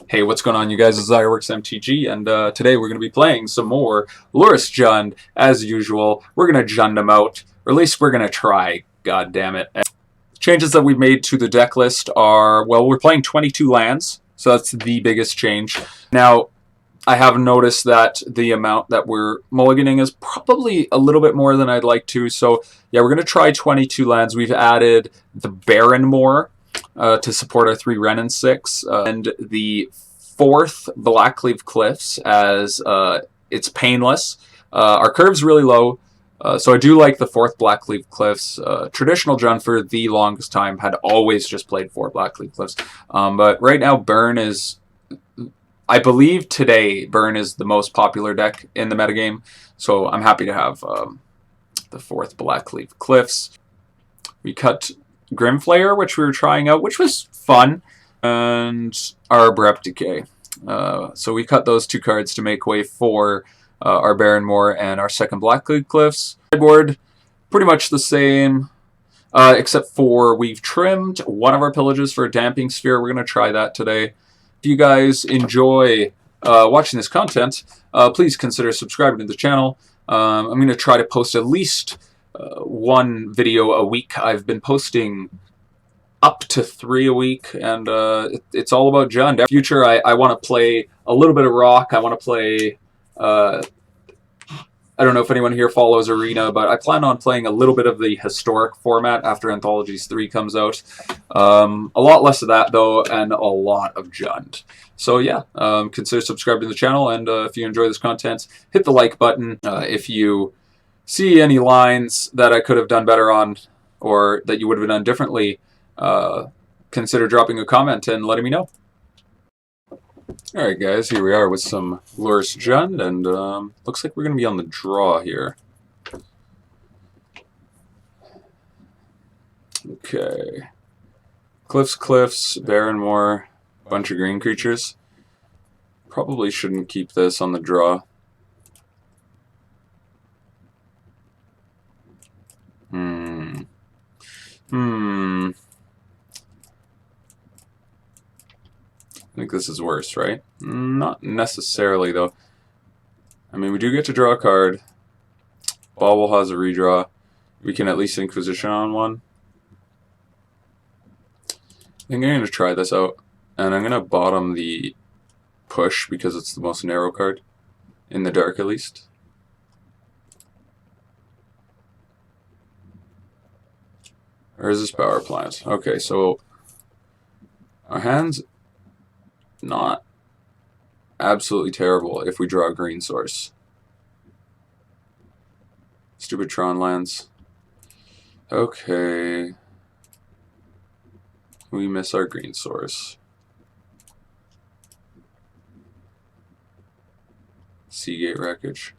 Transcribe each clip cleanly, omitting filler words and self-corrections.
Hey, what's going on, you guys? It's Ironworks MTG, and today we're going to be playing some more Lurrus Jund. As usual, we're going to Jund them out, or at least we're going to try, god damn it. And changes that we've made to the deck list are, well, we're playing 22 lands, so that's the biggest change. Now, I have noticed that the amount that we're mulliganing is probably a little bit more than I'd like to, so yeah, we're going to try 22 lands. We've added the Barren Moor, to support our 3 Wrenn and Six, and the 4th Blackcleave Cliffs as it's painless. Our curve's really low, so I do like the 4th Blackcleave Cliffs. Traditional Jund for the longest time had always just played 4 Blackcleave Cliffs, but right now Burn is, I believe today, Burn is the most popular deck in the metagame, so I'm happy to have the 4th Blackcleave Cliffs. We cut Grimflayer, which we were trying out, which was fun, and our Abrupt Decay. So we cut those 2 cards to make way for our Barren Moor and our 2nd Blackcleave Cliffs. Sideboard, pretty much the same, except for we've trimmed one of our pillages for a Damping Sphere. We're going to try that today. If you guys enjoy watching this content, please consider subscribing to the channel. I'm going to try to post at least one video a week. I've been posting up to 3 a week, and it's all about Jund. In the future, I want to play a little bit of Rock. I want to play, I don't know if anyone here follows Arena, but I plan on playing a little bit of the historic format after Anthologies 3 comes out. A lot less of that, though, and a lot of Jund. So yeah, consider subscribing to the channel, and if you enjoy this content, hit the like button. If you see any lines that I could have done better on, or that you would have done differently, consider dropping a comment and letting me know. Alright guys, here we are with some Lurrus Jund, and looks like we're going to be on the draw here. Okay. Cliffs, Barren Moor, bunch of green creatures. Probably shouldn't keep this on the draw. I think this is worse, right? Not necessarily, though. I mean, we do get to draw a card. Bauble has a redraw. We can at least Inquisition on one. I think I'm going to try this out. And I'm going to bottom the push because it's the most narrow card. In the dark, at least. Or is this power plant? Okay, so our hand's not absolutely terrible if we draw a green source. Stupid Tron lands. Okay. We miss our green source. Seagate Wreckage.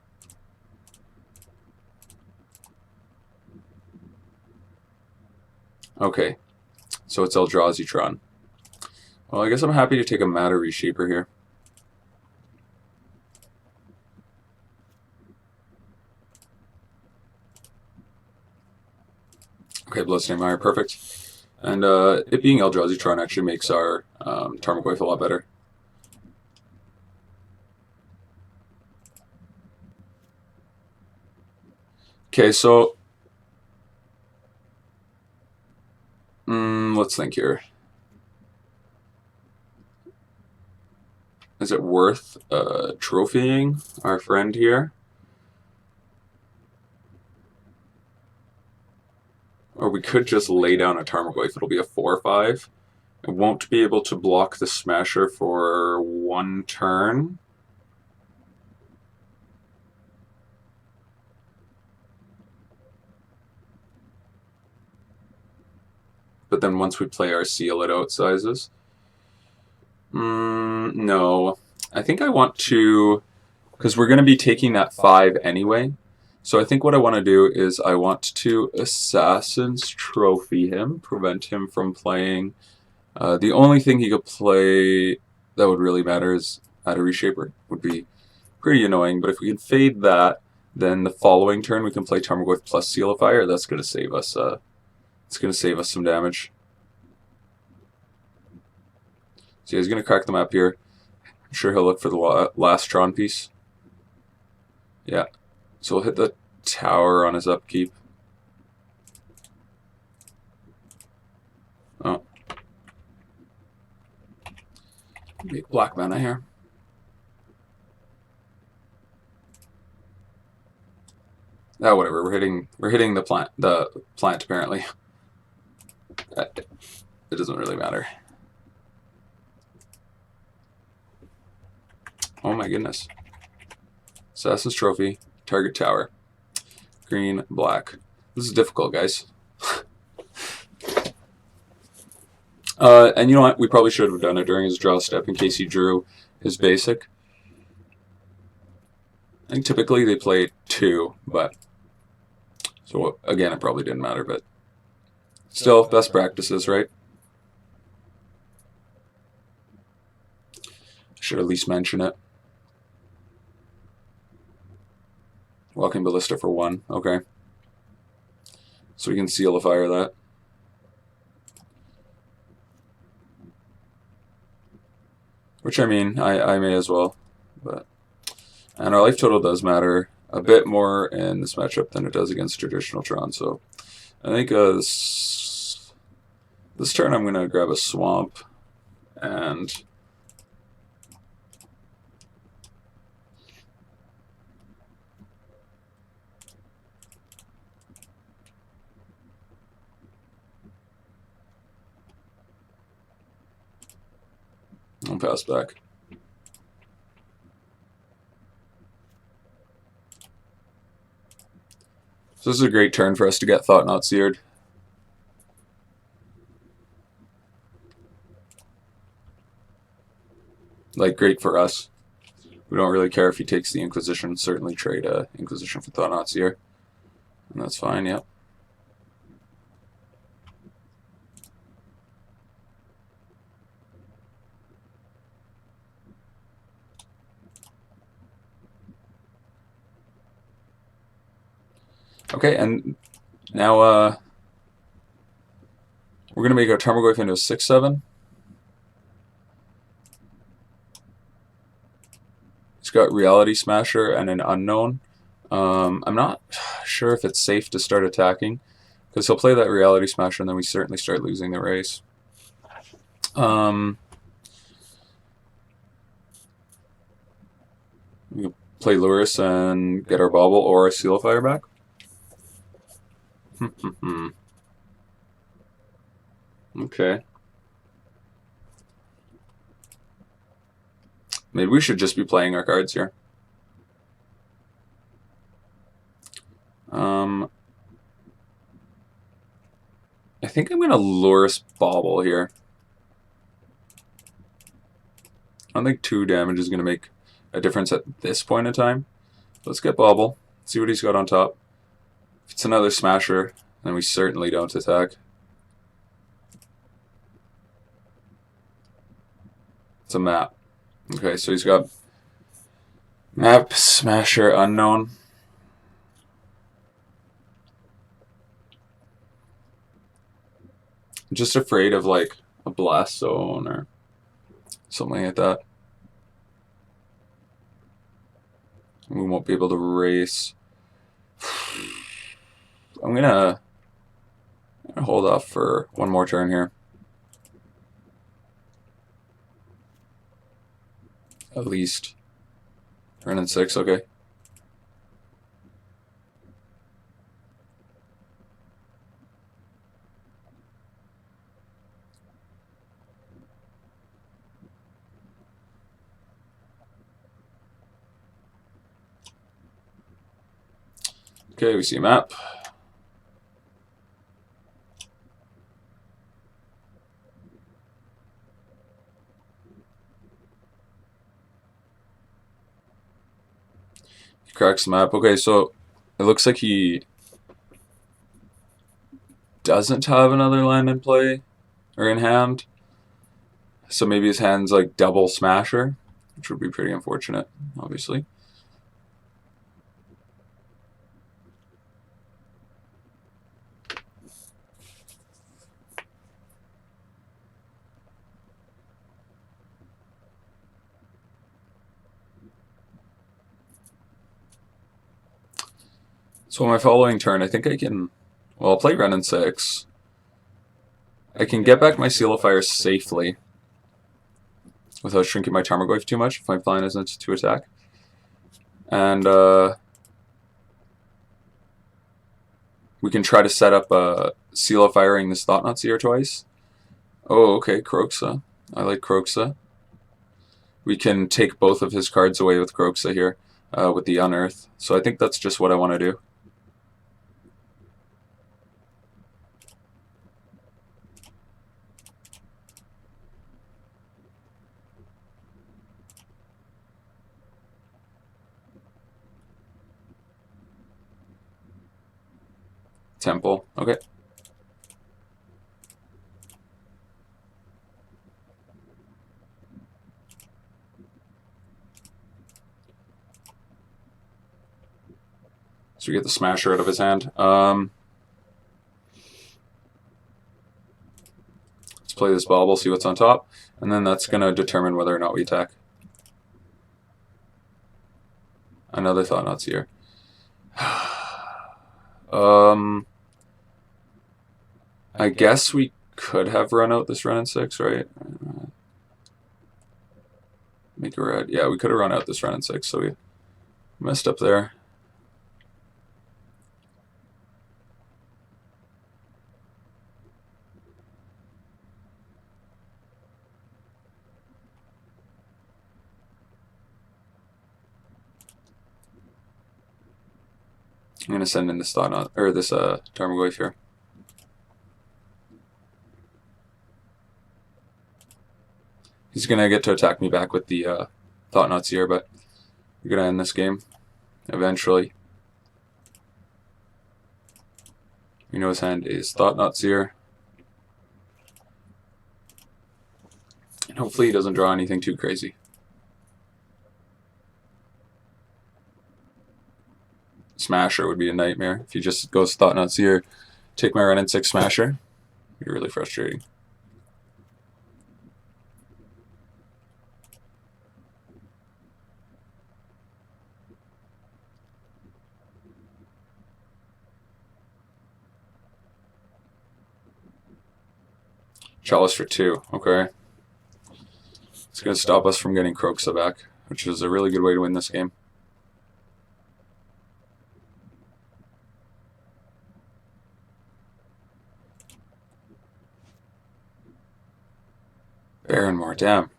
Okay, so it's Eldrazi Tron. Well, I guess I'm happy to take a Matter Reshaper here. Okay, Bloodstained Mire, perfect. And it being Eldrazi Tron actually makes our Tarmogoyf a lot better. Okay, so let's think here. Is it worth trophying our friend here? Or we could just lay down a Tarmogoyf. It'll be a 4/5. It won't be able to block the Smasher for 1 turn. But then once we play our seal, it outsizes. No. I think I want to, because we're going to be taking that 5 anyway. So I think what I want to do is I want to Assassin's Trophy him, prevent him from playing. The only thing he could play that would really matter is Matter Reshaper. Would be pretty annoying, but if we can fade that, then the following turn we can play Tarmogoyf plus Seal of Fire. That's going to save us. It's going to save us some damage. So he's going to crack the map here. I'm sure he'll look for the last Tron piece. Yeah. So we'll hit the tower on his upkeep. Oh. Make black mana here. Oh, whatever. We're hitting the plant. The plant apparently. It doesn't really matter. Oh my goodness. Assassin's Trophy. Target tower. Green, black. This is difficult, guys. And you know what? We probably should have done it during his draw step in case he drew his basic. I think typically they play 2, but so again, it probably didn't matter, but still, best practices, right? Should at least mention it. Walking Ballista for 1, okay. So we can seal the fire that. Which, I mean, I may as well. But and our life total does matter a bit more in this matchup than it does against traditional Tron. So I think this turn I'm going to grab a Swamp and I'll pass back. So this is a great turn for us to get Thought Not Seared. Like, great for us. We don't really care if he takes the Inquisition. Certainly trade Inquisition for Thought Not Seared. And that's fine, yep. Okay, and now we're going to make our Tarmogoyf into a 6/7. It's got Reality Smasher and an Unknown. I'm not sure if it's safe to start attacking, because he'll play that Reality Smasher and then we certainly start losing the race. We can play Lurrus and get our Bauble or a Seal of Fire back. Okay. Maybe we should just be playing our cards here. I think I'm going to Lurrus Bauble here. I don't think 2 damage is going to make a difference at this point in time. Let's get Bauble, see what he's got on top. If it's another Smasher, then we certainly don't attack. It's a map. Okay, so he's got Map, Smasher, Unknown. I'm just afraid of like a Blast Zone or something like that. We won't be able to race. I'm gonna hold off for one more turn here. At least. Wrenn and Six, okay. Okay, we see a map. He cracks the map. Okay, so it looks like he doesn't have another land in play or in hand. So maybe his hand's like double Smasher, which would be pretty unfortunate, obviously. So on my following turn, I think I can... Well, I'll play Wrenn and Six. I can get back my Seal of Fire safely without shrinking my Tarmogoyf too much if my plan isn't to attack. And we can try to set up a Seal of Firing this Thought-Knot Seer twice. Oh, okay, Kroxa. I like Kroxa. We can take both of his cards away with Kroxa here, with the Unearth. So I think that's just what I want to do. Temple, okay. So we get the Smasher out of his hand. Let's play this Bauble, see what's on top, and then that's going to determine whether or not we attack. Another Thought-Knot Seer. I guess we could have run out this Wrenn and Six, right? Make a red. Yeah, we could have run out this Wrenn and Six, so we messed up there. I'm going to send in this Thought-Knot, or this Tarmogoyf here. He's going to get to attack me back with the Thought-Knot Seer, but we're going to end this game eventually. We know his hand is Thought-Knot Seer. And hopefully he doesn't draw anything too crazy. Smasher would be a nightmare. If he just goes Thought-Knot Seer, take my Wrenn and Six Smasher. It'd be really frustrating. Chalice for 2, okay. It's going to stop us from getting Kroxa back, which is a really good way to win this game. Barren Moor, damn.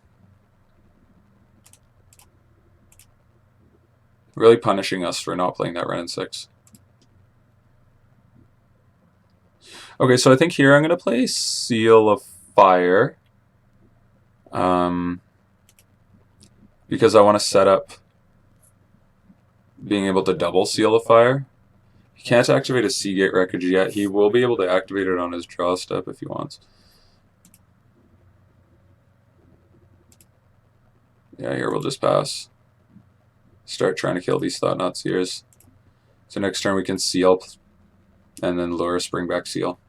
Really punishing us for not playing that Wrenn and Six. Okay, so I think here I'm going to play Seal of Fire. Because I want to set up being able to double Seal of Fire. He can't activate a Seagate Wreckage yet. He will be able to activate it on his draw step if he wants. Yeah, here we'll just pass. Start trying to kill these Thought-Knot Seers. So next turn we can Seal, and then Lurrus, bring back Seal.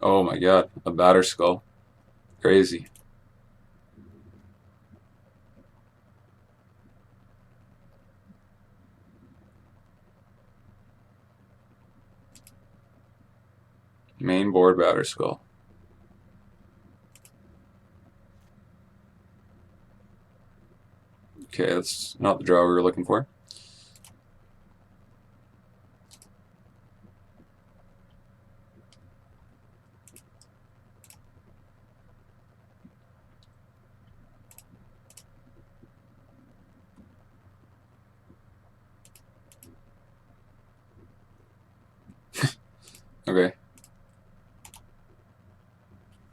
Oh my god, a Batter Skull. Crazy. Main board Batter Skull. Okay, that's not the draw we were looking for. Okay.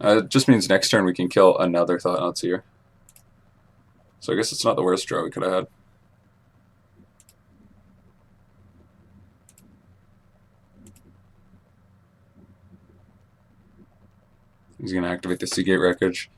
It just means next turn we can kill another Thought-Knot Seer. So I guess it's not the worst draw we could have had. He's going to activate the Seagate Wreckage.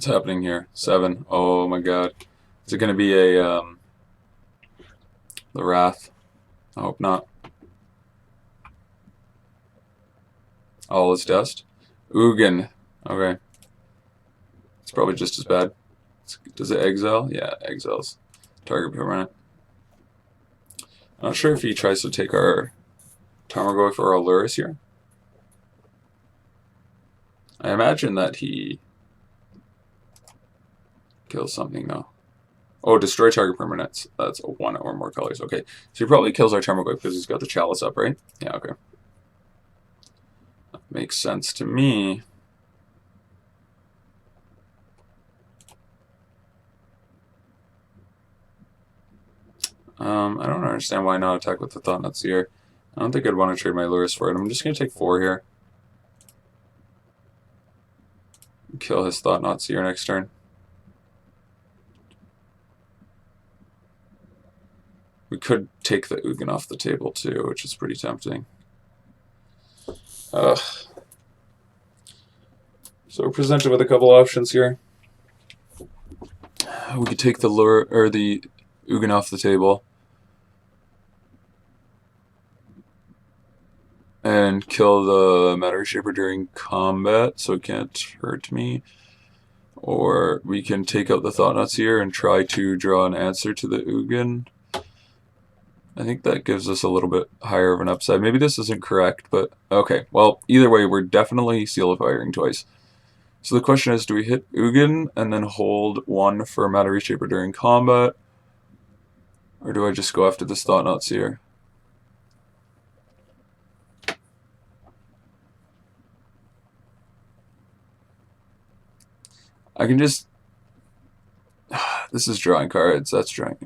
What's happening here? 7. Oh my god. Is it going to be a, the Wrath? I hope not. All is dust. Ugin. Okay. It's probably just as bad. Does it exile? Yeah, it exiles. Target permanent. I'm not sure if he tries to take our Tarmogoyf or our Lurrus here. I imagine that he kills something though. Oh, destroy target permanents. That's 1 or more colors. Okay. So he probably kills our Tarmogoyf because he's got the chalice up, right? Yeah, okay. That makes sense to me. I don't understand why not attack with the Thoughtseize. I don't think I'd want to trade my Lurrus for it. I'm just going to take 4 here. Kill his Thoughtseize next turn. We could take the Ugin off the table too, which is pretty tempting. So we're presented with a couple options here. We could take the Ugin off the table and kill the Matter Shaper during combat, so it can't hurt me. Or we can take out the Thoughtseize and try to draw an answer to the Ugin. I think that gives us a little bit higher of an upside. Maybe this isn't correct, but okay. Well, either way, we're definitely Seal of Firing twice. So the question is, do we hit Ugin and then hold 1 for Matter Shaper during combat? Or do I just go after this Thoughtseize? I can just... This is drawing cards. That's drawing...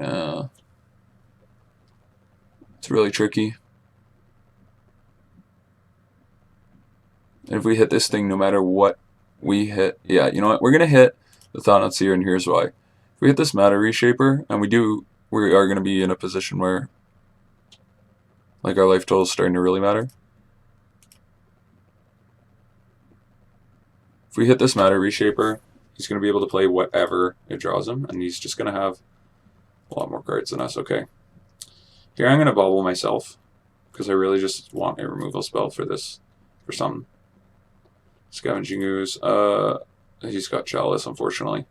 It's really tricky. And if we hit this thing, no matter what we hit... Yeah, you know what? We're going to hit the Thoughtseize, and here's why. If we hit this Matter Reshaper, and we are going to be in a position where like our life total is starting to really matter. If we hit this Matter Reshaper, he's going to be able to play whatever it draws him, and he's just going to have a lot more cards than us. Okay. Here I'm going to Bauble myself, because I really just want a removal spell for this, for some Scavenging Ooze. He's got Chalice, unfortunately.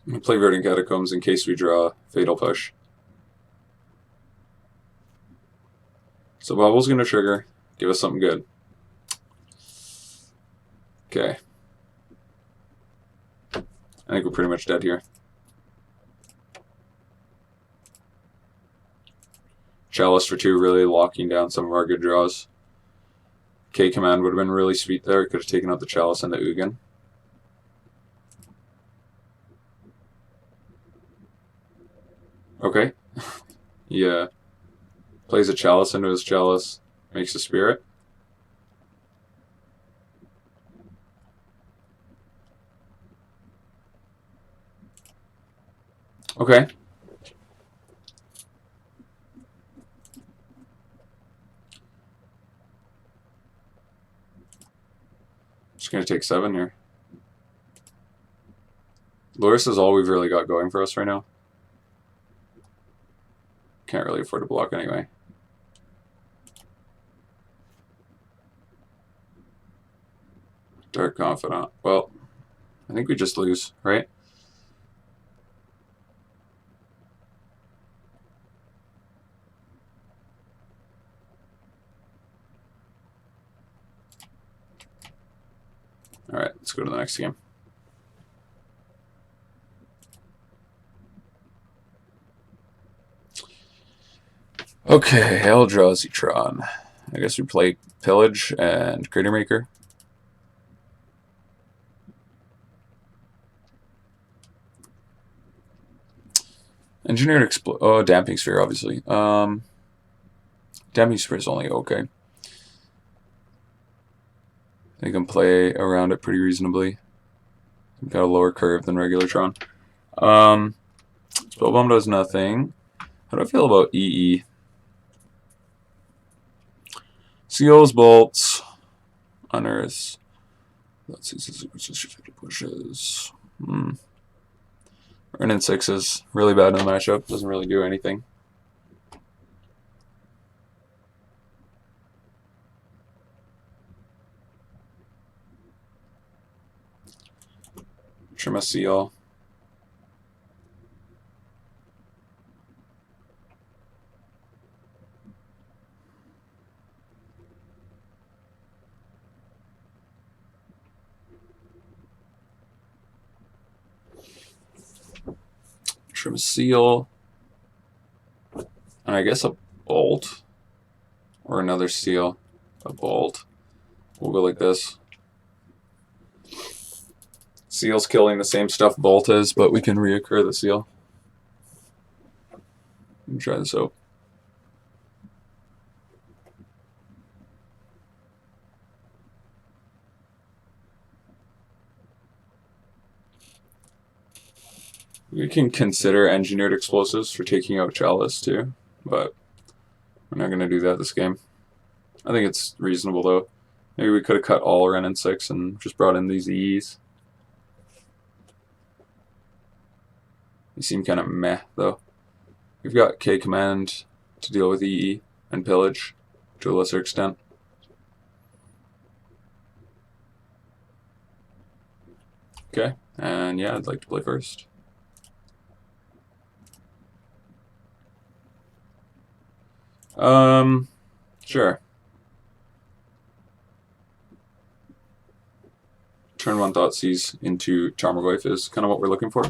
I'm going to play Verdant Catacombs in case we draw Fatal Push. So Bauble's going to trigger, give us something good. Okay. I think we're pretty much dead here. Chalice for 2, really locking down some of our good draws. K command would have been really sweet there. Could have taken out the Chalice and the Ugin. Okay. Yeah. Plays a Chalice into his Chalice. Makes a Spirit. Okay. Just going to take 7 here. Lurrus is all we've really got going for us right now. Can't really afford to block anyway. Dark Confidant. Well, I think we just lose, right? Alright, let's go to the next game. Okay, Eldrazi Tron. I guess we play Pillage and Cratemaker. Engineered Damping Sphere, obviously. Damping Sphere is only okay. I can play around it pretty reasonably. We've got a lower curve than regular Tron. Spellbomb does nothing. How do I feel about EE? Seals, bolts, unearths. Let's see, pushes. Wrenn and Six is really bad in the matchup. Doesn't really do anything. Trim a seal. Trim a seal. And I guess a bolt. Or another seal. A bolt. We'll go like this. Seal's killing the same stuff bolt is, but we can reoccur the seal. Let me try this out. We can consider engineered explosives for taking out Chalice too, but we're not going to do that this game. I think it's reasonable though. Maybe we could have cut all Wrenn and Six and just brought in these EEs. They seem kind of meh though. We've got K command to deal with EE and pillage to a lesser extent. Okay, and yeah, I'd like to play first. Sure. Turn 1 Thoughtseize into Tarmogoyf is kind of what we're looking for.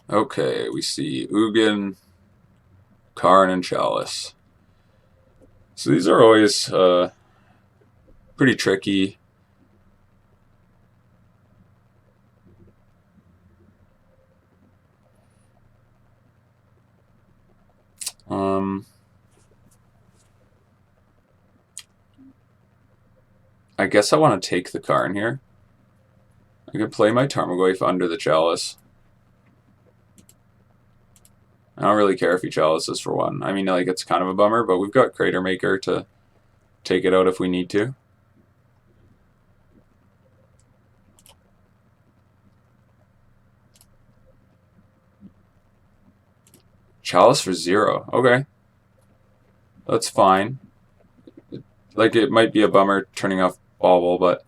Okay, we see Ugin, Karn, and Chalice. So these are always pretty tricky. I guess I want to take the Karn here. I could play my Tarmogoyf under the Chalice. I don't really care if he Chalices for 1. I mean, like, it's kind of a bummer, but we've got Cratemaker to take it out if we need to. Chalice for 0. Okay. That's fine. Like, it might be a bummer turning off Bauble, but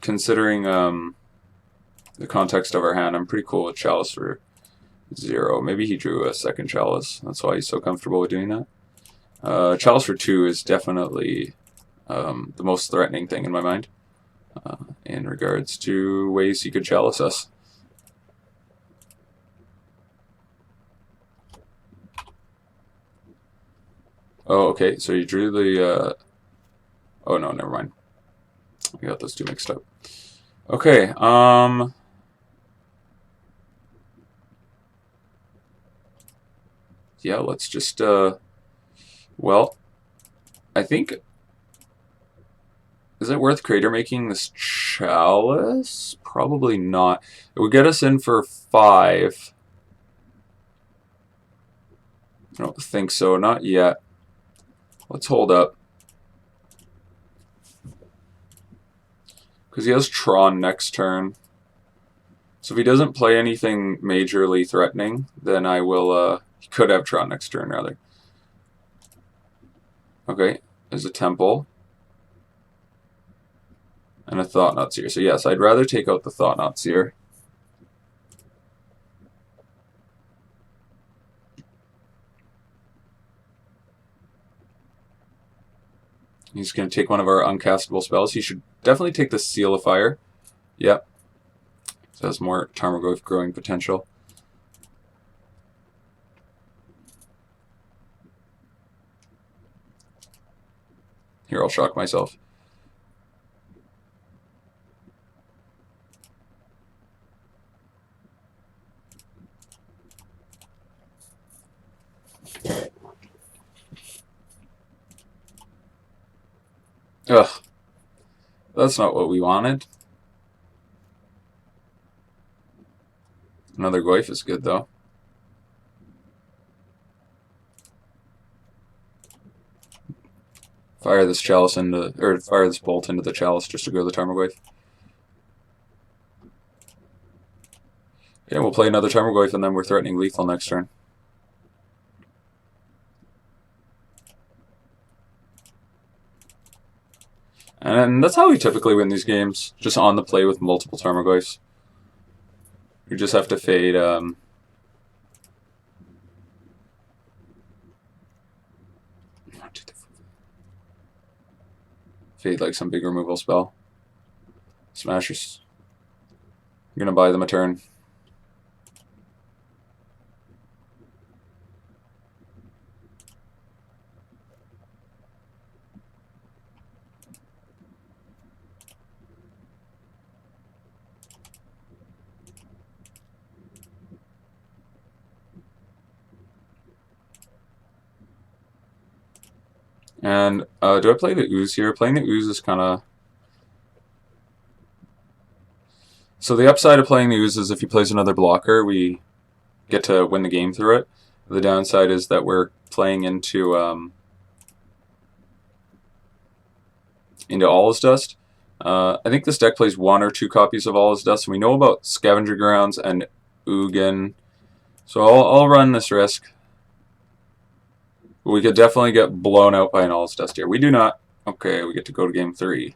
considering the context of our hand, I'm pretty cool with Chalice for 0. Maybe he drew a second Chalice. That's why he's so comfortable with doing that. Chalice for 2 is definitely the most threatening thing in my mind in regards to ways he could Chalice us. Oh, okay, so you drew the... oh, no, never mind. I got those two mixed up. Okay, yeah, let's just, well, I think, is it worth crater making this Chalice? Probably not. It would get us in for 5. I don't think so, not yet. Let's hold up. Because he has Tron next turn. So if he doesn't play anything majorly threatening, then I will, he could have Tron next turn, rather. Okay, there's a Temple. And a Thoughtseer. So yes, I'd rather take out the Thoughtseer. He's going to take one of our uncastable spells. He should definitely take the Seal of Fire. Yep. So has more Tarmogoyf growing potential. Here, I'll shock myself. Ugh. That's not what we wanted. Another Goyf is good, though. Fire this chalice into, or fire this bolt into the chalice just to go to the Tarmogoyf. Yeah, we'll play another Tarmogoyf and then we're threatening lethal next turn. And that's how we typically win these games, just on the play with multiple Tarmogoyfs. You just have to fade fade like some big removal spell. Smashers. I'm gonna buy them a turn. And do I play the Ooze here? Playing the Ooze is kind of... So the upside of playing the Ooze is if he plays another blocker, we get to win the game through it. The downside is that we're playing into All Is Dust. I think this deck plays 1 or 2 copies of All Is Dust. We know about Scavenging Grounds and Ugin, so I'll run this risk. We could definitely get blown out by an All Is Dust here. We do not. Okay, we get to go to game 3.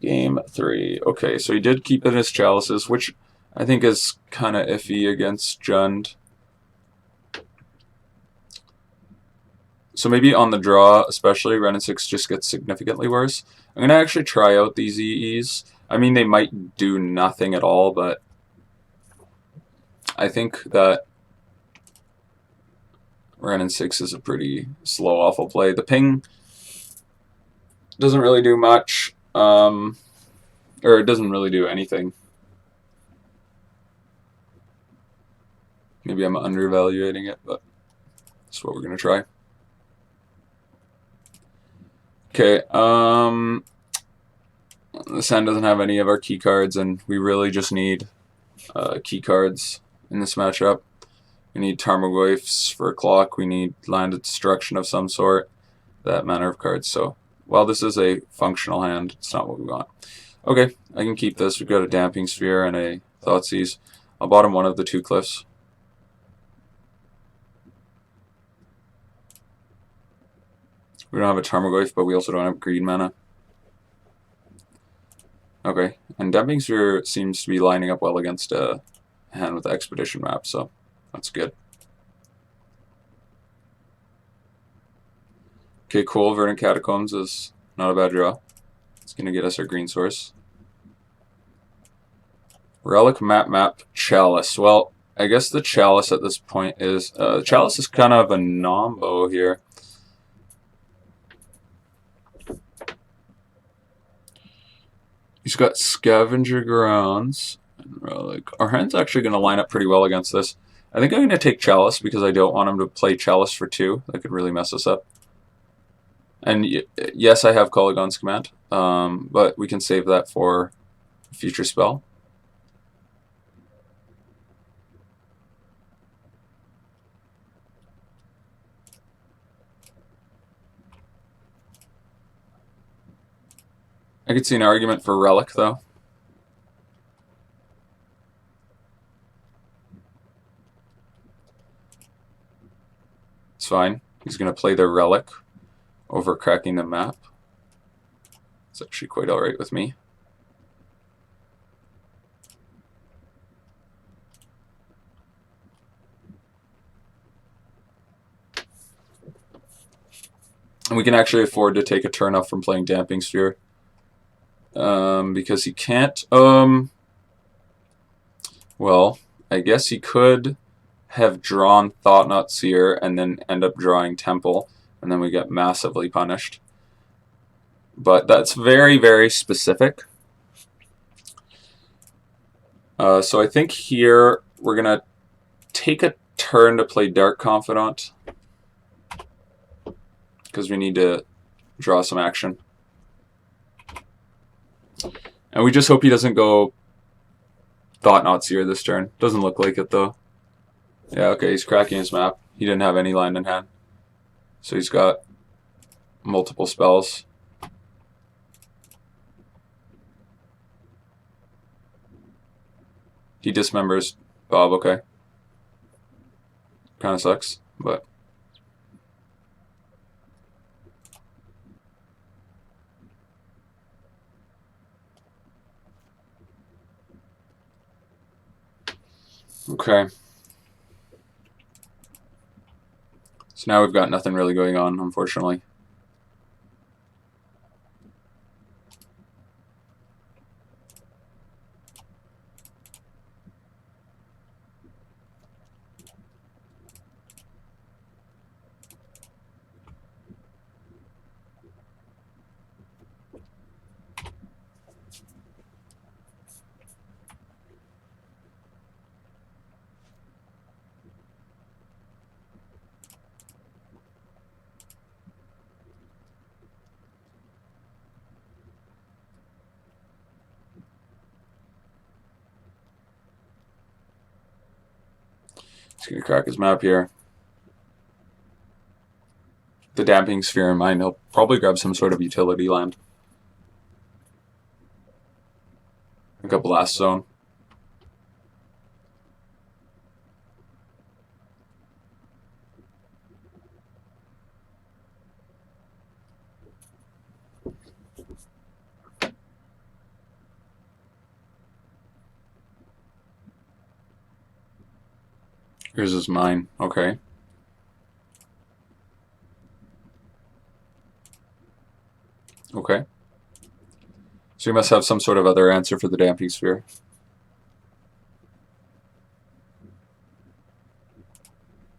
Game 3. Okay, so he did keep in his chalices, which I think is kind of iffy against Jund. So maybe on the draw, especially, Wrenn and Six just gets significantly worse. I'm going to actually try out these EEs. I mean, they might do nothing at all, but I think that Wrenn and Six is a pretty slow, awful play. The ping doesn't really do much, or it doesn't really do anything. Maybe I'm undervaluating it, but that's what we're going to try. Okay, this hand doesn't have any of our key cards, and we really just need key cards in this matchup. We need Tarmogoyfs for a clock, we need Land of Destruction of some sort, that manner of cards. So while this is a functional hand, it's not what we want. Okay, I can keep this. We've got a Damping Sphere and a Thoughtseize. I'll bottom one of the 2 cliffs. We don't have a Tarmogoyf, but we also don't have green mana. Okay, and Damping Sphere seems to be lining up well against a hand with the Expedition map, so that's good. Okay, cool. Verdant Catacombs is not a bad draw. It's going to get us our green source. Relic, map, Chalice. Well, I guess the Chalice at this point is... Chalice is kind of a nombo here. He's got Scavenger Grounds and Relic. Our hand's actually going to line up pretty well against this. I think I'm going to take Chalice because I don't want him to play Chalice for 2. That could really mess us up. And yes, I have Kolaghan's command, but we can save that for a future spell. I could see an argument for Relic, though. It's fine. He's going to play the Relic over cracking the map. It's actually quite alright with me. And we can actually afford to take a turn off from playing Damping Sphere. Because he can't, well, I guess he could have drawn Thoughtseize and then end up drawing Temple, and then we get massively punished. But that's very, very specific. So I think here we're going to take a turn to play Dark Confidant, because we need to draw some action. And we just hope he doesn't go Thoughtseize this turn. Doesn't look like it though. Yeah, okay, he's cracking his map. He didn't have any land in hand. So he's got multiple spells. He dismembers Bob, okay. Kinda sucks, but... Okay. So now we've got nothing really going on, unfortunately. He's going to crack his map here. The Damping Sphere in mind, he'll probably grab some sort of utility land. Like a Blast Zone. Here's his mine. Okay. Okay. So he must have some sort of other answer for the Damping Sphere.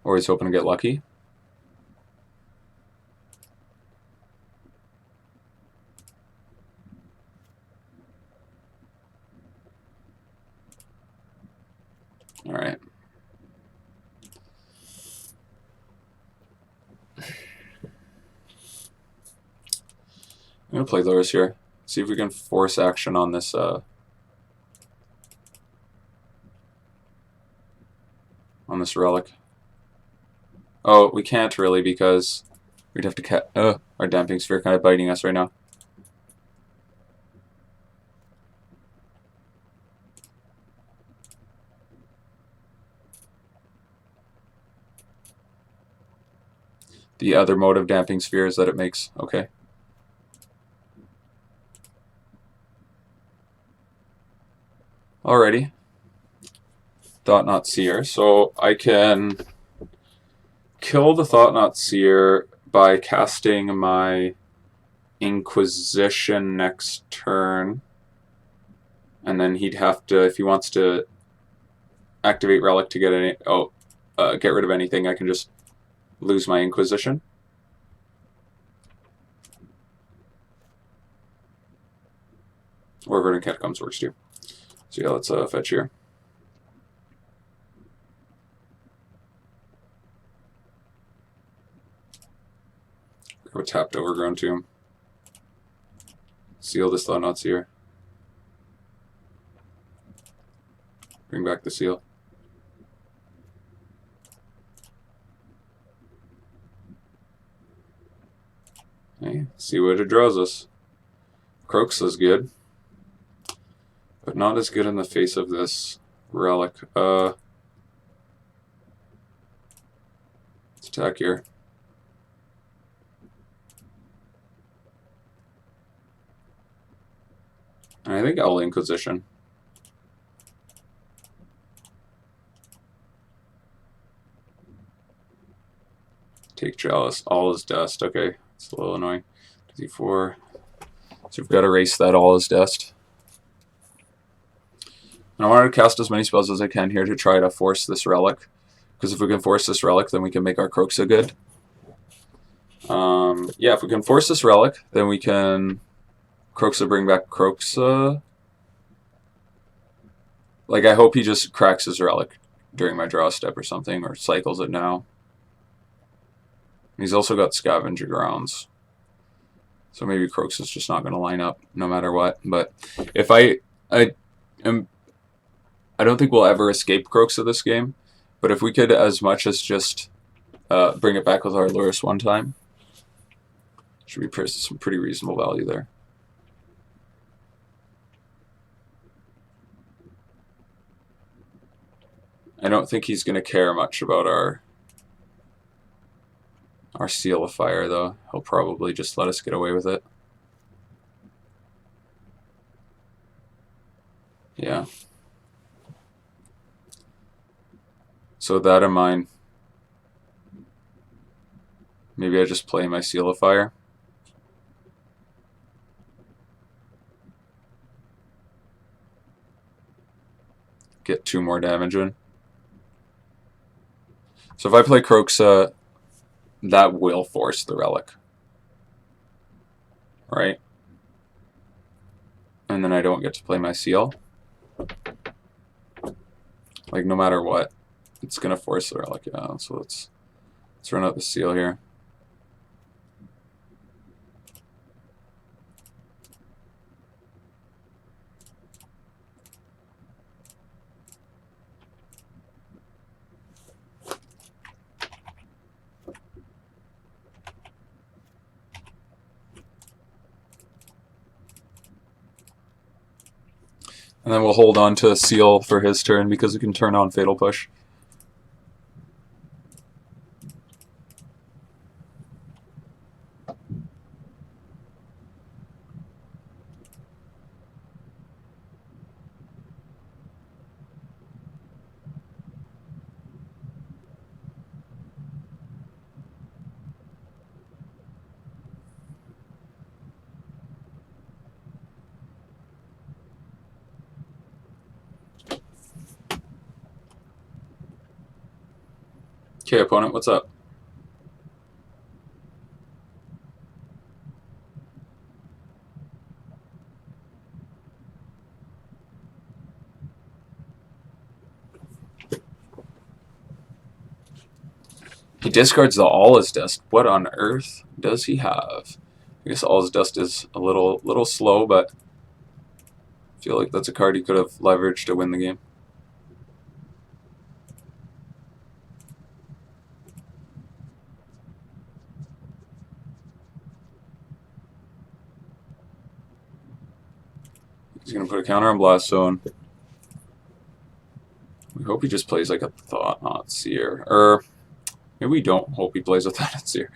Or he's hoping to get lucky. Alright. I'm going to play Lurrus here. See if we can force action on this relic. Oh, we can't really because we'd have to our Damping Sphere kind of biting us right now. The other mode of Damping Sphere is that it makes... Okay. Alrighty. Thoughtseize. So I can kill the Thoughtseize by casting my Inquisition next turn. And then he'd have to, if he wants to activate Relic to get get rid of anything, I can just lose my Inquisition. Or Verdant Catacombs works too. So yeah, let's fetch here. Go tapped Overgrown Tomb. Seal this Thoughtseize. Bring back the seal. Okay, see what it draws us. Kroxa's good. But not as good in the face of this relic. Let's attack here. And I think I'll Inquisition. Take Chalice. All is dust. Okay, it's a little annoying. D4. So we've got to erase that all is dust. And I wanted to cast as many spells as I can here to try to force this relic. Because if we can force this relic, then we can make our Kroxa good. Yeah, if we can force this relic, then we can Kroxa bring back Kroxa. Like, I hope he just cracks his relic during my draw step or something, or cycles it now. He's also got Scavenging Grounds. So maybe Kroxa's just not going to line up no matter what. But if I don't think we'll ever escape Kroxa this game. But if we could as much as just bring it back with our Lurrus one time, should be some pretty reasonable value there. I don't think he's going to care much about our Seal of Fire, though. He'll probably just let us get away with it. Yeah. So with that in mind, maybe I just play my Seal of Fire. Get 2 more damage in. So if I play Kroxa, that will force the Relic. Right? And then I don't get to play my Seal. Like, no matter what, it's going to force the Relic. Yeah, so let's run out the Seal here. And then we'll hold on to Seal for his turn because we can turn on Fatal Push. Okay, opponent, what's up? He discards the All Is Dust. What on earth does he have? I guess All Is Dust is a little slow, but I feel like that's a card he could have leveraged to win the game. He's going to put a counter on Blast Zone. We hope he just plays like a Thoughtseer. Or maybe we don't hope he plays a Thoughtseer.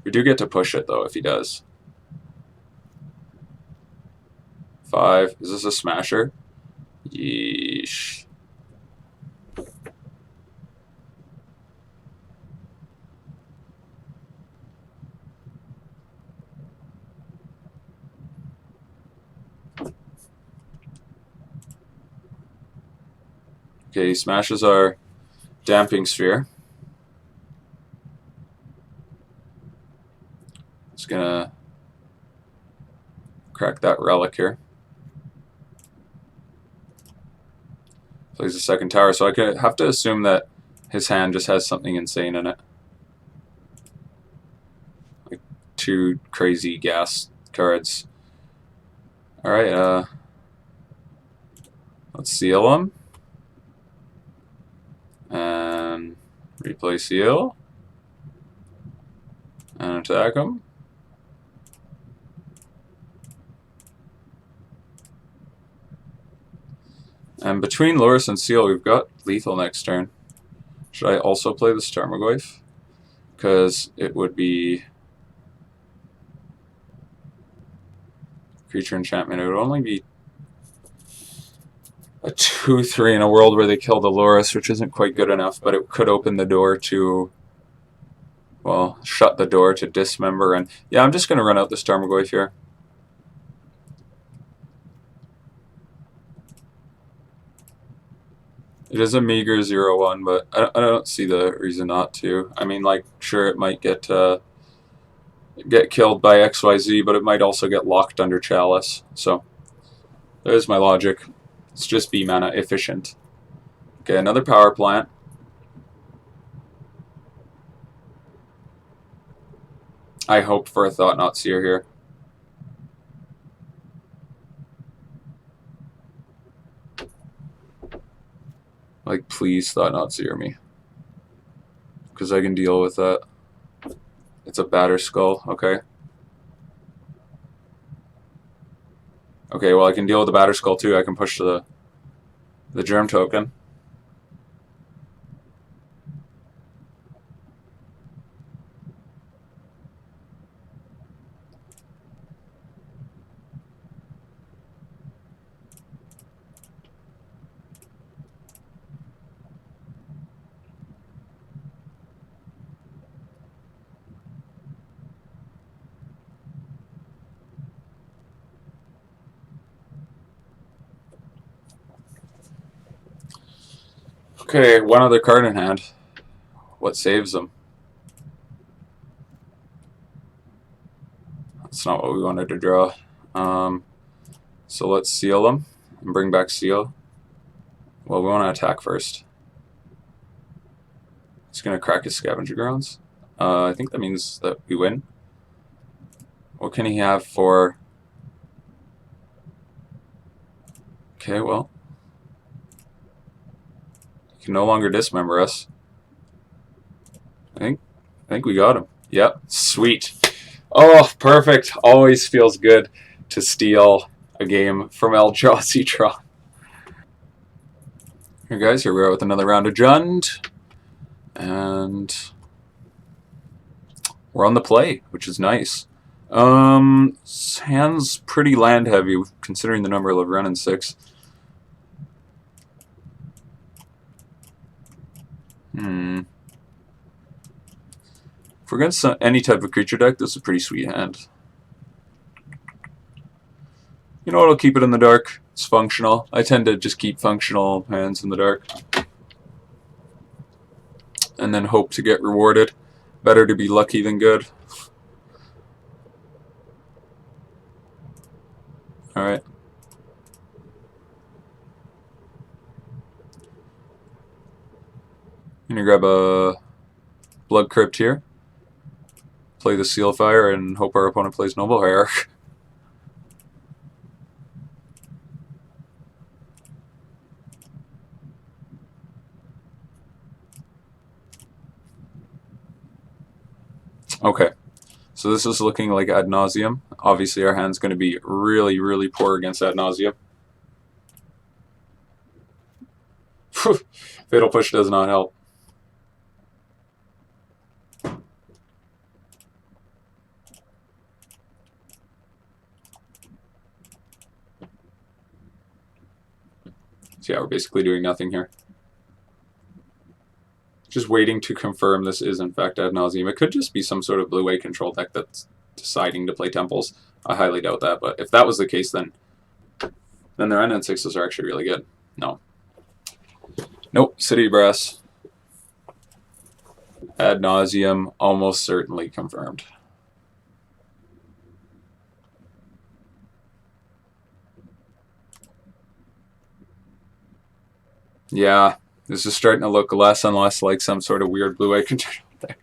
We do get to push it, though, if he does. 5. Is this a Smasher? Yeesh. Okay, he smashes our Damping Sphere. It's gonna crack that Relic here. Plays a second tower, so I could have to assume that his hand just has something insane in it. Like 2 crazy gas cards. Alright, let's seal him. And replay Seal. And attack him. And between Lurrus and Seal, we've got lethal next turn. Should I also play the Tarmogoyf? Because it would be creature enchantment. It would only be a 2/3 in a world where they kill the Lurrus, which isn't quite good enough, but it could open the door to, well, shut the door to Dismember. And yeah, I'm just going to run out this Tarmogoyf here. It is a meager 0/1, but I don't see the reason not to. I mean, like, sure, it might get killed by XYZ, but it might also get locked under Chalice. So there's my logic. Let's just be mana efficient. Okay, another power plant. I hope for a Thoughtseize here. Like, please Thoughtseize me. Because I can deal with that. It's a Batter Skull, okay. Okay, well I can deal with the Batter Skull too. I can push the Germ token. Okay, one other card in hand. What saves them? That's not what we wanted to draw. So let's seal them and bring back seal. Well, we want to attack first. He's going to crack his Scavenger Grounds. I think that means that we win. What can he have for... Okay, well... He can no longer dismember us. I think we got him. Yep, sweet. Oh, perfect. Always feels good to steal a game from Eldrazi Tron. Here, guys, here we are with another round of Jund. And we're on the play, which is nice. Hand's pretty land heavy, considering the number of Wrenn and Six. If we're against any type of creature deck, this is a pretty sweet hand. You know what? I'll keep it in the dark. It's functional. I tend to just keep functional hands in the dark. And then hope to get rewarded. Better to be lucky than good. Alright. I'm going to grab a Blood Crypt here. Play the Seal Fire and hope our opponent plays Noble Hierarch. Okay, so this is looking like Ad Nauseum. Obviously our hand's going to be really, really poor against Ad Nauseum. Fatal Push does not help. So yeah, we're basically doing nothing here. Just waiting to confirm this is in fact Ad Nauseum. It could just be some sort of blue-white control deck that's deciding to play Temples. I highly doubt that, but if that was the case, then the Wrenn and Sixes are actually really good. No. Nope, City Brass. Ad Nauseum, almost certainly confirmed. Yeah, this is starting to look less and less like some sort of weird blue-white control deck.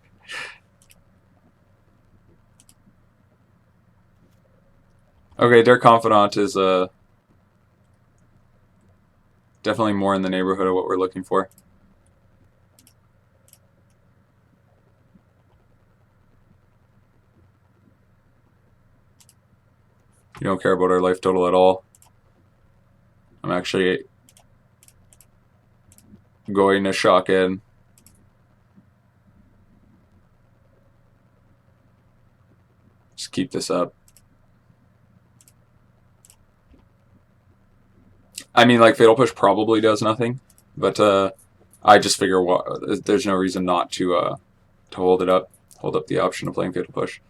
Okay, Dark Confidant is definitely more in the neighborhood of what we're looking for. You don't care about our life total at all. I'm actually going to shock in. Just keep this up. I mean, like, Fatal Push probably does nothing, but I just figure there's no reason not to hold it up. Hold up the option of playing Fatal Push.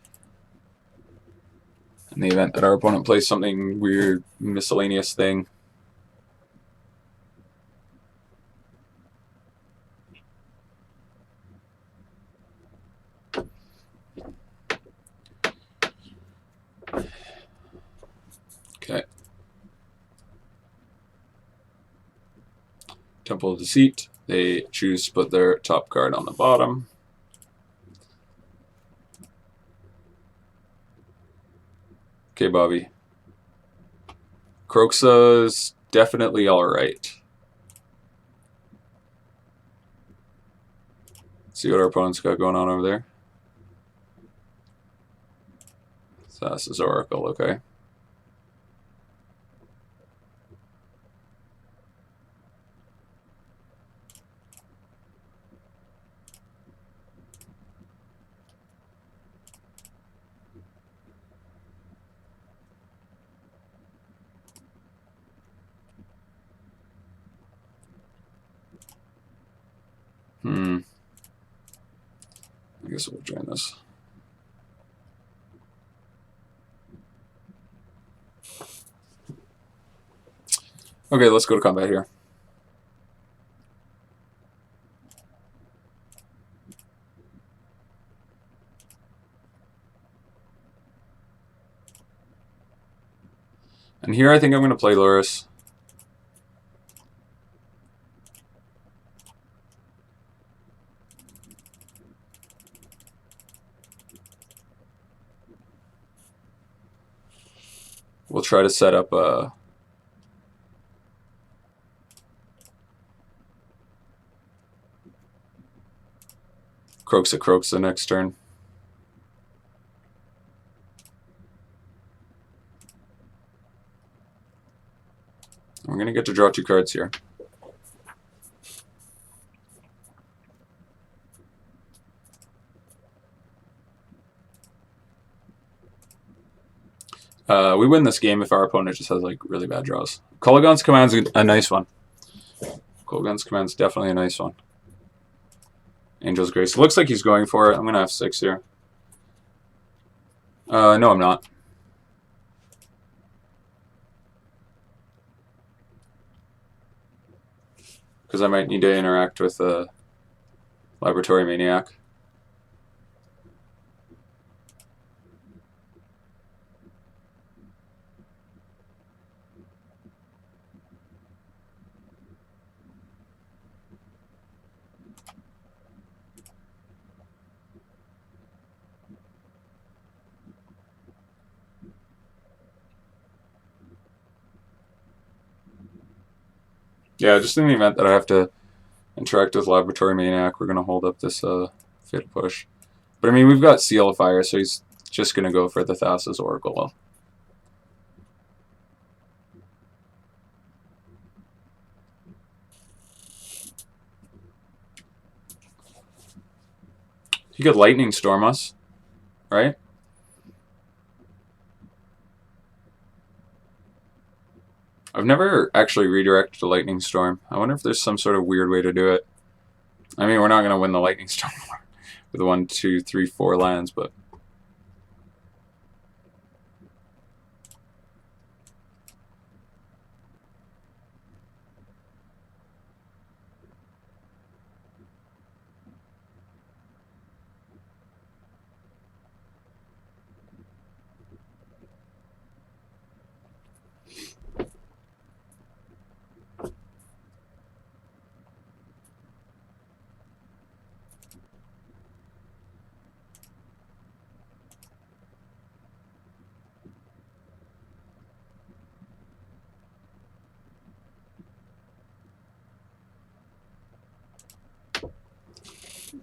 In the event that our opponent plays something weird, miscellaneous thing. Okay. Temple of Deceit. They choose to put their top card on the bottom. Okay, Bobby. Kroxa's definitely alright. See what our opponent's got going on over there. Thassa's Oracle, okay. I guess we'll join this. Okay, let's go to combat here. And here I think I'm going to play Lurrus. We'll try to set up a Kroxa next turn. We're going to get to draw 2 cards here. We win this game if our opponent just has like really bad draws. Kolaghan's Command's a nice one. Kolaghan's Command's definitely a nice one. Angel's Grace. Looks like he's going for it. I'm going to have 6 here. No, I'm not. Because I might need to interact with a Laboratory Maniac. Yeah, just in the event that I have to interact with Laboratory Maniac, we're going to hold up this Fatal Push. But I mean, we've got Seal of Fire, so he's just going to go for the Thassa's Oracle. He could Lightning Storm us, right? I've never actually redirected a Lightning Storm. I wonder if there's some sort of weird way to do it. I mean, we're not going to win the Lightning Storm with 1, 2, 3, 4 lands, but...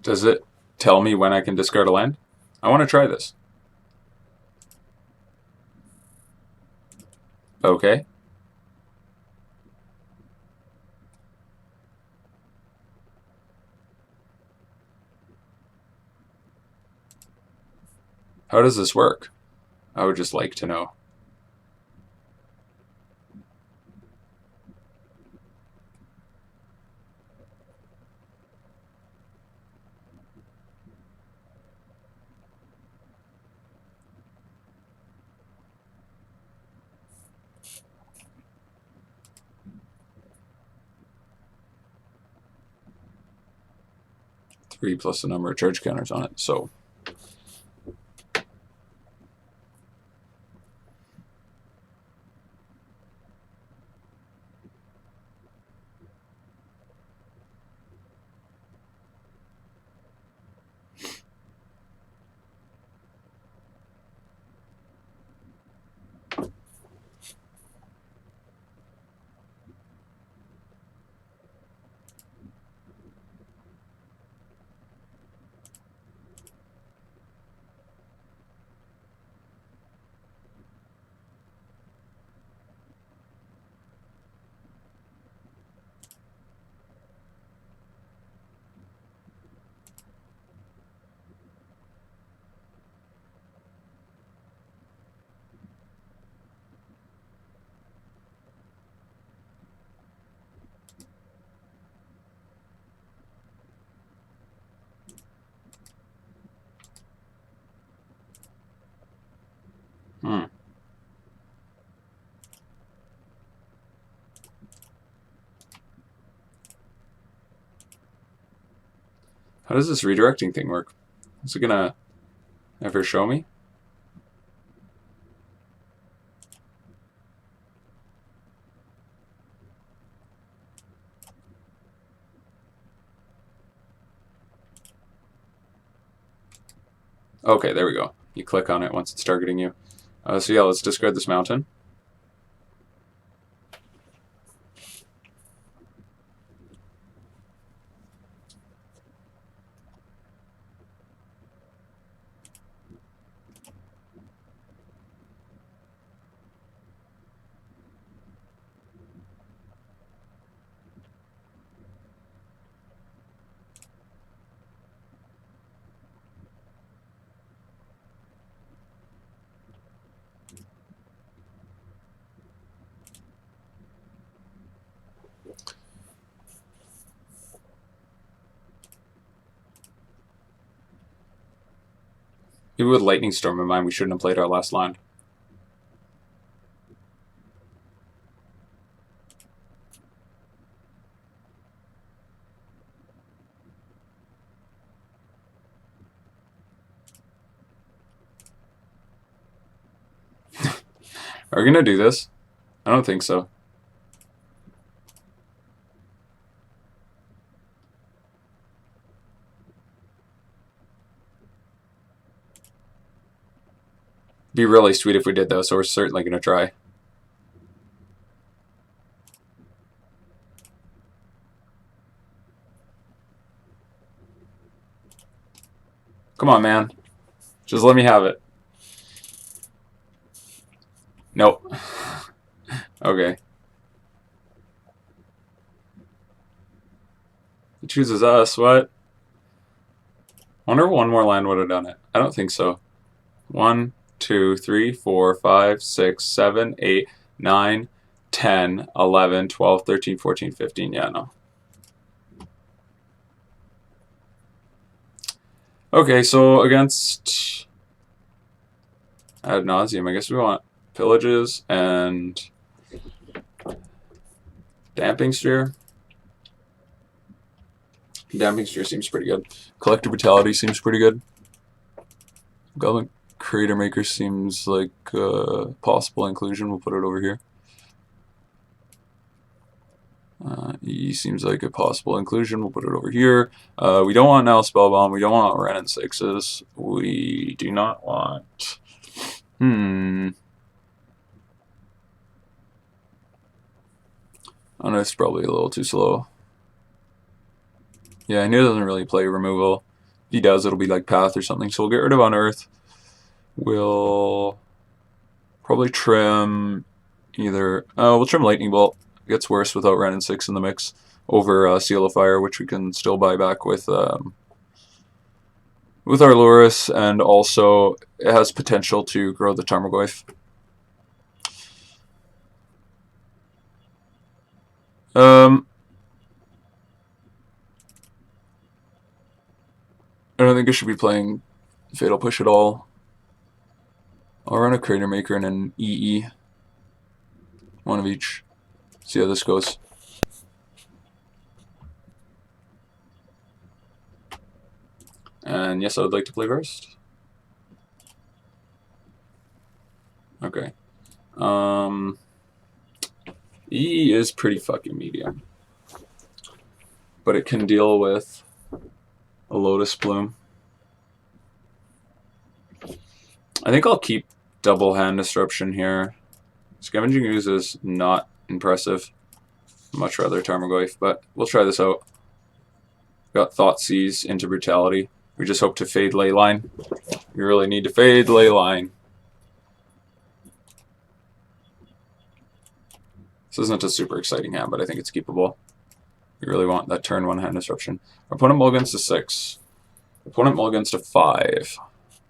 Does it tell me when I can discard a land? I want to try this. Okay. How does this work? I would just like to know. Three plus the number of charge counters on it, so... Hmm. How does this redirecting thing work? Is it gonna ever show me? Okay, there we go. You click on it once it's targeting you. So yeah, let's discard this mountain. Maybe with Lightning Storm in mind, we shouldn't have played our last land. Are we gonna do this? I don't think so. Be really sweet if we did though, so we're certainly gonna try. Come on, man. Just let me have it. Nope. Okay. He chooses us, what? I wonder if one more land would have done it. I don't think so. 1, 2, 3, 4, 5, 6, 7, 8, 9, 10, 11, 12, 13, 14, 15. Yeah, no. Okay, so against ad nauseum, I guess we want pillages and damping sphere. Damping sphere seems pretty good. Collective brutality seems pretty good. Goblin Cratemaker seems like possible inclusion. We'll put it over here. E seems like a possible inclusion. We'll put it over here. We don't want Nihil Spellbomb. We don't want Wrenn and Sixes. We do not want... Unearth's probably a little too slow. Yeah, I knew it doesn't really play removal. If he does, it'll be like Path or something. So we'll get rid of Unearth. We'll probably trim either... we'll trim Lightning Bolt. It gets worse without Wrenn and Six in the mix. Over Seal of Fire, which we can still buy back with our Lurrus, and also it has potential to grow the Tarmogoyf. I don't think I should be playing Fatal Push at all. I'll run a Cratemaker and an EE. One of each. See how this goes. And yes, I would like to play first. Okay. EE is pretty fucking medium. But it can deal with a Lotus Bloom. I think I'll keep double hand disruption here. Scavenging Ooze is not impressive. Much rather Tarmogoyf, but we'll try this out. Got Thoughtseize into Brutality. We just hope to fade Leyline. We really need to fade Leyline. This isn't a super exciting hand, but I think it's keepable. We really want that turn 1 hand disruption. Our opponent mulligans to 6. Opponent mulligans to 5.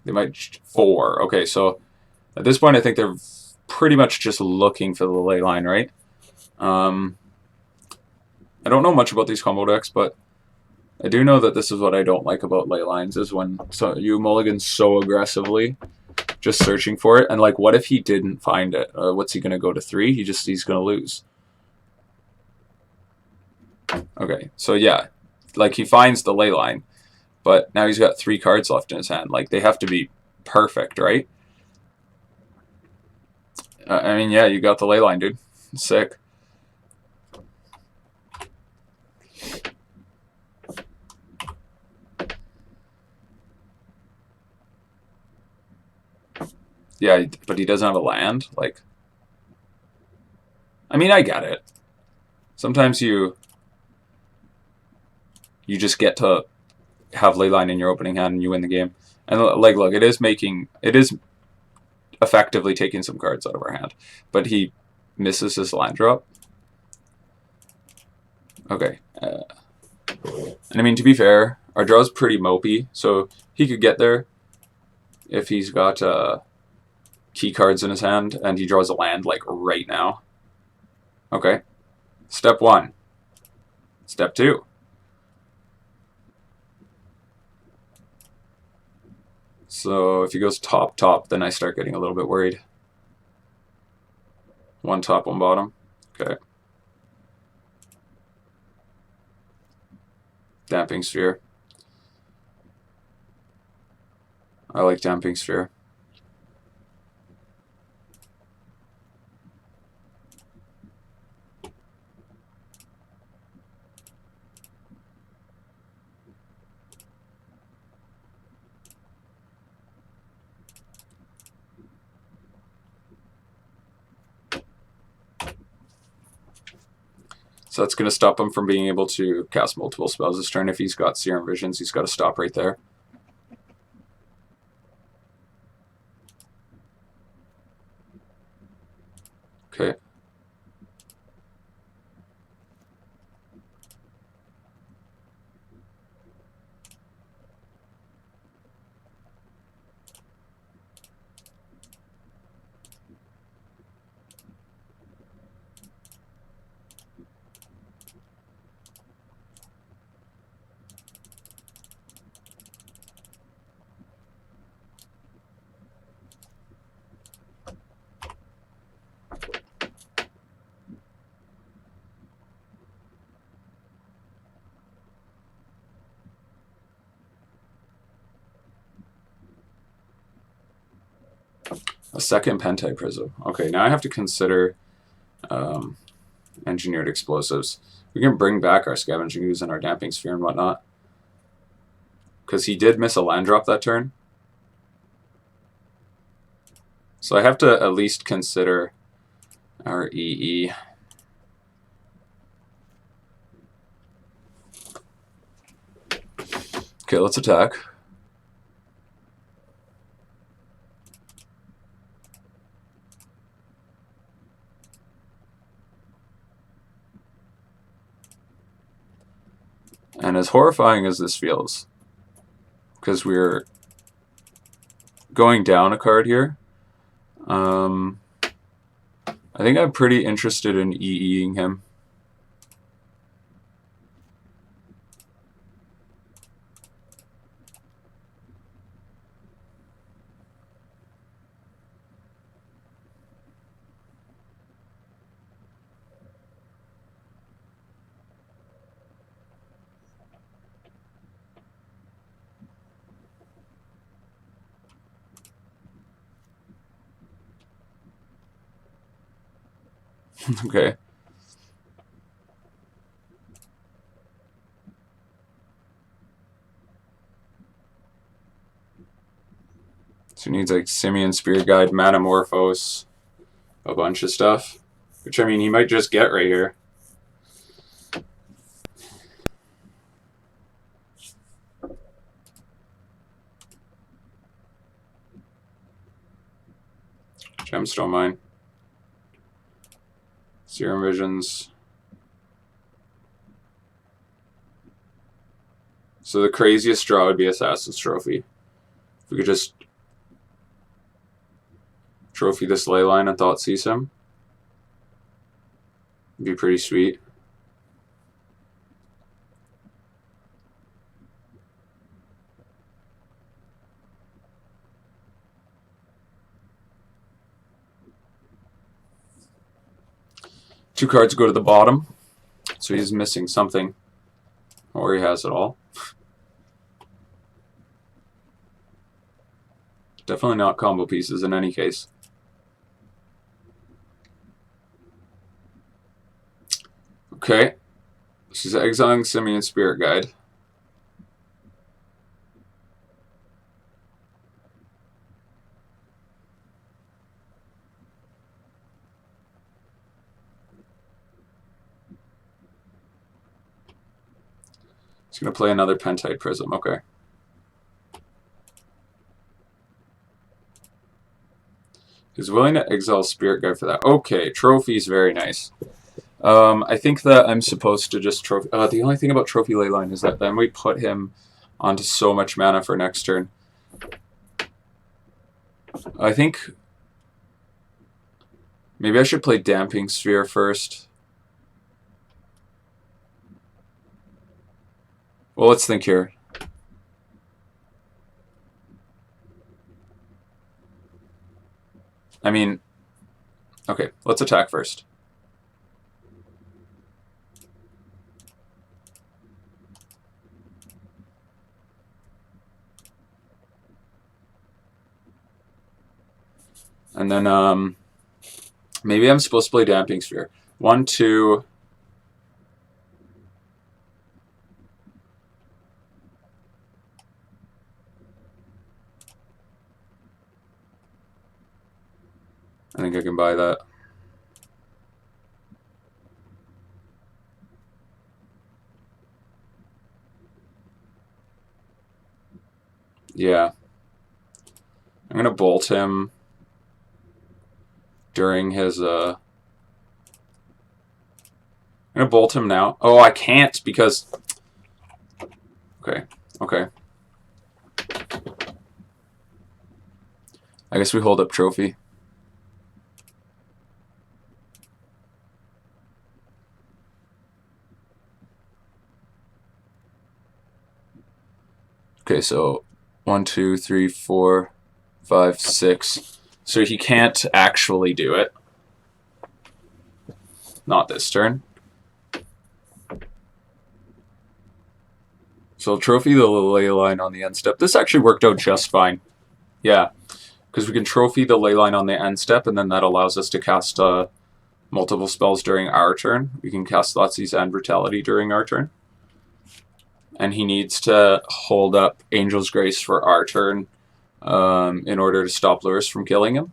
They might 4. Okay, so at this point I think they're pretty much just looking for the Leyline, right? I don't know much about these combo decks, but I do know that this is what I don't like about Leylines, is when you mulligan so aggressively just searching for it. And like, what if he didn't find it? What's he gonna go to 3? He's gonna lose. Okay, so yeah, like he finds the ley line, but now he's got 3 cards left in his hand. Like they have to be perfect, right? I mean, yeah, you got the ley line, dude. Sick. Yeah, but he doesn't have a land. Like, I mean, I get it. Sometimes you just get to have leyline in your opening hand and you win the game. And like, look, it is effectively taking some cards out of our hand, but he misses his land drop. Okay, and I mean, to be fair, our draw's pretty mopey, so he could get there if he's got key cards in his hand and he draws a land like right now. Okay, step 1. Step 2. So if he goes top, top, then I start getting a little bit worried. 1 top, 1 bottom. Okay. Damping Sphere. I like Damping Sphere. So that's going to stop him from being able to cast multiple spells this turn. If he's got Serum Visions, he's got to stop right there. Okay. A second Pentai Prism. Okay, now I have to consider engineered explosives. We can bring back our Scavenging Ooze and our Damping Sphere and whatnot. Because he did miss a land drop that turn. So I have to at least consider our EE. Okay, let's attack. And as horrifying as this feels, because we're going down a card here, I think I'm pretty interested in EEing him. Okay. So he needs like Simian, Spear Guide, Manamorphose, a bunch of stuff. Which, I mean, he might just get right here. Gemstone Mine. Serum Visions. So the craziest draw would be Assassin's Trophy. If we could just trophy this Leyline and Thoughtseize him, it'd be pretty sweet. 2 cards go to the bottom. So he's missing something. Or he has it all. Definitely not combo pieces in any case. Okay. She's exiling Simian Spirit Guide. He's going to play another Pentite Prism. Okay. He's willing to exile Spirit Guide for that. Okay, trophy's very nice. I think that I'm supposed to just trophy... the only thing about Trophy Leyline is that then we put him onto so much mana for next turn. I think... maybe I should play Damping Sphere first. Well, let's think here. I mean... okay, let's attack first. And then, maybe I'm supposed to play Damping Sphere. 1, 2... I think I can buy that. Yeah. I'm going to bolt him during his, I'm going to bolt him now. Oh, I can't because... okay, okay. I guess we hold up Trophy. Okay, so 1, 2, 3, 4, 5, 6. So he can't actually do it. Not this turn. So Trophy the Leyline on the end step. This actually worked out just fine. Yeah, because we can Trophy the Leyline on the end step, and then that allows us to cast multiple spells during our turn. We can cast Thoughtseize and Brutality during our turn. And he needs to hold up Angel's Grace for our turn in order to stop Lurrus from killing him.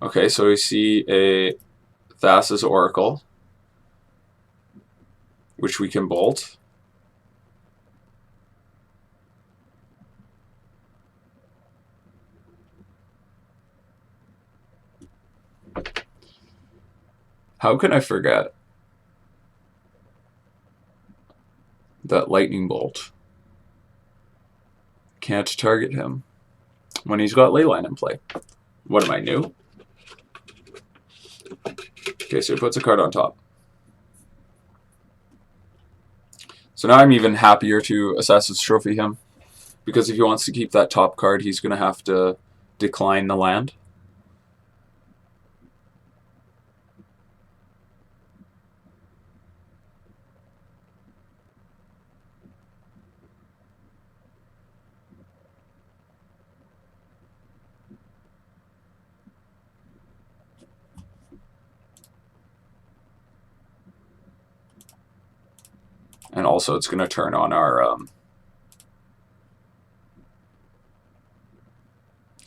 Okay, so we see a Thassa's Oracle, which we can bolt. How can I forget that Lightning Bolt can't target him when he's got Leyline in play? What am I, new? Okay, so he puts a card on top. So now I'm even happier to Assassin's Trophy him, because if he wants to keep that top card, he's going to have to decline the land. And also it's going to turn on our...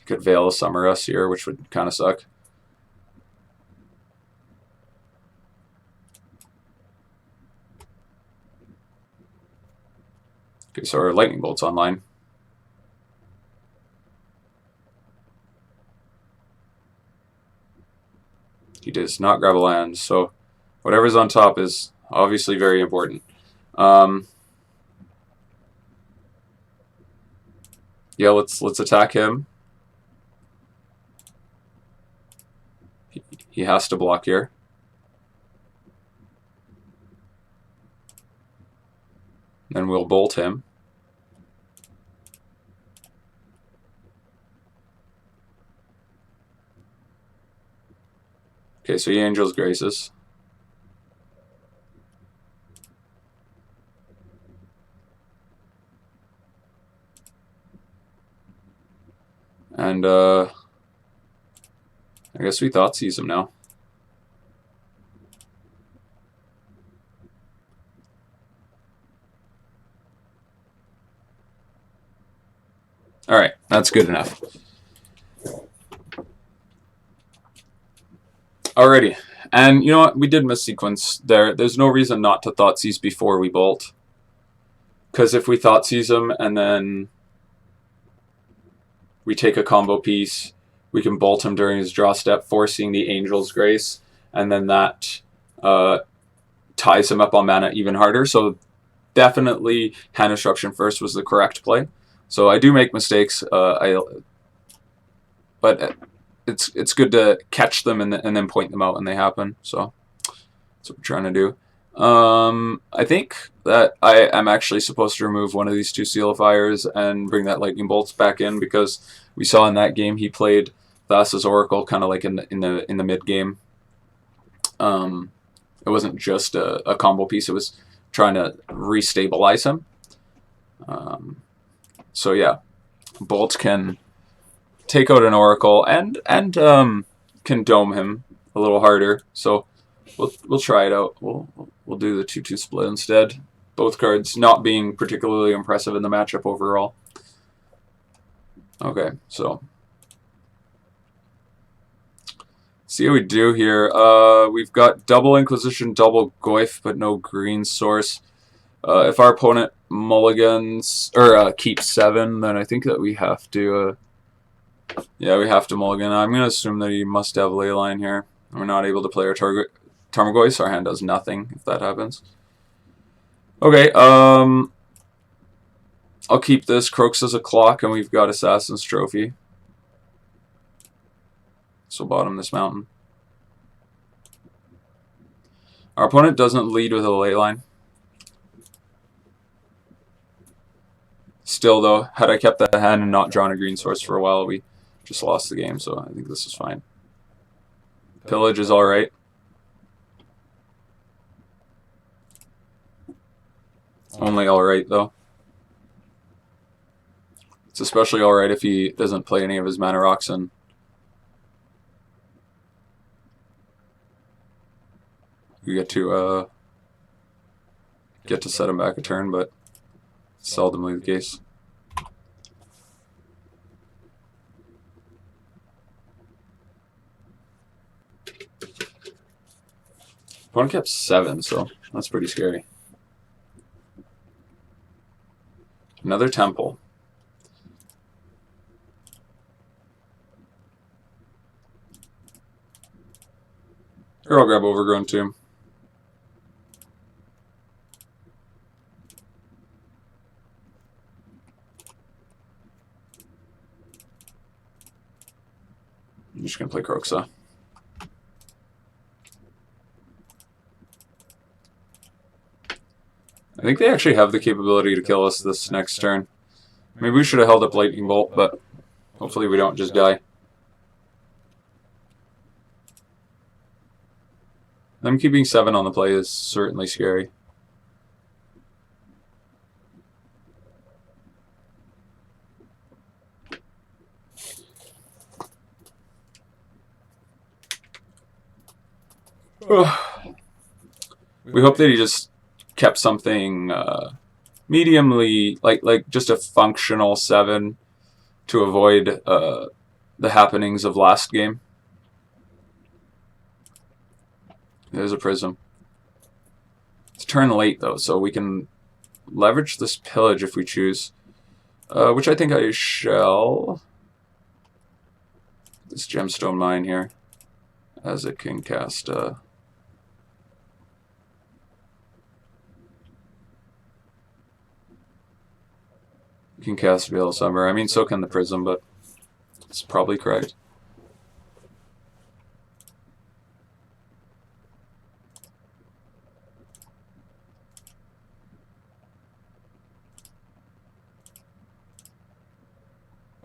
could Veil of Summer us here, which would kind of suck. Okay, so our Lightning Bolt's online. He does not grab a land, so whatever's on top is obviously very important. Yeah, let's attack him. He has to block here. Then we'll bolt him. Okay, so he Angel's Graces. And, I guess we Thoughtseize him now. Alright, that's good enough. Alrighty. And you know what? We did miss sequence there. There's no reason not to Thoughtseize before we bolt. Because if we Thoughtseize him and then we take a combo piece, we can bolt him during his draw step, forcing the Angel's Grace, and then that ties him up on mana even harder. So definitely hand destruction first was the correct play. So I do make mistakes, but it's good to catch them and then point them out when they happen. So that's what we're trying to do. I think that I am actually supposed to remove one of these two Seal of Fires and bring that Lightning Bolts back in, because we saw in that game he played Thassa's Oracle kind of like in the mid game. It wasn't just a combo piece; it was trying to restabilize him. So yeah, Bolt can take out an Oracle and can dome him a little harder. So we'll try it out. We'll do the 2/2 split instead. Both cards not being particularly impressive in the matchup overall. Okay, so see what we do here. We've got double Inquisition, double Goyf, but no green source. If our opponent mulligans or keeps 7, then I think that we have to. Yeah, we have to mulligan. I'm going to assume that he must have Leyline here. We're not able to play our Tarmogoyf, so our hand does nothing if that happens. Okay, I'll keep this. Kroxa's a clock, and we've got Assassin's Trophy. So bottom this mountain. Our opponent doesn't lead with a Leyline. Still, though, had I kept that hand and not drawn a green source for a while, we just lost the game, so I think this is fine. Pillage is alright. Only alright, though. It's especially alright if he doesn't play any of his mana rocks and you get to set him back a turn, but it's seldomly the case. Opponent kept 7, so that's pretty scary. Another temple. Here, I'll grab Overgrown Tomb. I'm just going to play Kroxa. I think they actually have the capability to kill us this next turn. Maybe we should have held up Lightning Bolt, but hopefully we don't just die. Them keeping 7 on the play is certainly scary. We hope that he just kept something mediumly, like just a functional 7 to avoid the happenings of last game. There's a Prism. It's turn late though, so we can leverage this Pillage if we choose, which I think I shall. This Gemstone Mine here, as it can cast. You can cast Veil of Summer. I mean, so can the Prism, but it's probably correct.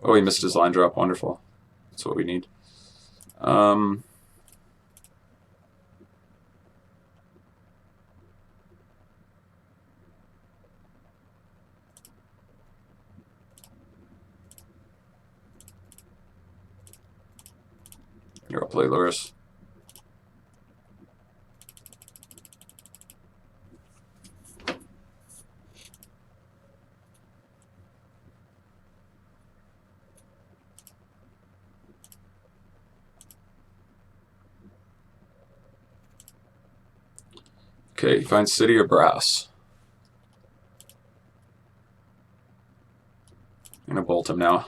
Oh, he missed his line drop. Wonderful. That's what we need. Here, I'll play Lurrus. Okay, find City of Brass. I'm gonna bolt him now.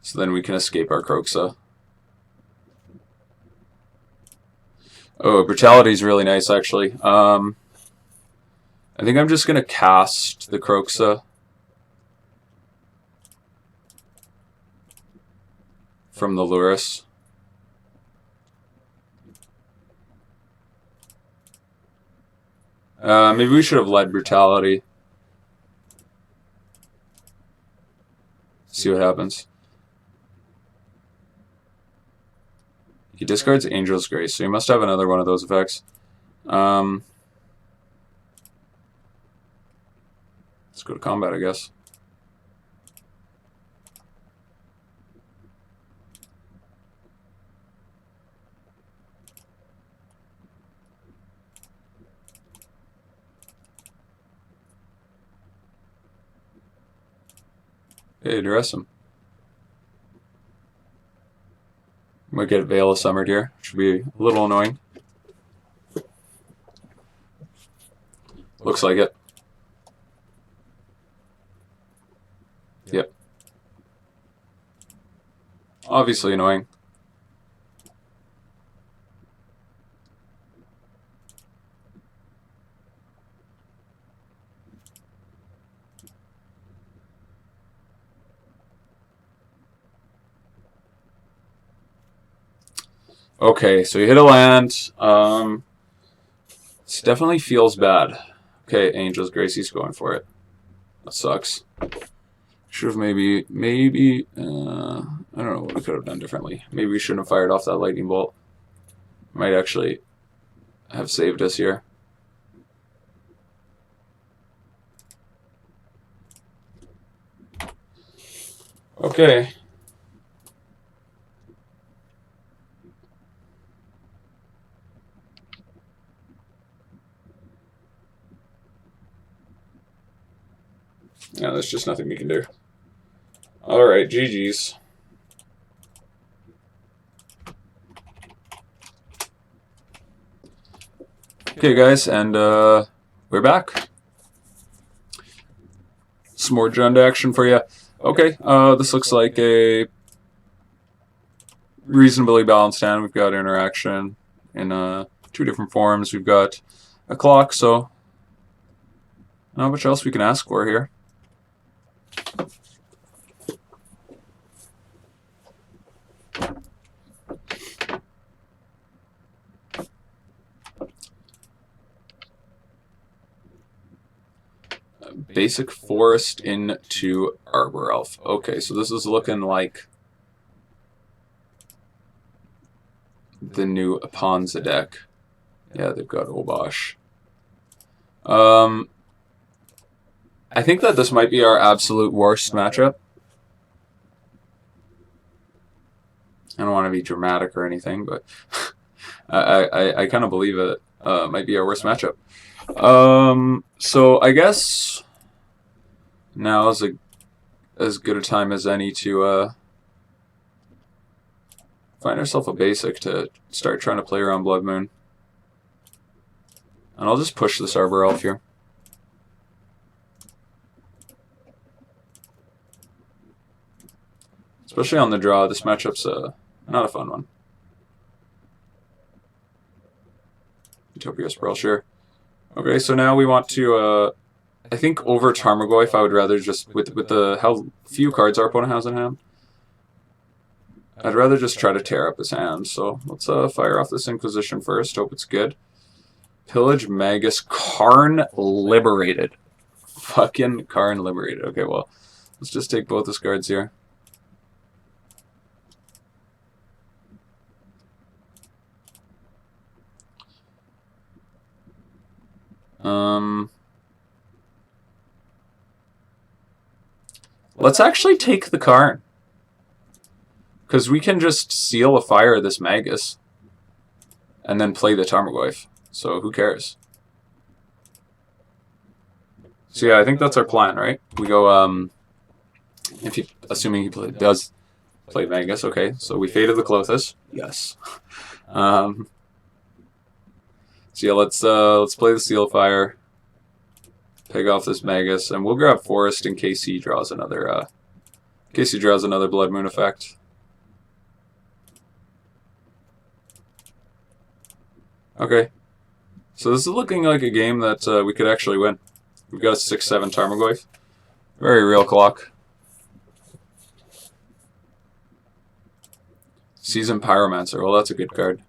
So then we can escape our Kroxa. Oh, Brutality is really nice, actually. I think I'm just gonna cast the Kroxa from the Lurrus. Maybe we should have led Brutality. See what happens. He discards Angel's Grace, so he must have another one of those effects. Let's go to combat, I guess. Hey, dress him. Might get Veil of Summered here, which would be a little annoying. Looks like it. Yep. Obviously annoying. Okay, so you hit a land. This definitely feels bad. Okay, Angel's Grace, he's going for it. That sucks. Should have maybe, I don't know what we could have done differently. Maybe we shouldn't have fired off that lightning bolt. Might actually have saved us here. Okay. Yeah, there's just nothing we can do. Alright, GG's. Okay, guys, and we're back. Some more Jund action for you. Okay, this looks like a reasonably balanced hand. We've got interaction in 2 different forms. We've got a clock, so not much else we can ask for here. Basic Forest into Arbor Elf. Okay, so this is looking like the new Aponza deck. Yeah, they've got Obosh. I think that this might be our absolute worst matchup. I don't want to be dramatic or anything, but I kind of believe it might be our worst matchup. So I guess now is as good a time as any to find ourselves a basic to start trying to play around Blood Moon. And I'll just push this Arbor Elf here. Especially on the draw, this matchup's not a fun one. Utopia Sprawl, sure. Okay, so now we want to, I think over Tarmogoyf, I would rather just, with the how few cards our opponent has in hand, I'd rather just try to tear up his hand. So let's fire off this Inquisition first, hope it's good. Pillage, Magus, Karn Liberated. Fucking Karn Liberated. Okay, well, let's just take both his cards here. Let's actually take the Karn. Because we can just seal a fire this Magus and then play the Tarmogoyf. So who cares? So yeah, I think that's our plan, right? We go, if he, assuming he does play Magus, okay. So we faded the Klothys. Yes. So yeah, let's play the Seal Fire. Peg off this Magus, and we'll grab Forest in case he draws another, Blood Moon effect. Okay. So this is looking like a game that we could actually win. We've got a 6/7 Tarmogoyf. Very real clock. Seasoned Pyromancer. Well, that's a good card.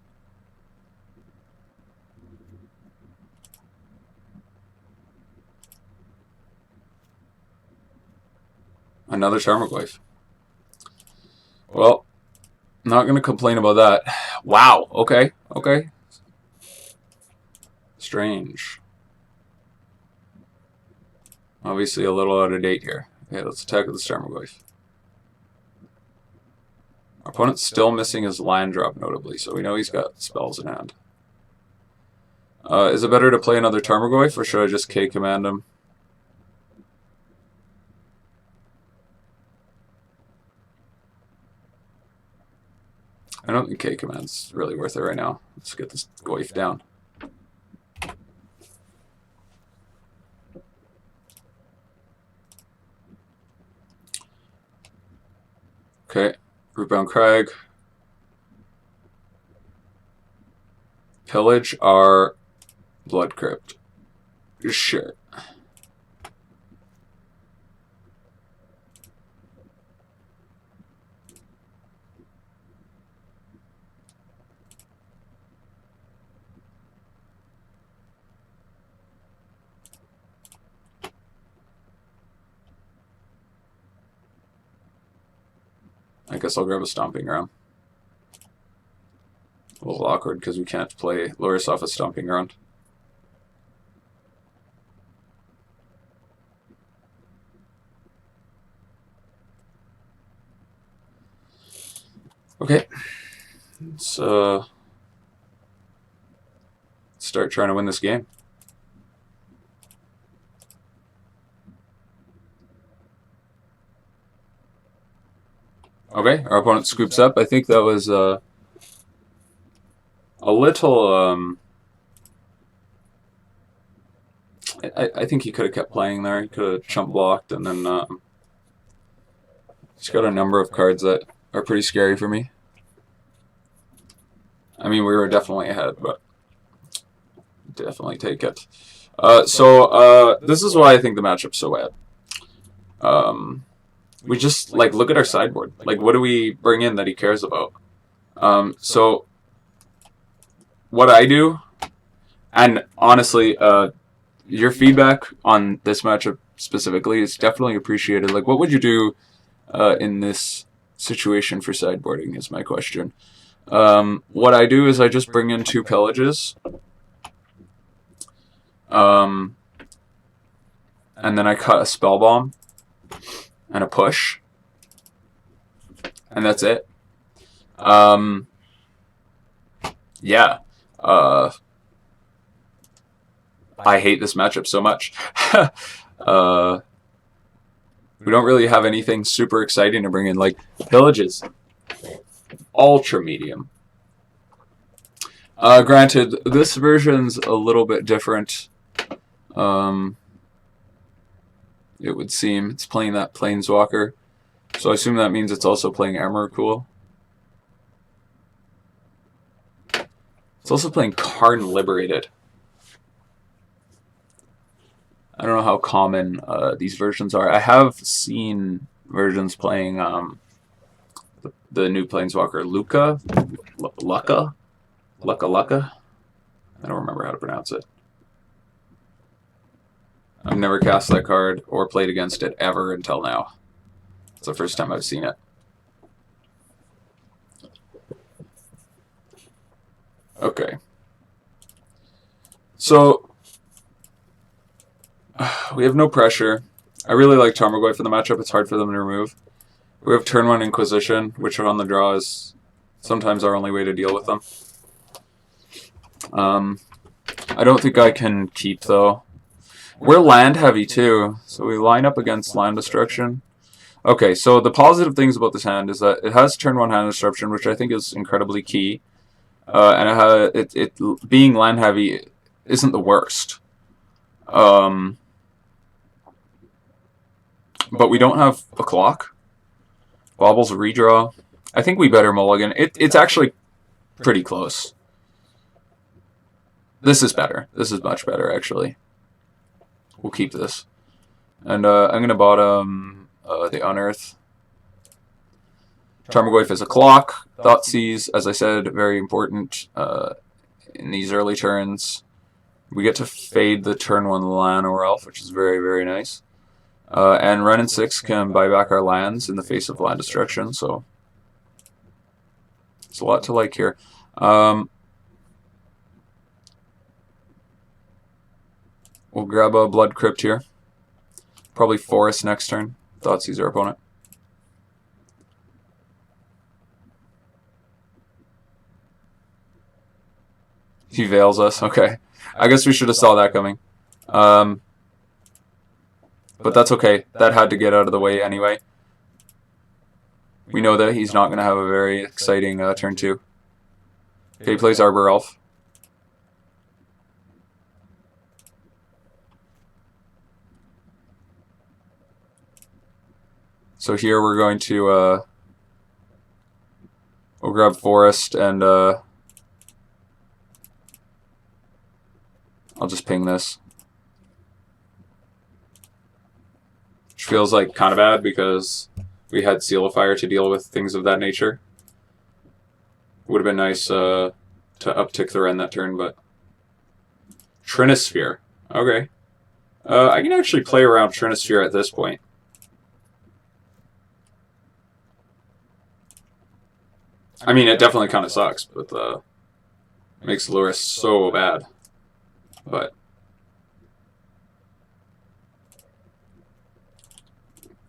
Another Tarmogoyf. Well, not going to complain about that. Wow. Okay. Okay. Strange. Obviously a little out of date here. Okay, let's attack with the Tarmogoyf. Our opponent's still missing his land drop, notably, so we know he's got spells in hand. Is it better to play another Tarmogoyf, or should I just K-command him? I don't think K-command's really worth it right now. Let's get this Goyf down. Okay, Rootbound Crag. Pillage our Blood Crypt. Sure. I guess I'll grab a Stomping Ground. A little awkward because we can't play Lurrus off a Stomping Ground. Okay. Let's start trying to win this game. Okay, our opponent scoops up. I think that was a little. I think he could have kept playing there. He could have chump blocked, and then he's got a number of cards that are pretty scary for me. I mean, we were definitely ahead, but definitely take it. So this is why I think the matchup's so bad. We just, like, look at our sideboard. Like, what do we bring in that he cares about? So, what I do, and honestly, your feedback on this matchup specifically is definitely appreciated. Like, what would you do in this situation for sideboarding is my question. What I do is I just bring in 2 pillages. And then I cut a Spellbomb and a push, and that's it. Yeah. I hate this matchup so much. We don't really have anything super exciting to bring in, like pillages. Ultra medium. Granted, this version's a little bit different. It would seem it's playing that Planeswalker, so I assume that means it's also playing Emrakul. It's also playing Karn Liberated. I don't know how common these versions are. I have seen versions playing the new Planeswalker Lukka. I don't remember how to pronounce it. I've never cast that card or played against it ever until now. It's the first time I've seen it. Okay. So, we have no pressure. I really like Tarmogoyf for the matchup. It's hard for them to remove. We have turn 1 Inquisition, which on the draw is sometimes our only way to deal with them. I don't think I can keep, though. We're land heavy, too, so we line up against land destruction. Okay, so the positive things about this hand is that it has turn 1 hand disruption, which I think is incredibly key. And it being land heavy isn't the worst. But we don't have a clock. Bauble's a redraw. I think we better mulligan. It's actually pretty close. This is better. This is much better, actually. We'll keep this. And I'm going to bottom the Unearth. Tarmogoyf is a clock. Thoughtseize, as I said, very important in these early turns. We get to fade the turn 1 Llanowar Elf, which is very, very nice. And Wrenn and Six can buy back our lands in the face of land destruction, so it's a lot to like here. We'll grab a Blood Crypt here. Probably Forest next turn. Thoughtseize our opponent. He veils us. Okay. I guess we should have saw that coming. But that's okay. That had to get out of the way anyway. We know that he's not going to have a very exciting turn 2. Okay, he plays Arbor Elf. So here we're going to we'll grab Forest and I'll just ping this. Which feels like kind of bad because we had Seal of Fire to deal with things of that nature. Would have been nice to uptick the Wrenn that turn, but Trinisphere. Okay. I can actually play around Trinisphere at this point. I mean, it definitely kind of sucks, but makes Lurrus so bad. But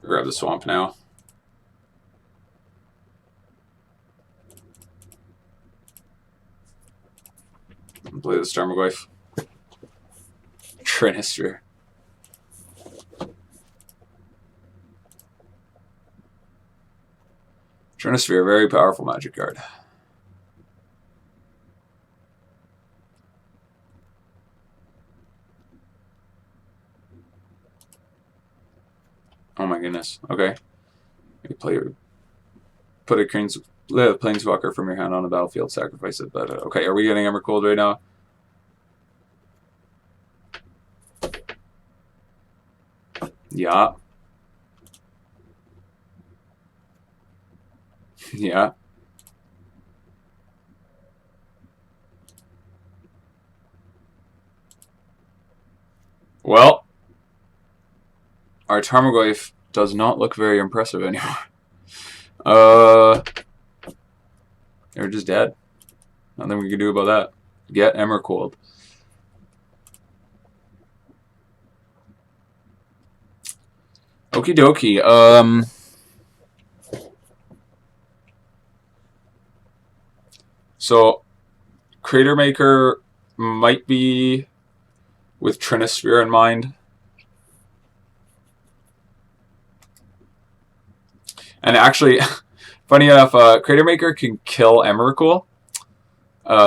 grab the swamp now. And play the Tarmogoyf. Trinisphere. Trinisphere, very powerful magic card. Oh my goodness. Okay. You put a Planeswalker from your hand on the battlefield, sacrifice it. But okay, are we getting Emmercold right now? Yeah. Yeah. Well, our Tarmogoyf does not look very impressive anymore. They're just dead. Nothing we can do about that. Get Emmercold. Okie dokie. So, Cratermaker might be with Trinisphere in mind. And actually, funny enough, Cratermaker can kill Emrakul.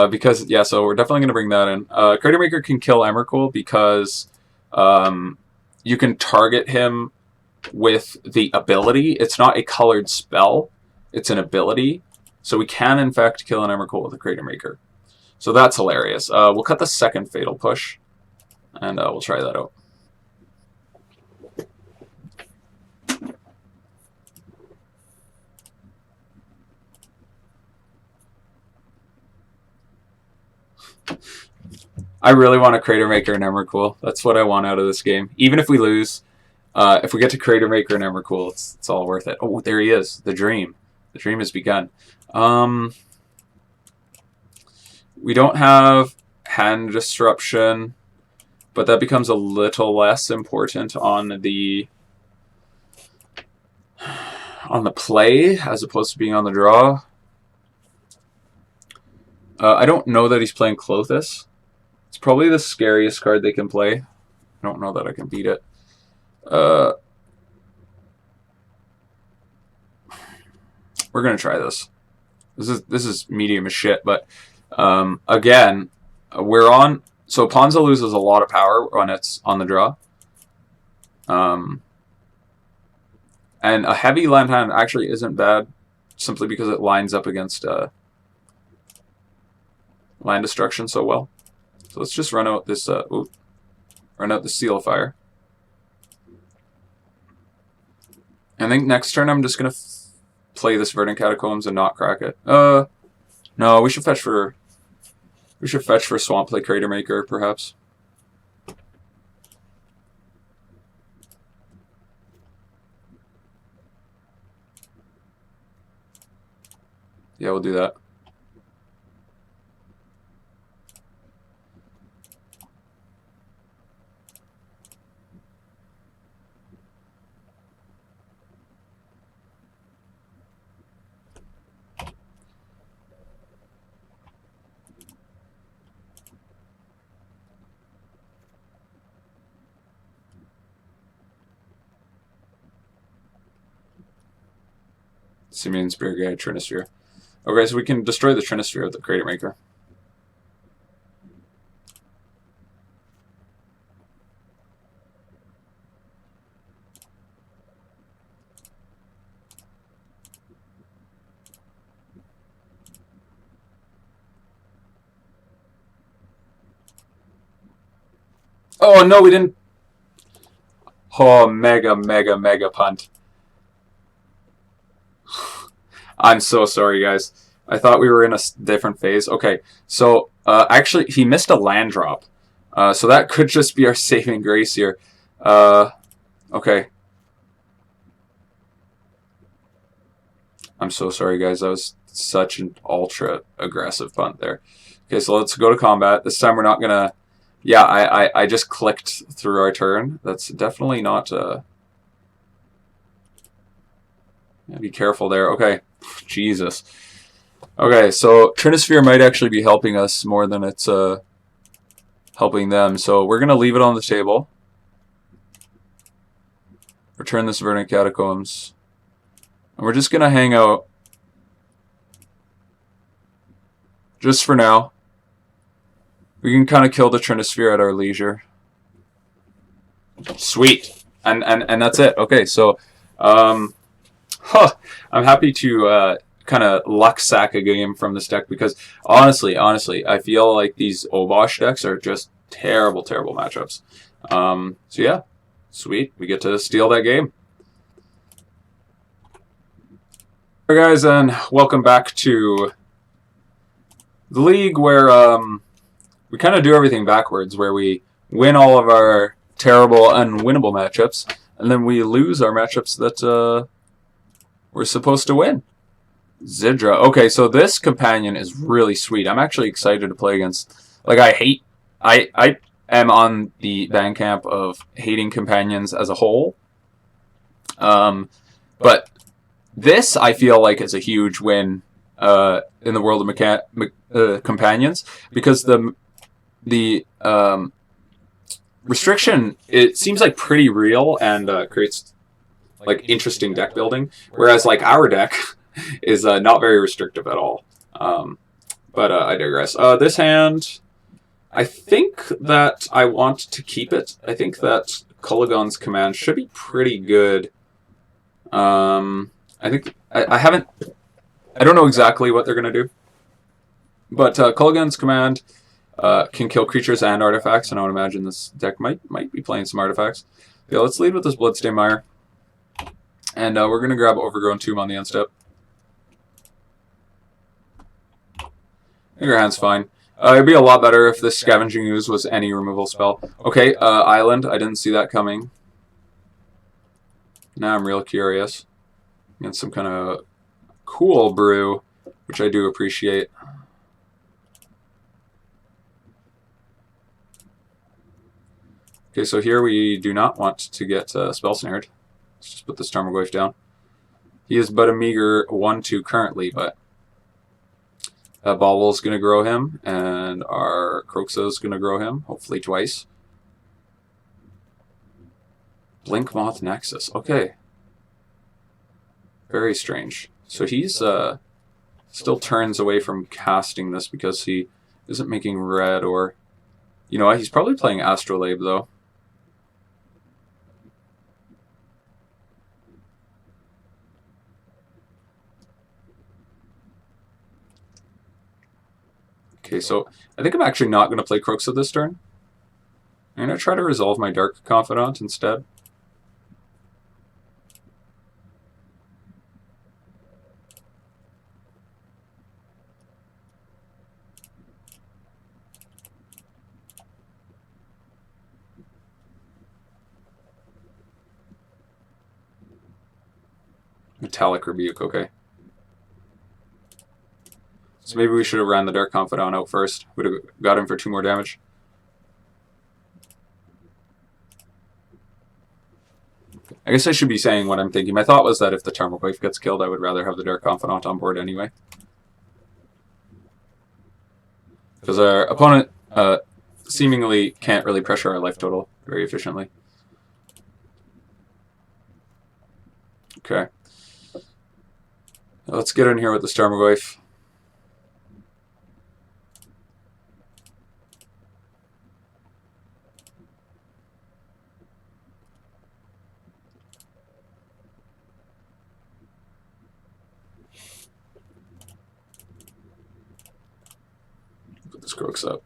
Because, yeah, so we're definitely going to bring that in. Cratermaker can kill Emrakul because you can target him with the ability. It's not a colored spell. It's an ability. So we can, in fact, kill an Emrakul with a Cratermaker. So that's hilarious. We'll cut the second Fatal Push, and we'll try that out. I really want a Cratermaker and Emrakul. That's what I want out of this game. Even if we lose, if we get to Cratermaker and Emrakul, it's all worth it. Oh, there he is. The dream. The dream has begun. We don't have hand disruption, but that becomes a little less important on the on the play as opposed to being on the draw. I don't know that he's playing Klothys. It's probably the scariest card they can play. I don't know that I can beat it. We're gonna try this. This is medium as shit, but again, we're on. So Ponza loses a lot of power when it's on the draw. And a heavy land hand actually isn't bad, simply because it lines up against land destruction so well. So let's just run out this run out the Seal of Fire. I think next turn I'm just gonna play this Verdant Catacombs and not crack it. No, we should fetch for Swamp Lake Cratemaker, perhaps. Yeah, we'll do that. Simian Spear Guide, Trinisphere. Okay, so we can destroy the Trinisphere of the Cratemaker. Oh no, we didn't. Oh, mega punt. I'm so sorry, guys. I thought we were in a different phase. Okay, so actually, he missed a land drop. So that could just be our saving grace here. Okay. I'm so sorry, guys. That was such an ultra aggressive punt there. Okay, so let's go to combat. This time we're not going to... Yeah, I just clicked through our turn. That's definitely not... Be careful there. Okay. Jesus. Okay, so Trinisphere might actually be helping us more than it's helping them. So we're going to leave it on the table. Return this Verdant Catacombs. And we're just going to hang out. Just for now. We can kind of kill the Trinisphere at our leisure. Sweet. And that's it. Okay, so... I'm happy to kind of luck sack a game from this deck because honestly, I feel like these Obosh decks are just terrible matchups. So yeah, sweet. We get to steal that game. Alright guys, and welcome back to the league where we kind of do everything backwards, where we win all of our terrible, unwinnable matchups, and then we lose our matchups that... we're supposed to win. Zidra. Okay, so this companion is really sweet. I'm actually excited to play against... Like, I am on the ban camp of hating companions as a whole. But this, I feel like, is a huge win in the world of companions. Because the restriction, it seems like pretty real and creates... like interesting deck building, whereas like our deck is not very restrictive at all. But I digress. This hand, I think that I want to keep it. I think that Kolaghan's command should be pretty good. I think I don't know exactly what they're gonna do, but Kolaghan's command can kill creatures and artifacts, and I would imagine this deck might be playing some artifacts. Yeah, let's lead with this Bloodstained Mire. And we're going to grab Overgrown Tomb on the end step. I think our hand's fine. It'd be a lot better if this Scavenging Ooze was any removal spell. Okay, Island. I didn't see that coming. Now I'm real curious. Get some kind of cool brew, which I do appreciate. Okay, so here we do not want to get spell snared. Let's just put this Tarmogoyf down. He is but a meager 1/2 currently, but Bauble's going to grow him, and our Kroxa is going to grow him, hopefully twice. Blink Moth Nexus. Okay. Very strange. So he's still turns away from casting this because he isn't making red, or... You know what? He's probably playing Astrolabe, though. Okay, so I think I'm actually not going to play Kroxa this turn. I'm going to try to resolve my Dark Confidant instead. Metallic Rebuke, okay. So maybe we should have ran the Dark Confidant out first. Would have got him for 2 more damage. I guess I should be saying what I'm thinking. My thought was that if the Tarmogoyf gets killed, I would rather have the Dark Confidant on board anyway. Because our opponent seemingly can't really pressure our life total very efficiently. Okay. Let's get in here with the Tarmogoyf. Put this Kroxa up.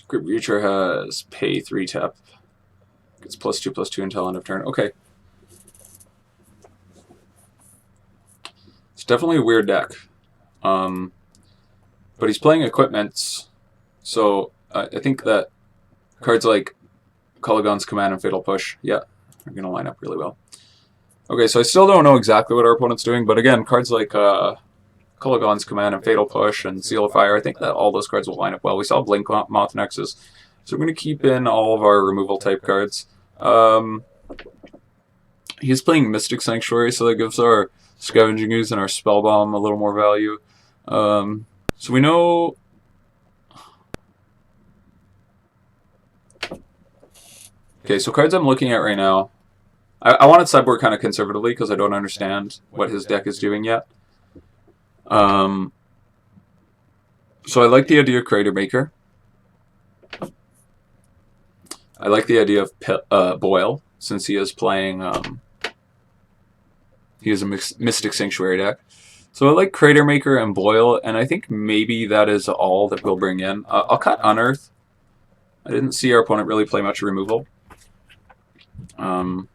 Crypt Reacher has pay 3 tap. Gets +2/+2 until end of turn. Okay. It's definitely a weird deck. But he's playing equipments, so I think that cards like Kolaghan's Command and Fatal Push, yeah, are going to line up really well. Okay, so I still don't know exactly what our opponent's doing, but again, cards like Kolaghan's Command and Fatal Push and Seal of Fire, I think that all those cards will line up well. We saw Blink Moth Nexus, so we're going to keep in all of our removal type cards. He's playing Mystic Sanctuary, so that gives our Scavenging Ooze and our Spellbomb a little more value. So we know... Okay, so cards I'm looking at right now, I wanted sideboard kind of conservatively because I don't understand what his deck is doing yet. So I like the idea of Cratemaker. I like the idea of Boil, since he is playing... he is a Mystic Sanctuary deck. So I like Cratemaker and Boil, and I think maybe that is all that we'll bring in. I'll cut Unearth. I didn't see our opponent really play much removal. And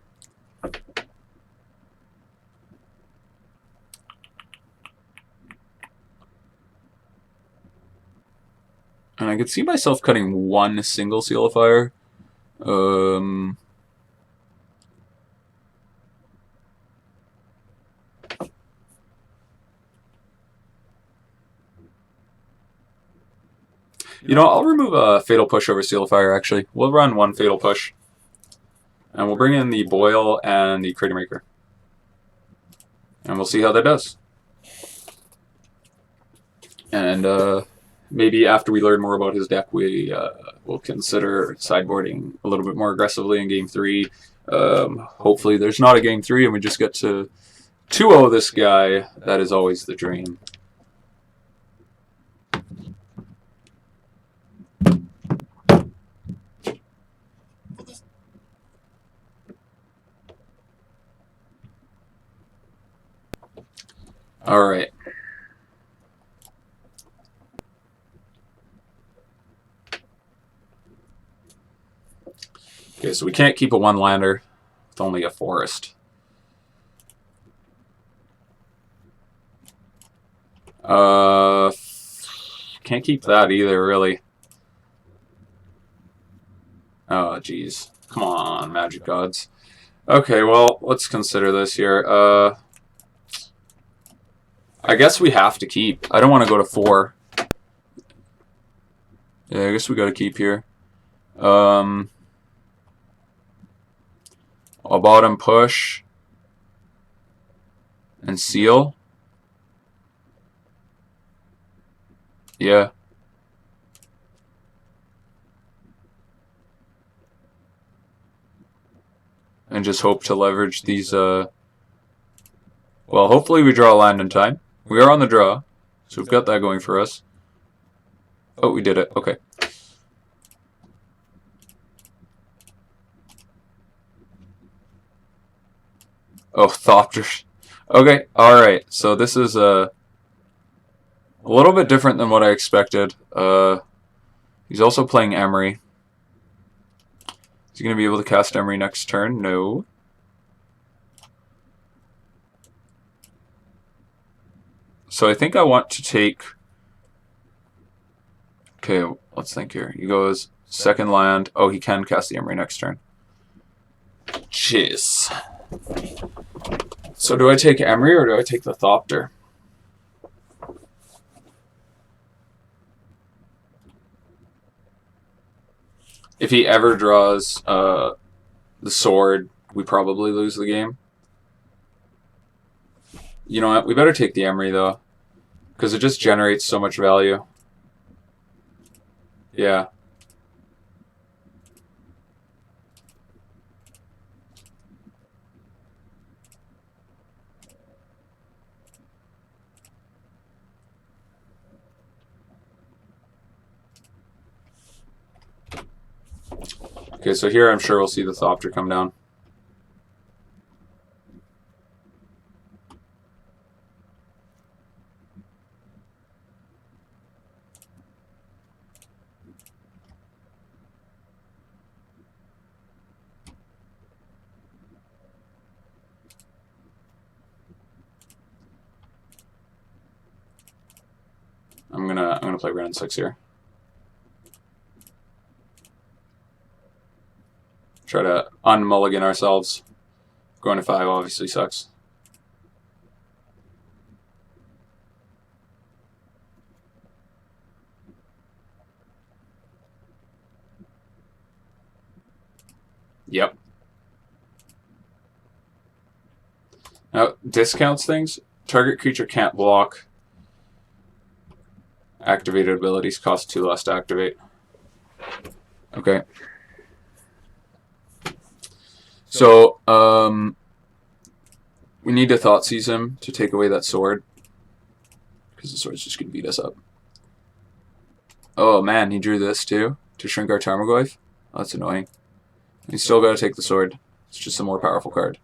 I could see myself cutting 1 single Seal of Fire. You know, I'll remove a Fatal Push over Seal of Fire, actually. We'll run 1 Fatal Push. And we'll bring in the Boil and the Cratemaker. And we'll see how that does. And maybe after we learn more about his deck, we will consider sideboarding a little bit more aggressively in Game 3. Hopefully there's not a Game 3 and we just get to 2-0 this guy. That is always the dream. All right. Okay, so we can't keep a 1-lander with only a forest. Can't keep that either, really. Oh, jeez. Come on, magic gods. Okay, well, let's consider this here. I guess we have to keep. I don't want to go to 4. Yeah, I guess we got to keep here. A bottom push and seal. Yeah. And just hope to leverage these, well, hopefully we draw a land in time. We are on the draw, so we've got that going for us. Oh, we did it. Okay. Oh, Thopter. Okay, alright. So this is a little bit different than what I expected. He's also playing Emery. Is he going to be able to cast Emery next turn? No. So I think I want to take... Okay, let's think here. He goes second land. Oh, he can cast the Emery next turn. Jeez. So do I take Emery or do I take the Thopter? If he ever draws the sword, we probably lose the game. You know what? We better take the Emery, though. Because it just generates so much value. Yeah. Okay, so here I'm sure we'll see the Thopter come down. I'm gonna play Wrenn and Six here. Try to unmulligan ourselves. Going to 5 obviously sucks. Yep. Now, discounts things. Target creature can't block. Activated abilities cost 2 less to activate. Okay. So, we need to Thoughtseize him to take away that sword. Because the sword's just going to beat us up. Oh man, he drew this too, to shrink our Tarmogoyf. Oh, that's annoying. He's still got to take the sword. It's just a more powerful card.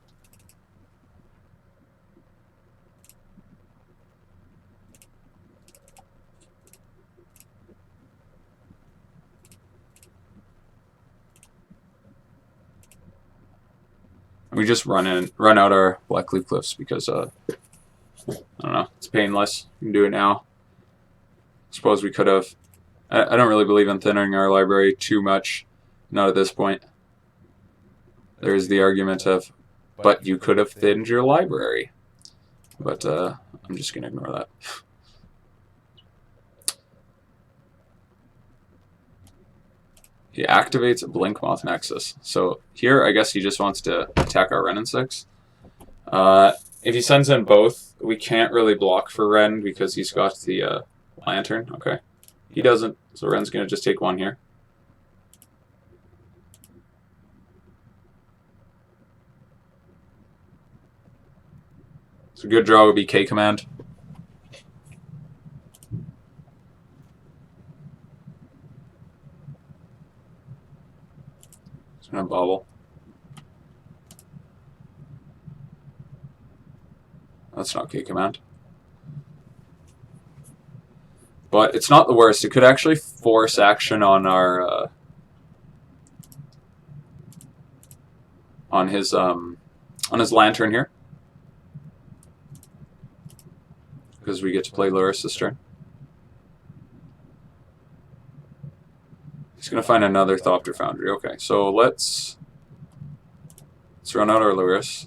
We just run out our Blackcleave Cliffs because I don't know, it's painless. We can do it now. Suppose we could have. I don't really believe in thinning our library too much. Not at this point. There's the argument of, but you could have thinned your library. But I'm just gonna ignore that. He activates Blinkmoth Nexus. So here, I guess he just wants to attack our Wrenn and Six. If he sends in both, we can't really block for Wrenn because he's got the Lantern. Okay. He doesn't, so Wren's going to just take 1 here. So a good draw would be K command. It's going to Bauble. That's not K command. But it's not the worst. It could actually force action on our on his Lantern here. because we get to play Lurrus this turn. He's going to find another Thopter Foundry. Okay, so let's run out our Lurrus.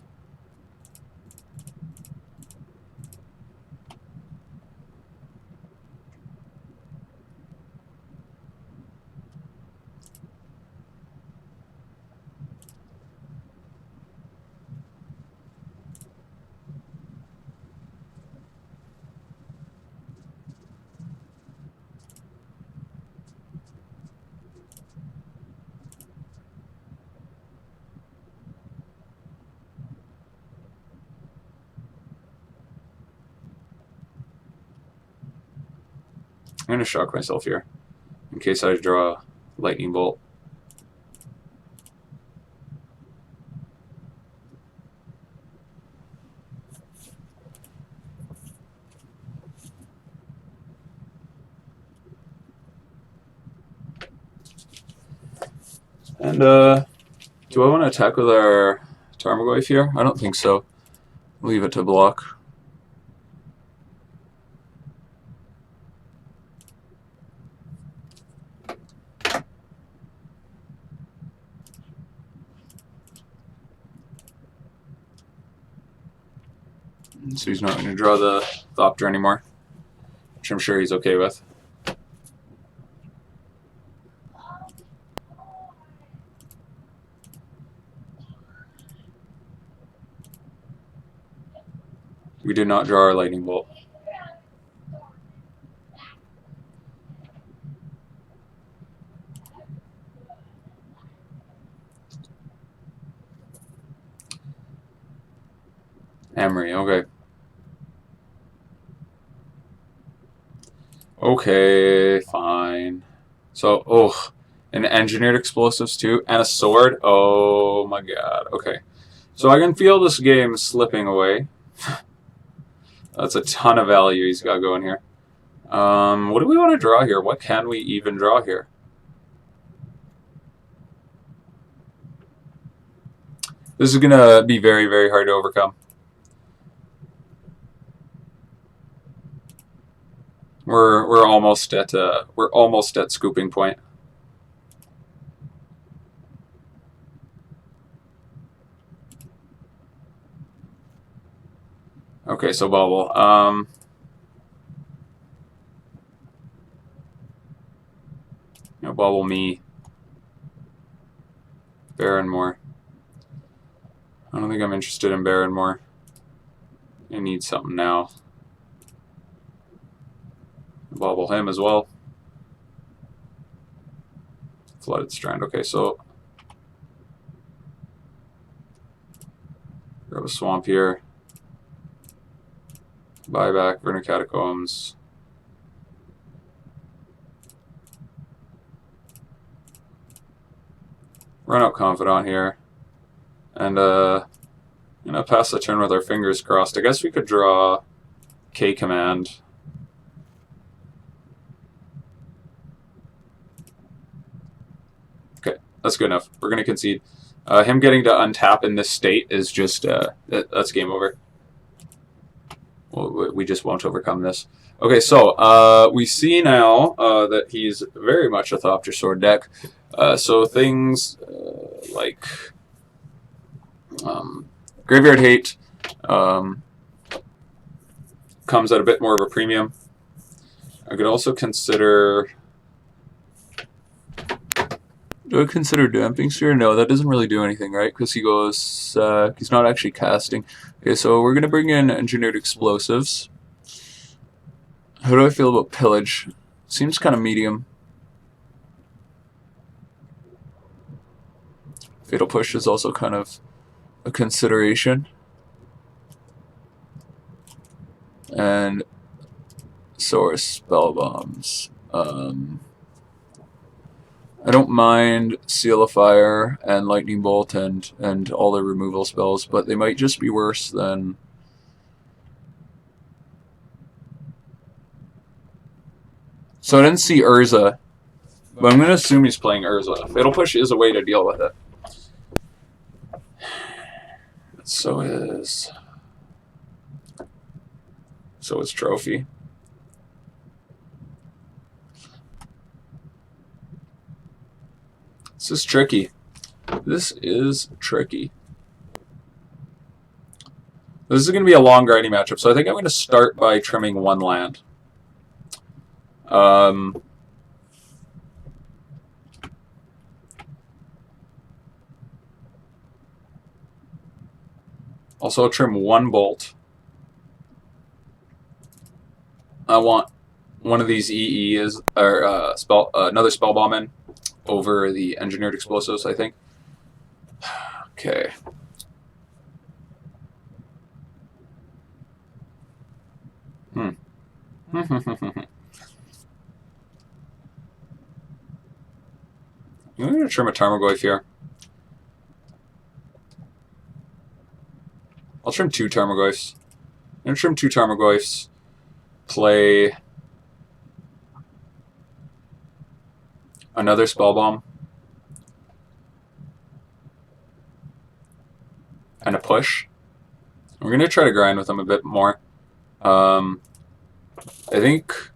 I'm going to shock myself here in case I draw a Lightning Bolt. And do I want to attack with our Tarmogoyf here? I don't think so. Leave it to block. So he's not going to draw the Thopter anymore, which I'm sure he's okay with. We did not draw our Lightning Bolt. Emery, okay. Okay, fine. So, oh, and engineered explosives too, and a sword. Oh my god. Okay, so I can feel this game slipping away. That's a ton of value he's got going here. What do we want to draw here? What can we even draw here? This is gonna be very, very hard to overcome. We're almost at scooping point. Okay, so Bauble. Bauble me. Barren Moor. I don't think I'm interested in Barren Moor. I need something now. Bauble him as well. Flooded Strand. Okay, so grab a swamp here. Buy back Verdant Catacombs. Run out Confidant here. And pass the turn with our fingers crossed. I guess we could draw K Command. Okay, that's good enough. We're going to concede. Him getting to untap in this state is just, that's game over. Well, we just won't overcome this. Okay, so we see now that he's very much a Thopter Sword deck. So things like Graveyard Hate comes at a bit more of a premium. I could also consider... Do I consider Damping Sphere? No, that doesn't really do anything, right? Because he goes... he's not actually casting. Okay, so we're going to bring in Engineered Explosives. How do I feel about Pillage? Seems kind of medium. Fatal Push is also kind of a consideration. And Source Spellbombs. I don't mind Seal of Fire and Lightning Bolt and all the removal spells, but they might just be worse than... So I didn't see Urza, but I'm going to assume he's playing Urza. Fatal Push is a way to deal with it. So is... So it's trophy. This is tricky. This is tricky. This is going to be a long grinding matchup, so I think I'm going to start by trimming one land. Also, I'll trim one bolt. I want one of these EE or another Spellbomb in over the Engineered Explosives, I think. Okay. I'm going to trim a Tarmogoyf here. I'll trim 2 Tarmogoyfs. I'm going to trim 2 Tarmogoyfs. Play another Spellbomb. And a push. We're going to try to grind with them a bit more. I think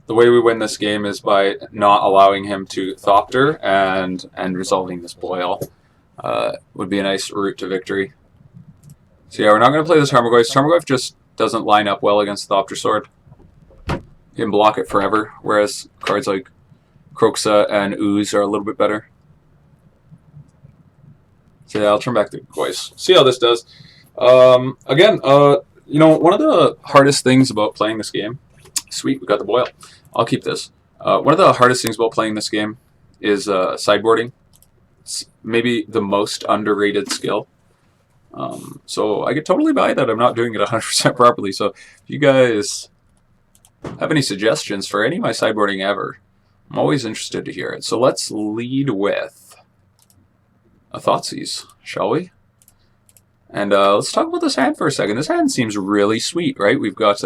the way we win this game is by not allowing him to Thopter and resolving this boil. Would be a nice route to victory. So yeah, we're not going to play this Tarmogoyf. Tarmogoyf just doesn't line up well against the Thopter Sword. You can block it forever, whereas cards like Kroxa and Ooze are a little bit better. So yeah, I'll turn back the Goys. See how this does. Again, you know, one of the hardest things about playing this game... Sweet, we got the boil. I'll keep this. One of the hardest things about playing this game is sideboarding. It's maybe the most underrated skill. So I could totally buy that I'm not doing it 100% properly. So if you guys have any suggestions for any of my sideboarding ever, I'm always interested to hear it. So let's lead with a Thoughtseize, shall we? And let's talk about this hand for a second. This hand seems really sweet, right? We've got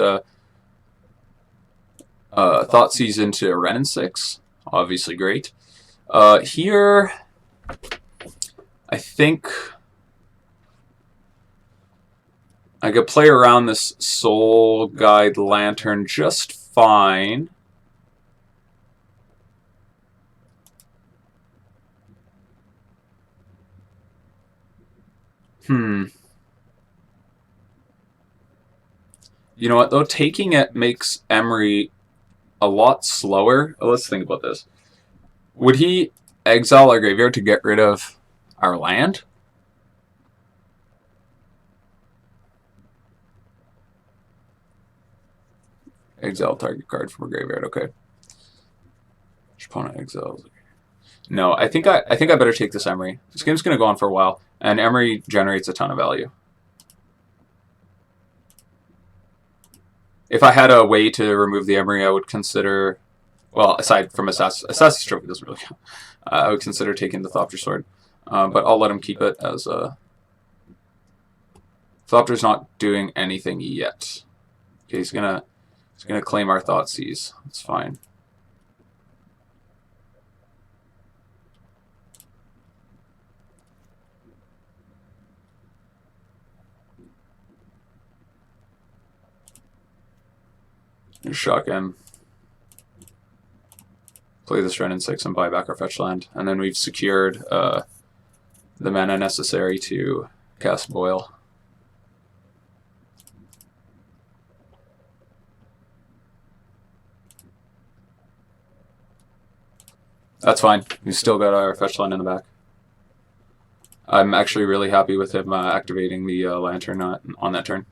Thoughtseize into Wrenn and Six. Obviously great. Here, I think I could play around this Soul Guide Lantern just fine. You know what, though? Taking it makes Emery a lot slower. Let's think about this. Would he exile our graveyard to get rid of our land? Exile target card from a graveyard, okay. Opponent exiles. No, I think I better take this Emery. This game's gonna go on for a while, and Emery generates a ton of value. If I had a way to remove the Emery, I would consider, well, aside from Assassin's Trophy doesn't really count. I would consider taking the Thopter Sword, but I'll let him keep it as Thopter's not doing anything yet. Okay, he's gonna claim our Thoughtseize. That's fine. Shotgun. Play this Wrenn and Six and buy back our fetch land. And then we've secured the mana necessary to cast Boil. That's fine. We've still got our fetch land in the back. I'm actually really happy with him activating the Lantern on that turn.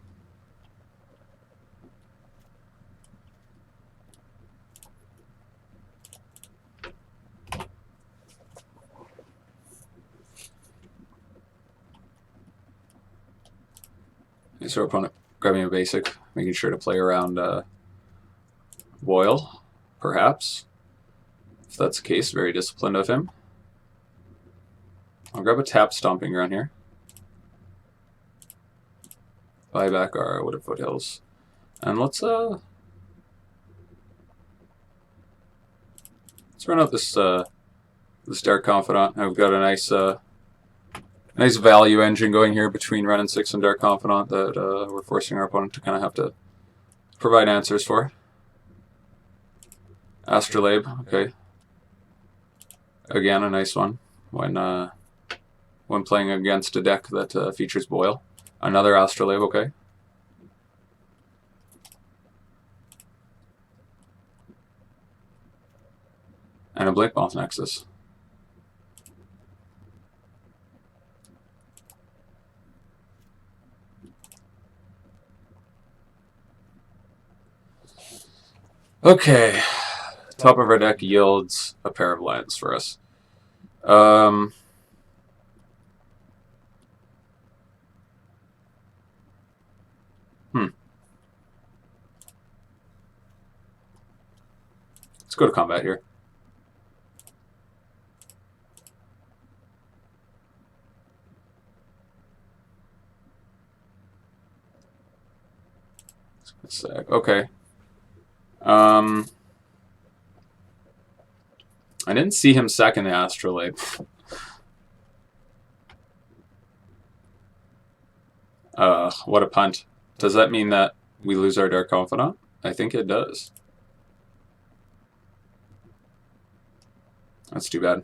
So our opponent grabbing a basic, making sure to play around Boil, perhaps. If that's the case, very disciplined of him. I'll grab a tap Stomping Ground here. Buy back our Wooded Foothills. And let's run out this this Dark Confidant. I've got a nice value engine going here between Wrenn and Six and Dark Confidant that we're forcing our opponent to kind of have to provide answers for. Astrolabe, okay. Again, a nice one when playing against a deck that features Boil. Another Astrolabe, okay. And a Blinkmoth Nexus. Okay. Top of our deck yields a pair of lands for us. Let's go to combat here. Okay. I didn't see him second the Astrolabe. What a punt. Does that mean that we lose our Dark Confidant? I think it does. That's too bad.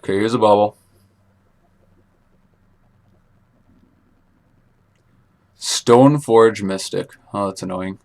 Okay, here's a Bauble. Stoneforge Mystic. Oh, that's annoying.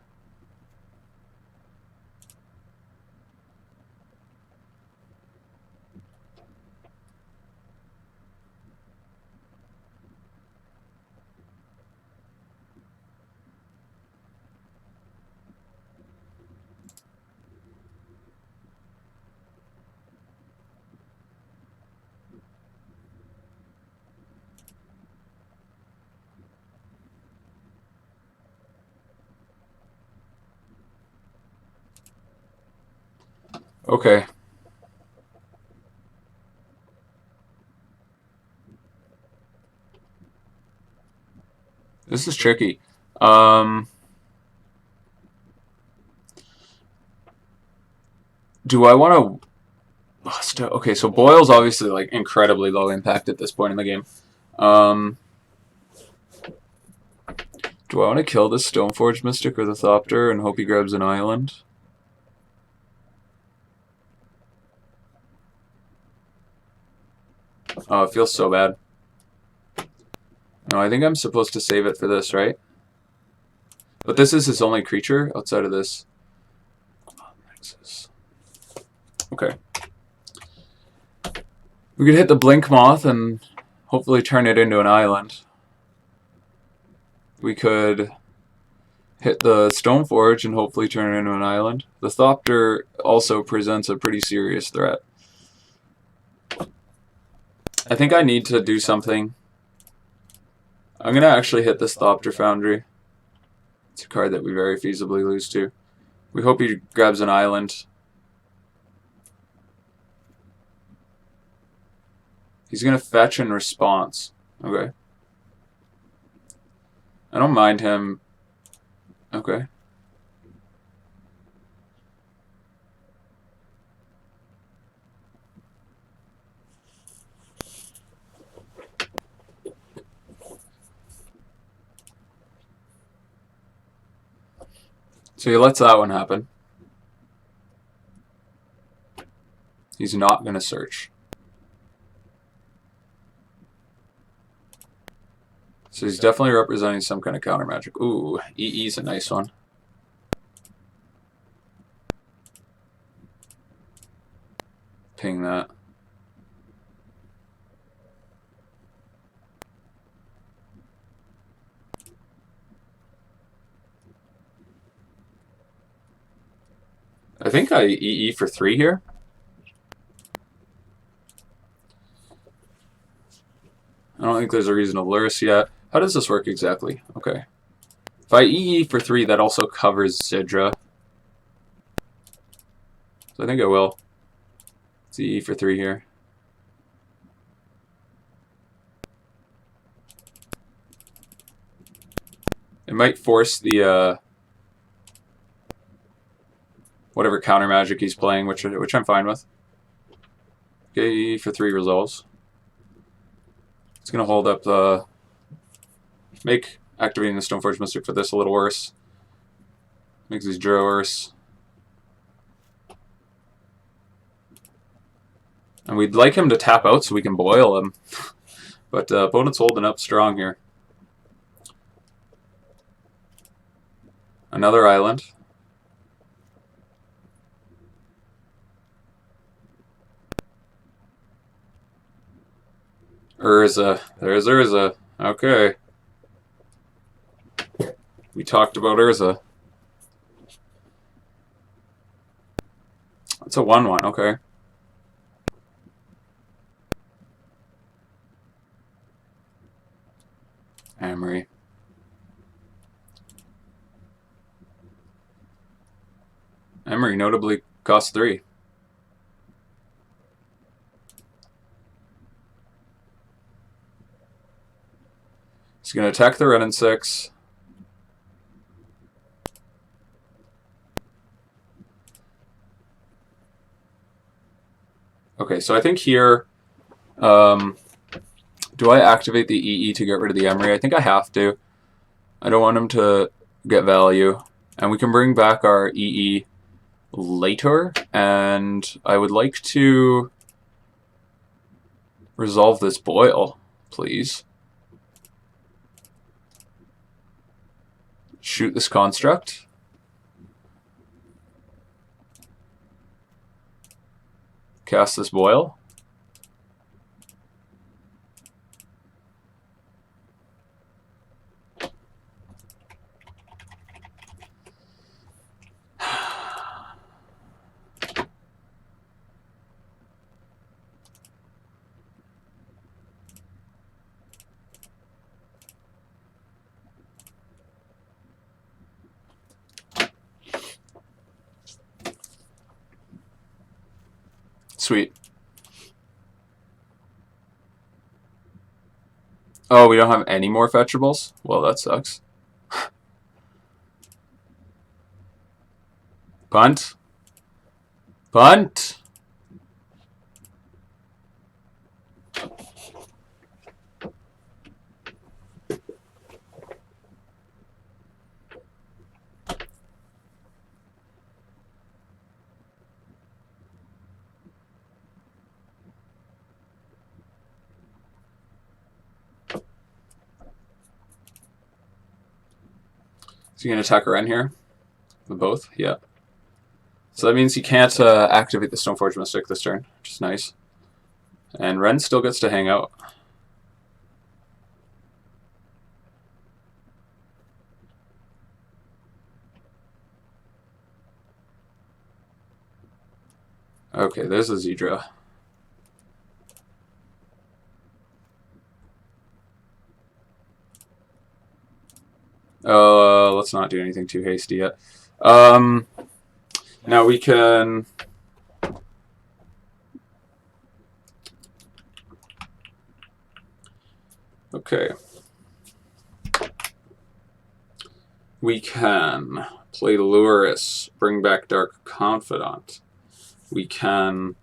Okay. This is tricky. Do I want to... Okay, so Boil's obviously like incredibly low impact at this point in the game. Do I want to kill this Stoneforge Mystic or the Thopter and hope he grabs an island? Oh, it feels so bad. No, I think I'm supposed to save it for this, right? But this is his only creature outside of this. Okay. We could hit the Blink Moth and hopefully turn it into an island. We could hit the Stoneforge and hopefully turn it into an island. The Thopter also presents a pretty serious threat. I think I need to do something. I'm going to actually hit this Thopter Foundry. It's a card that we very feasibly lose to. We hope he grabs an island. He's going to fetch in response. Okay. I don't mind him. Okay. So he lets that one happen. He's not going to search. So he's definitely representing some kind of counter magic. Ooh, EE's a nice one. Ping that. I think I EE for 3 here. don't think there's a reason to Lurrus yet. How does this work exactly? Okay. If I EE for 3, that also covers Zidra. So I think I will. Let's EE for 3 here. It might force the whatever counter magic he's playing, which I'm fine with. Okay, EE for 3 resolves. It's gonna hold up the make activating the Stoneforge Mystic for this a little worse. Makes these Zidra worse. And we'd like him to tap out so we can boil him. But opponent's holding up strong here. Another island. Urza. There's Urza. Okay. We talked about Urza. It's a 1/1, okay. Amory. Amory notably costs 3. He's going to attack the Wrenn and Six. Okay, so I think here, do I activate the EE to get rid of the Emery? I think I have to. I don't want him to get value. And we can bring back our EE later. And I would like to resolve this boil, please. Shoot this construct. Cast this boil. Sweet. Oh, we don't have any more fetchables? Well, that sucks. Punt. Punt. Is he going to attack a Wrenn here? With both? Yeah. So that means he can't activate the Stoneforge Mystic this turn, which is nice. And Wrenn still gets to hang out. Okay, there's a Zidra. Let's not do anything too hasty yet. Now we can... Okay. We can play Lurrus, bring back Dark Confidant. We can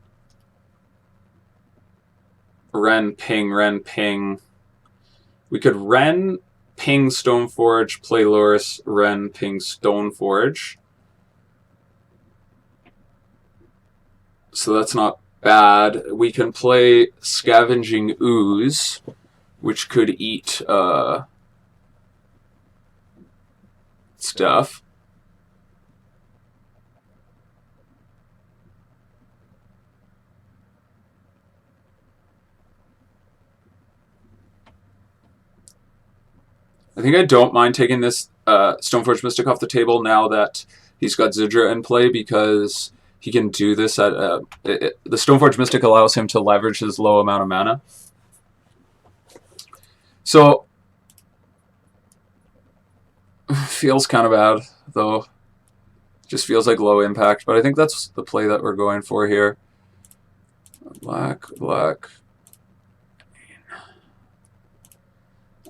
Wrenn, ping. We could Wrenn, ping Stoneforge, play Lurrus, Wrenn, ping Stoneforge. So that's not bad. We can play Scavenging Ooze, which could eat stuff. I think I don't mind taking this Stoneforge Mystic off the table now that he's got Zidra in play, because he can do this at... the Stoneforge Mystic allows him to leverage his low amount of mana. So, feels kind of bad, though. Just feels like low impact, but I think that's the play that we're going for here. Black, black.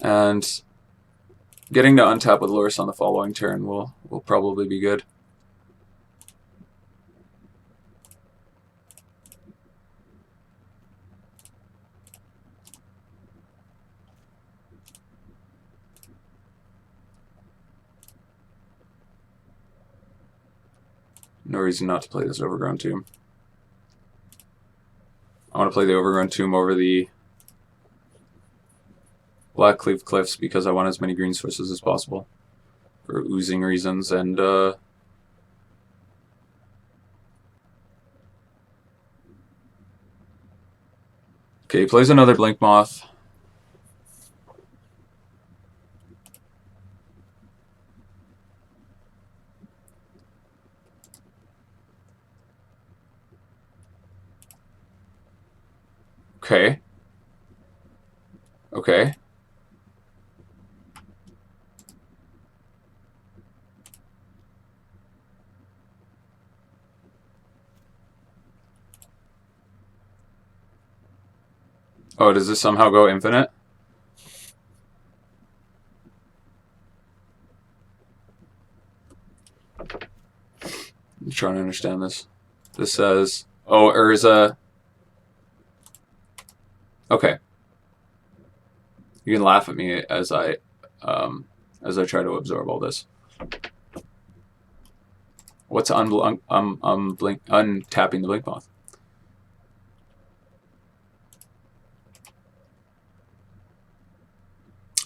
And getting to untap with Lurrus on the following turn will probably be good. No reason not to play this Overgrown Tomb. I want to play the Overgrown Tomb over the Blackcleave Cliffs because I want as many green sources as possible for oozing reasons. And okay, he plays another Blink Moth. Okay. Okay. Oh, does this somehow go infinite? I'm trying to understand this. This says, oh, Urza. Okay. You can laugh at me as I try to absorb all this. What's untapping the Blink Moth?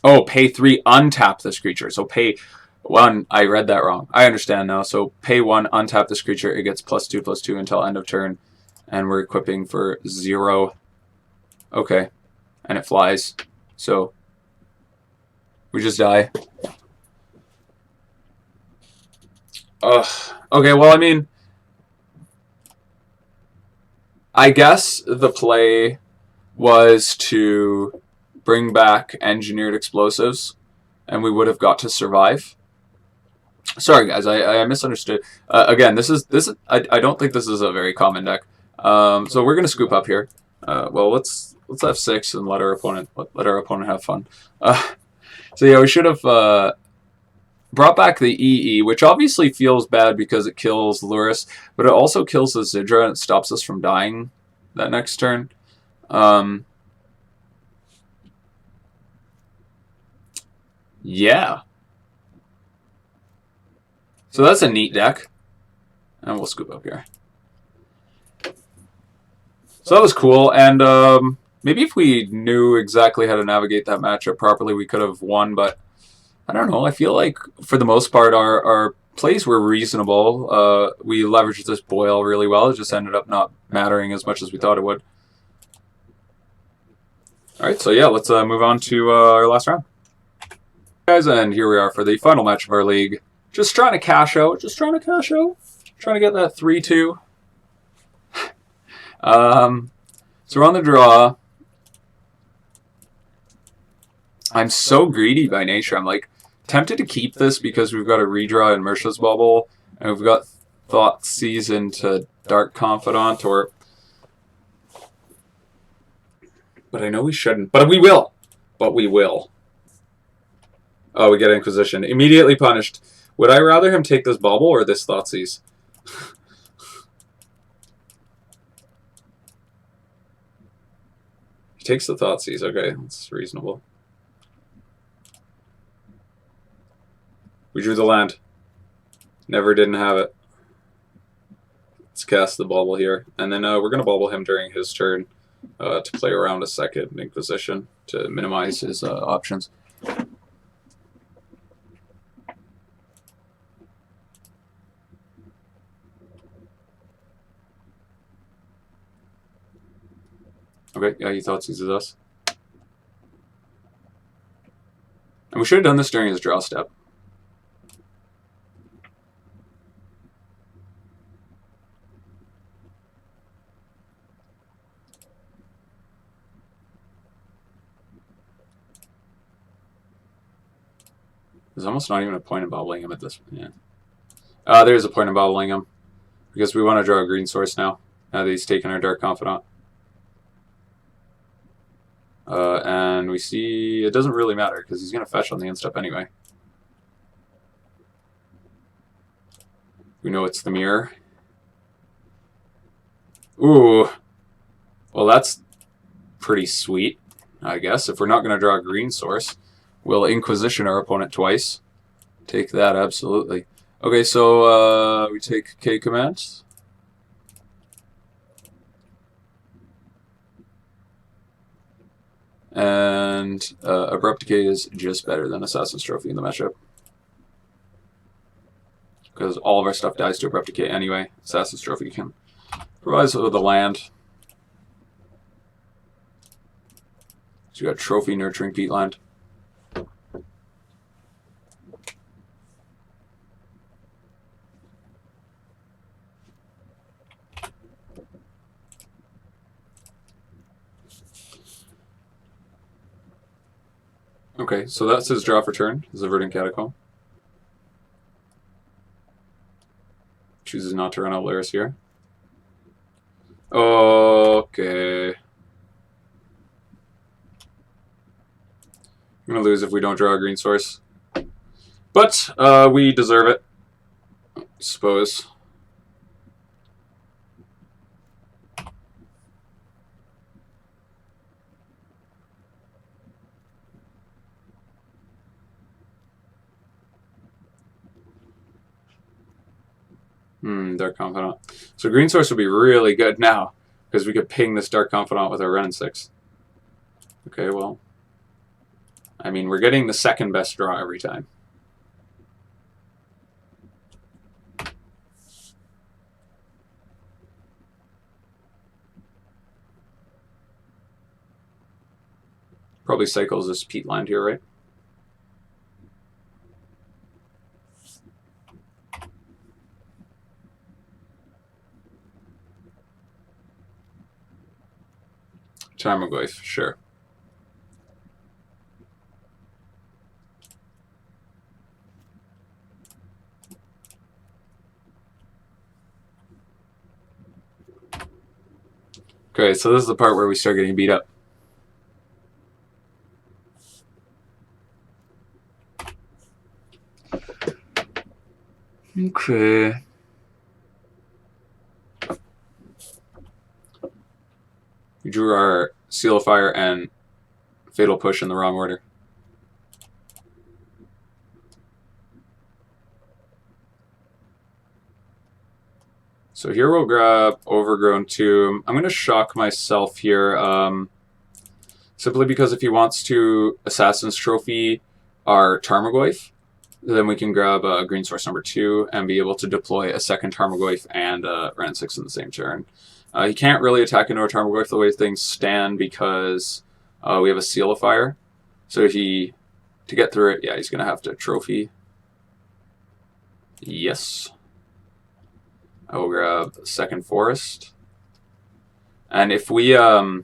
Oh, pay 3, untap this creature. So pay 1, I read that wrong. I understand now. So pay 1, untap this creature. It gets +2/+2 until end of turn. And we're equipping for 0. Okay. And it flies. So we just die. Ugh. Okay, well, I mean, I guess the play was to bring back engineered explosives, and we would have got to survive. Sorry, guys, I misunderstood. Again, this is I don't think this is a very common deck. So we're gonna scoop up here. Well, let's have 6 and let our opponent have fun. So yeah, we should have brought back the EE, which obviously feels bad because it kills Lurrus, but it also kills the Zidra and it stops us from dying that next turn. Yeah. So that's a neat deck. And we'll scoop up here. So that was cool, and maybe if we knew exactly how to navigate that matchup properly, we could have won, but I don't know. I feel like, for the most part, our plays were reasonable. We leveraged this boil really well. It just ended up not mattering as much as we thought it would. Alright, so yeah, let's move on to our last round. Guys, and here we are for the final match of our league. Just trying to cash out. Trying to get that 3-2. So we're on the draw. I'm so greedy by nature. I'm like tempted to keep this because we've got a redraw in Mishra's Bauble, and we've got Thoughtseize into Dark Confidant, but I know we shouldn't. But we will. Oh, we get Inquisition. Immediately punished. Would I rather him take this Bauble or this Thoughtseize? He takes the Thoughtseize. Okay, that's reasonable. We drew the land. Never didn't have it. Let's cast the Bauble here. And then we're going to Bauble him during his turn to play around a second Inquisition to minimize his options. Okay, yeah, he Thoughtseizes us. And we should have done this during his draw step. There's almost not even a point in bobbling him at this point. Yeah. There's a point in bobbling him. Because we want to draw a green source now. Now that he's taken our Dark Confidant. And we see it doesn't really matter because he's going to fetch on the end step anyway. We know it's the mirror. Ooh. Well, that's pretty sweet, I guess. If we're not going to draw a green source, we'll Inquisition our opponent twice. Take that, absolutely. Okay, so we take K commands. And Abrupt Decay is just better than Assassin's Trophy in the matchup. Because all of our stuff dies to Abrupt Decay anyway. Assassin's Trophy can provide us with a land. So you got Trophy, Nurturing Peatland. Okay, so that's his draw for turn. Is a Verdant Catacomb. Chooses not to run out Lurrus here. Okay. I'm going to lose if we don't draw a green source. But we deserve it, I suppose. Dark Confidant. So green source would be really good now, because we could ping this Dark Confidant with our Wrenn and Six. Okay, well, I mean, we're getting the second best draw every time. Probably cycles this Peatland here, right? Tarmogoyf, sure. Okay, so this is the part where we start getting beat up. Okay. We drew our Seal of Fire and Fatal Push in the wrong order. So here we'll grab Overgrown Tomb. I'm going to shock myself here, simply because if he wants to Assassin's Trophy our Tarmogoyf, then we can grab green source number 2 and be able to deploy a second Tarmogoyf and Wrenn and Six in the same turn. He can't really attack into a Tarmogoyf the way things stand because we have a Seal of Fire. So to get through it, yeah, he's going to have to Trophy. Yes. I will grab second Forest. And if we draw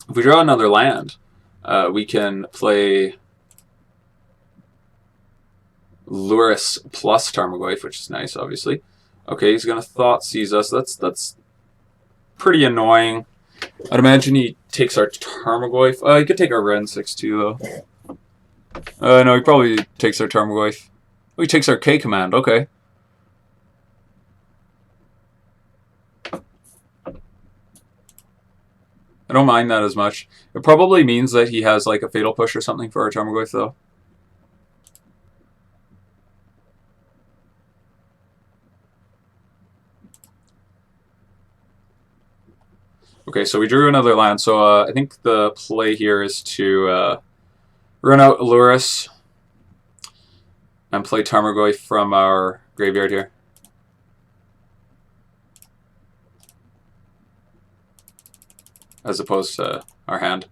another land, we can play Lurrus plus Tarmogoyf, which is nice, obviously. Okay, he's going to Thoughtseize us. That's pretty annoying. I'd imagine he takes our Tarmogoyf. He could take our Wrenn and Six too, though. No, he probably takes our Tarmogoyf. Oh, he takes our K command. Okay. I don't mind that as much. It probably means that he has like a Fatal Push or something for our Tarmogoyf, though. Okay, so we drew another land. So I think the play here is to run out Lurrus and play Tarmogoyf from our graveyard here. As opposed to our hand.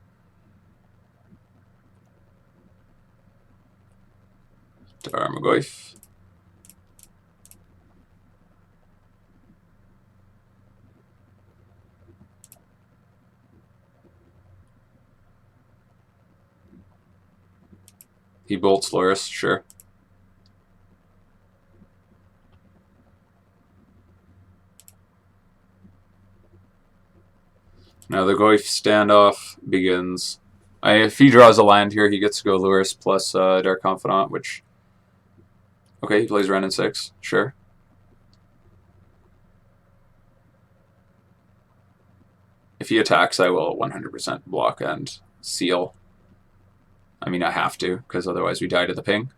Tarmogoyf. He bolts Lurrus, sure. Now the Goyf standoff begins. If he draws a land here, he gets to go Lurrus plus Dark Confidant, which... Okay, he plays Wrenn and Six. Sure. If he attacks, I will 100% block and seal. I mean, I have to, because otherwise we die to the ping.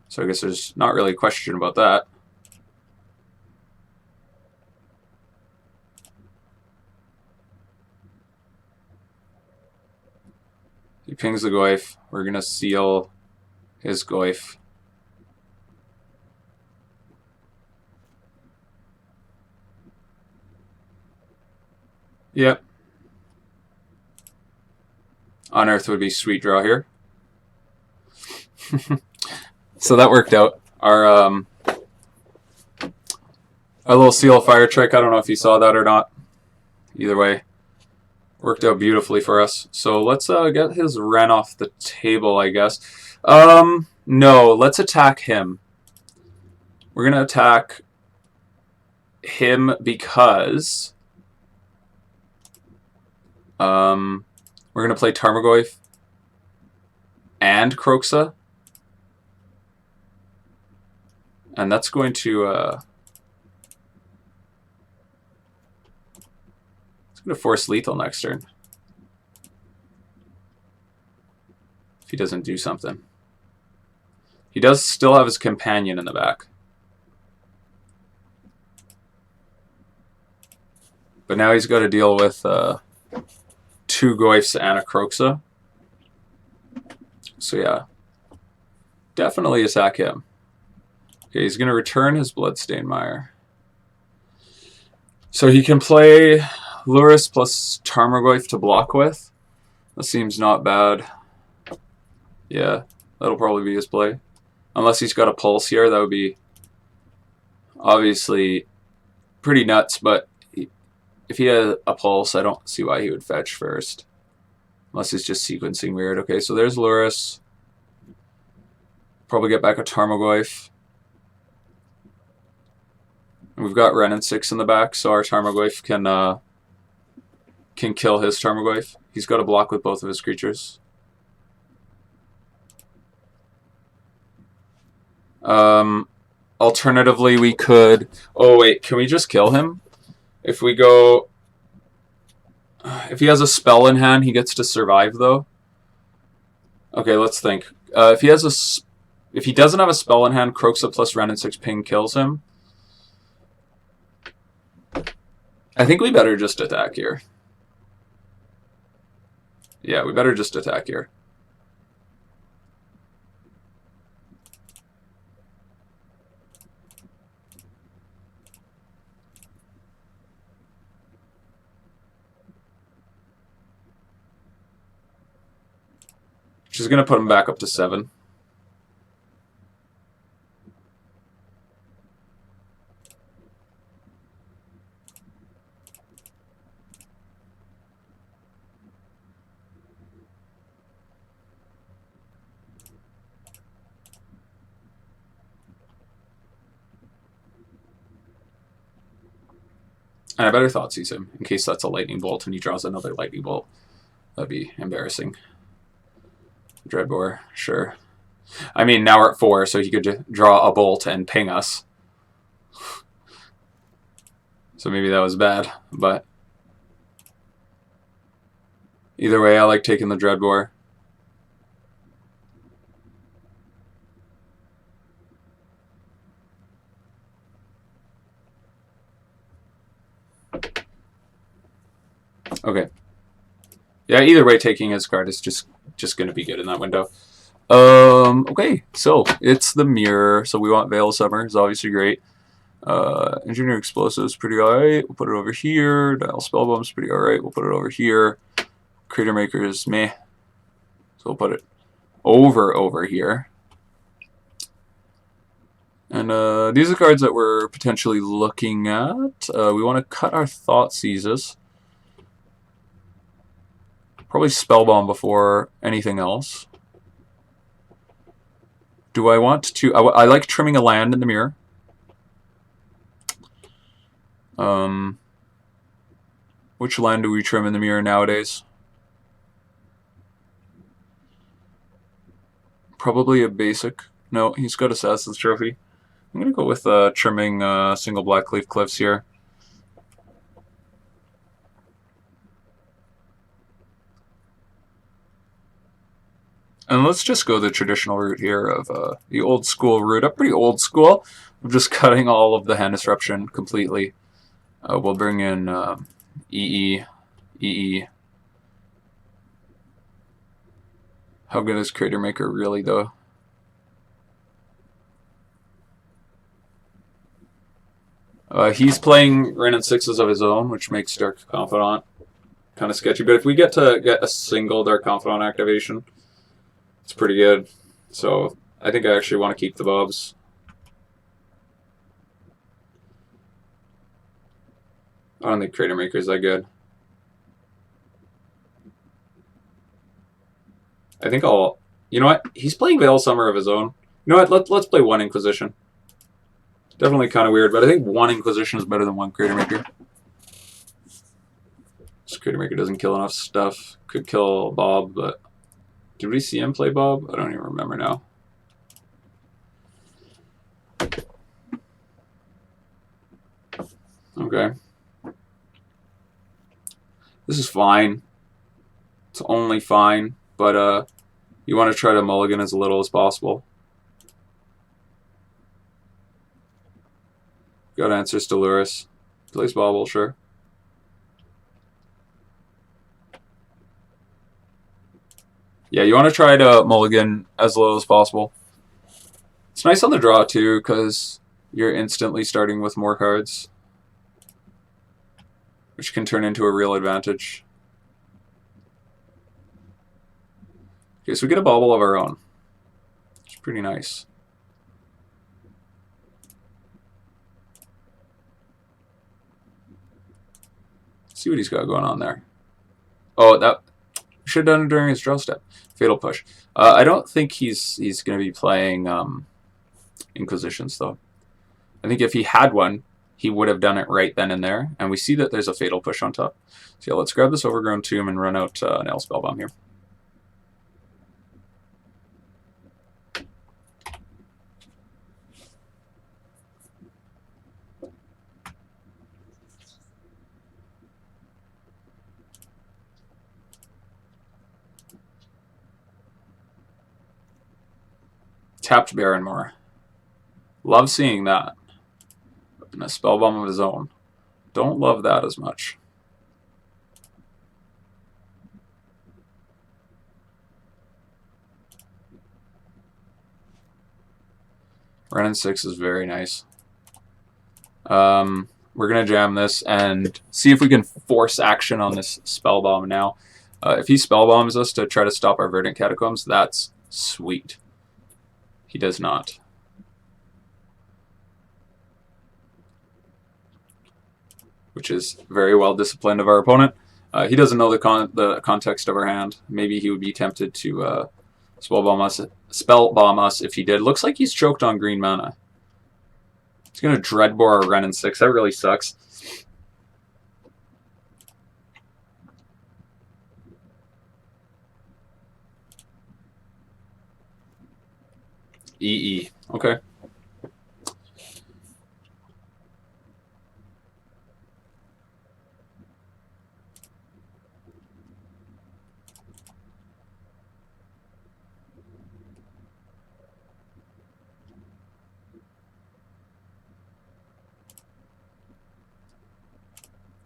So I guess there's not really a question about that. He pings the Goyf. We're going to seal his Goyf. Yep. Unearth would be sweet draw here. So that worked out. Our little seal fire trick, I don't know if you saw that or not. Either way, worked out beautifully for us. So let's get his Wrenn off the table, I guess. No, let's attack him. We're going to attack him because... we're going to play Tarmogoyf and Kroxa. And that's going to... it's going to force lethal next turn. If he doesn't do something. He does still have his companion in the back. But now he's got to deal with... 2 Goyfs and a Kroxa. So yeah, definitely attack him. Okay, he's going to return his Bloodstained Mire. So he can play Lurrus plus Tarmogoyf to block with. That seems not bad. Yeah, that'll probably be his play. Unless he's got a pulse here, that would be obviously pretty nuts, but if he had a pulse, I don't see why he would fetch first. Unless he's just sequencing weird. Okay, so there's Lurrus. Probably get back a Tarmogoyf. And we've got Wrenn and Six in the back, so our Tarmogoyf can kill his Tarmogoyf. He's got a block with both of his creatures. Alternatively, we could... Oh, wait, can we just kill him? If we go... If he has a spell in hand, he gets to survive, though. Okay, let's think. If he doesn't have a spell in hand, Kroxa plus Wrenn and Six ping kills him. I think we better just attack here. Yeah, we better just attack here. Which is going to put him back up to 7. And I better Thoughtseize him, in case that's a lightning bolt and he draws another lightning bolt. That'd be embarrassing. Dreadbore, sure. I mean, now we're at 4, so he could draw a bolt and ping us. So maybe that was bad, but... Either way, I like taking the Dreadbore. Okay. Yeah, either way, taking his card is just going to be good in that window. Okay, so it's the mirror. So we want Veil of Summer. It's obviously great. Engineer Explosives pretty alright. We'll put it over here. Nihil Spellbomb's pretty alright. We'll put it over here. Crater Maker is meh. So we'll put it over here. And these are cards that we're potentially looking at. We want to cut our Thoughtseizes. Probably Spellbomb before anything else. Do I want to... I like trimming a land in the mirror. Which land do we trim in the mirror nowadays? Probably a basic. No, he's got Assassin's Trophy. I'm going to go with trimming single Blackcleave Cliffs here. And let's just go the traditional route here of the old school route. Up pretty old school. I'm just cutting all of the hand disruption completely. We'll bring in EE. How good is Cratemaker really, though? He's playing Wrenn and Sixes of his own, which makes Dark Confidant kind of sketchy. But if we get to get a single Dark Confidant activation, it's pretty good. So I think I actually want to keep the Bobs. I don't think Cratemaker is that good. I think I'll... You know what? He's playing Veil Summer of his own. You know what? Let's play one Inquisition. Definitely kind of weird, but I think one Inquisition is better than one Cratemaker. This Cratemaker doesn't kill enough stuff. Could kill Bob, but... Did we see him play Bob? I don't even remember now. Okay. This is fine. It's only fine, but you want to try to mulligan as little as possible. Got answers to Lurrus. Plays Bauble, sure. Yeah, you want to try to mulligan as little as possible. It's nice on the draw, too, because you're instantly starting with more cards, which can turn into a real advantage. Okay, so we get a Bauble of our own. It's pretty nice. Let's see what he's got going on there. Oh, that should have done it during his draw step. Fatal Push. I don't think he's going to be playing Inquisitions, though. I think if he had one, he would have done it right then and there. And we see that there's a Fatal Push on top. So yeah, let's grab this Overgrown Tomb and run out Nihil Spellbomb here. Tapped Barren Moor. Love seeing that. And a Spellbomb of his own. Don't love that as much. Wrenn and Six is very nice. We're going to jam this and see if we can force action on this Spellbomb now. If he Spellbombs us to try to stop our Verdant Catacombs, that's sweet. He does not. Which is very well disciplined of our opponent. He doesn't know the context of our hand. Maybe he would be tempted to spellbomb us if he did. Looks like he's choked on green mana. He's going to Dreadbore our Wrenn and Six. That really sucks. EE. Okay.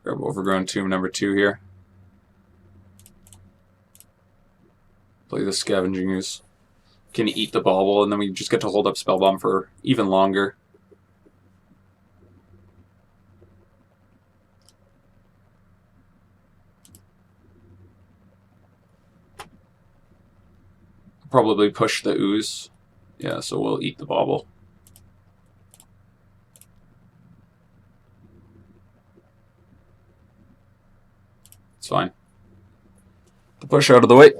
Grab Overgrown Tomb number 2 here. Play the Scavenging Ooze. Can eat the Bauble, and then we just get to hold up Spellbomb for even longer. Probably push the Ooze. Yeah, so we'll eat the Bauble. It's fine. The push out of the way.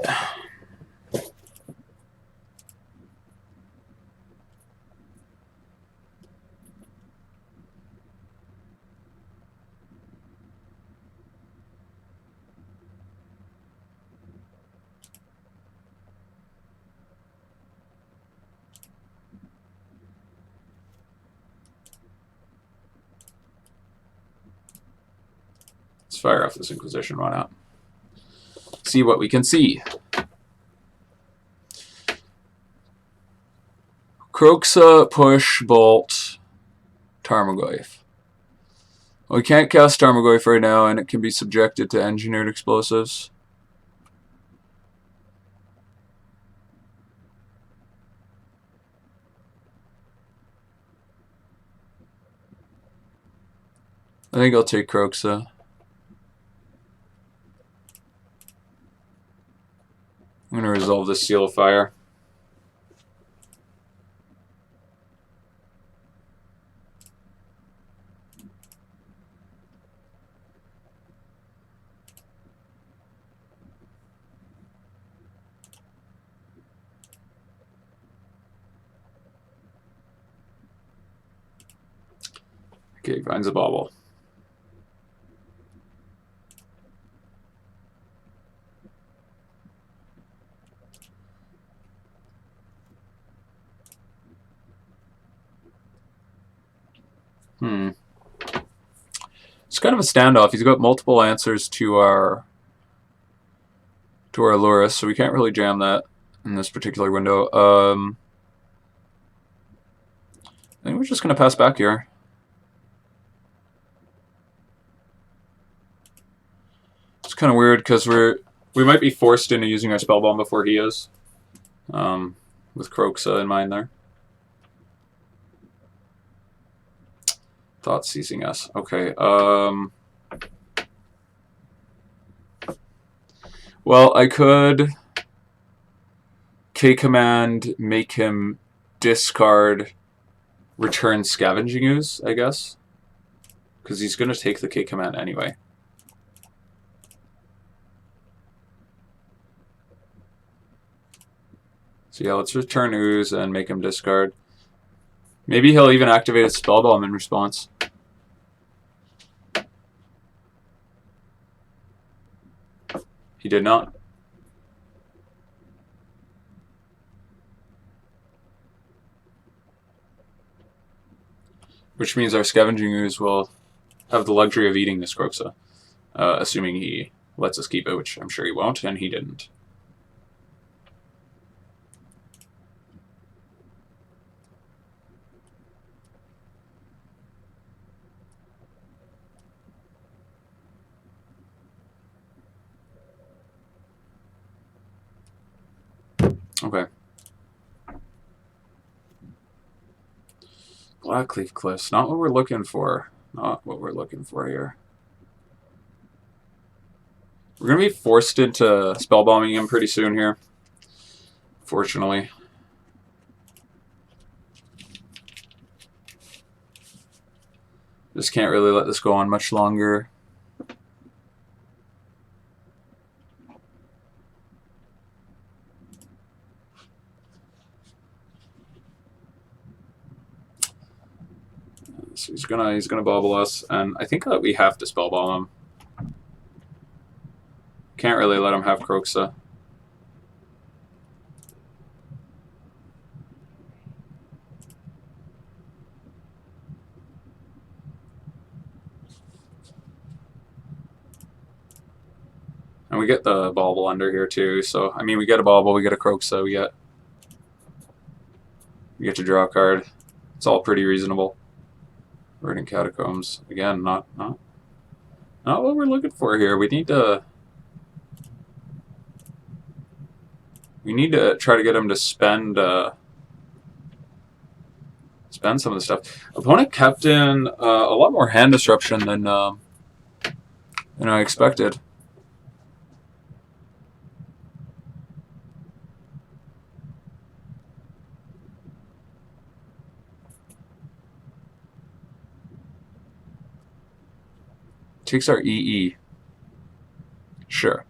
fire off this Inquisition. Why not? See what we can see. Kroxa, push, bolt, Tarmogoyf. Well, we can't cast Tarmogoyf right now, and it can be subjected to engineered explosives. I think I'll take Kroxa. I'm going to resolve this Seal of Fire. Okay, finds a Bauble. It's kind of a standoff. He's got multiple answers to our Lurrus, so we can't really jam that in this particular window. I think we're just going to pass back here. It's kind of weird because we might be forced into using our Spellbomb before he is, with Kroxa in mind there. Thoughtseizing us. Okay. Well, I could K-command, make him discard, return Scavenging Ooze, I guess. Because he's going to take the K-command anyway. So yeah, let's return Ooze and make him discard. Maybe he'll even activate a Spellbomb in response. He did not. Which means our Scavenging Ooze will have the luxury of eating this Kroxa. Assuming he lets us keep it, which I'm sure he won't, and he didn't. Okay. Blackcleave Cliffs. Not what we're looking for. Not what we're looking for here. We're going to be forced into spellbombing him pretty soon here. Fortunately. Just can't really let this go on much longer. So he's gonna bauble us, and I think that we have to spellbomb him. Can't really let him have Kroxa. And we get the Bauble under here too, so I mean we get a Bauble, we get a Kroxa, we get to draw a card. It's all pretty reasonable. Verdant Catacombs. Again, not what we're looking for here. We need to try to get him to spend some of the stuff. Opponent kept in a lot more hand disruption than I expected. Takes our EE. Sure.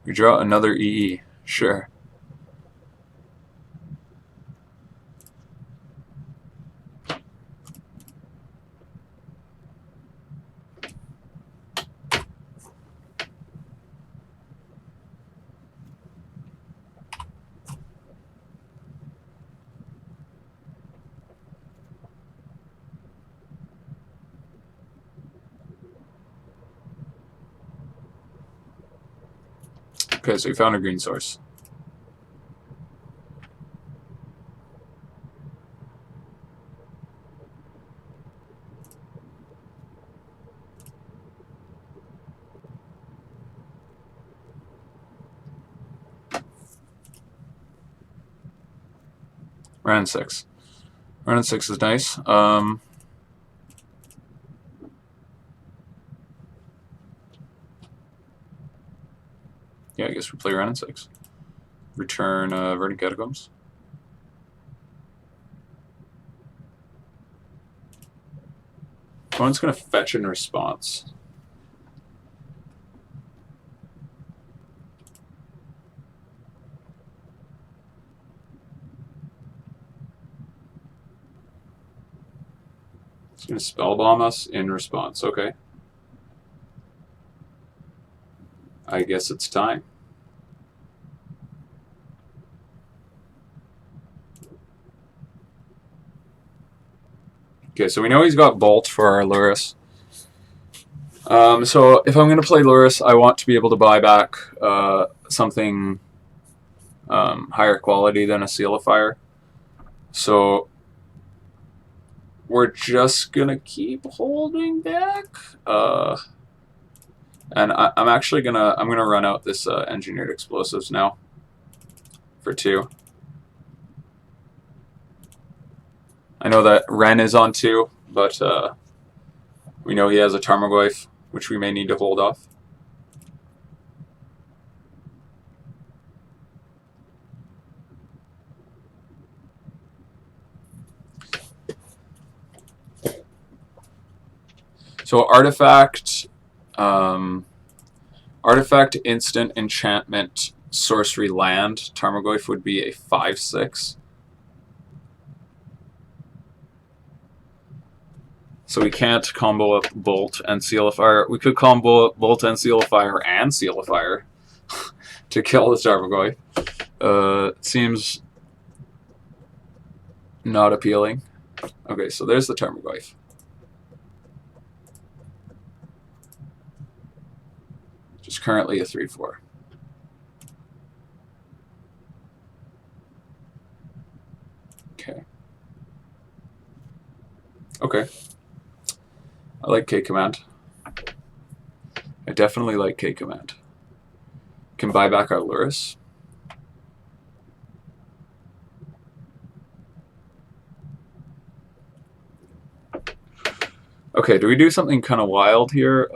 We draw another EE. Sure. Okay, so we found a green source. Wrenn and Six. Wrenn and Six is nice. Yeah, I guess we play Wrenn and Six. Return Verdant Catacombs. Opponent's going to fetch in response. It's going to Spellbomb us in response. Okay. I guess it's time. Okay, so we know he's got Bolt for our Lurrus. So if I'm going to play Lurrus, I want to be able to buy back something higher quality than a Seal of Fire. So we're just going to keep holding back. And I'm actually going to run out this Engineered Explosives now for 2. I know that Wrenn is on 2, but we know he has a Tarmogoyf, which we may need to hold off. So Artifact, Artifact, Instant, Enchantment, Sorcery, Land. Tarmogoyf would be a 5/6. So we can't combo up Bolt and Seal of Fire. We could combo Bolt and Seal of Fire and Seal of Fire to kill the Tarmogoyf. Seems not appealing. Okay, so there's the Tarmogoyf. Just currently a 3/4. Okay. Okay. I like K-Command. I definitely like K-Command. Can buy back our Lurrus. Okay, do we do something kind of wild here?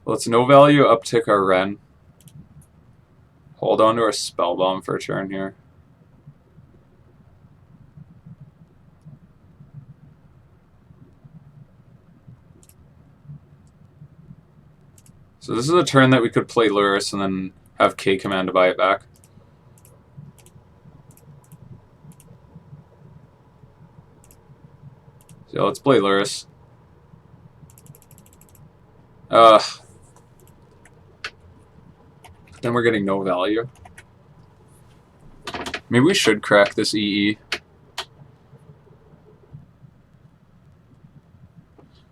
Let's no value uptick our Wrenn. Hold on to our Spellbomb for a turn here. So this is a turn that we could play Lurrus and then have K-Command to buy it back. So let's play Lurrus. Then we're getting no value. Maybe we should crack this EE.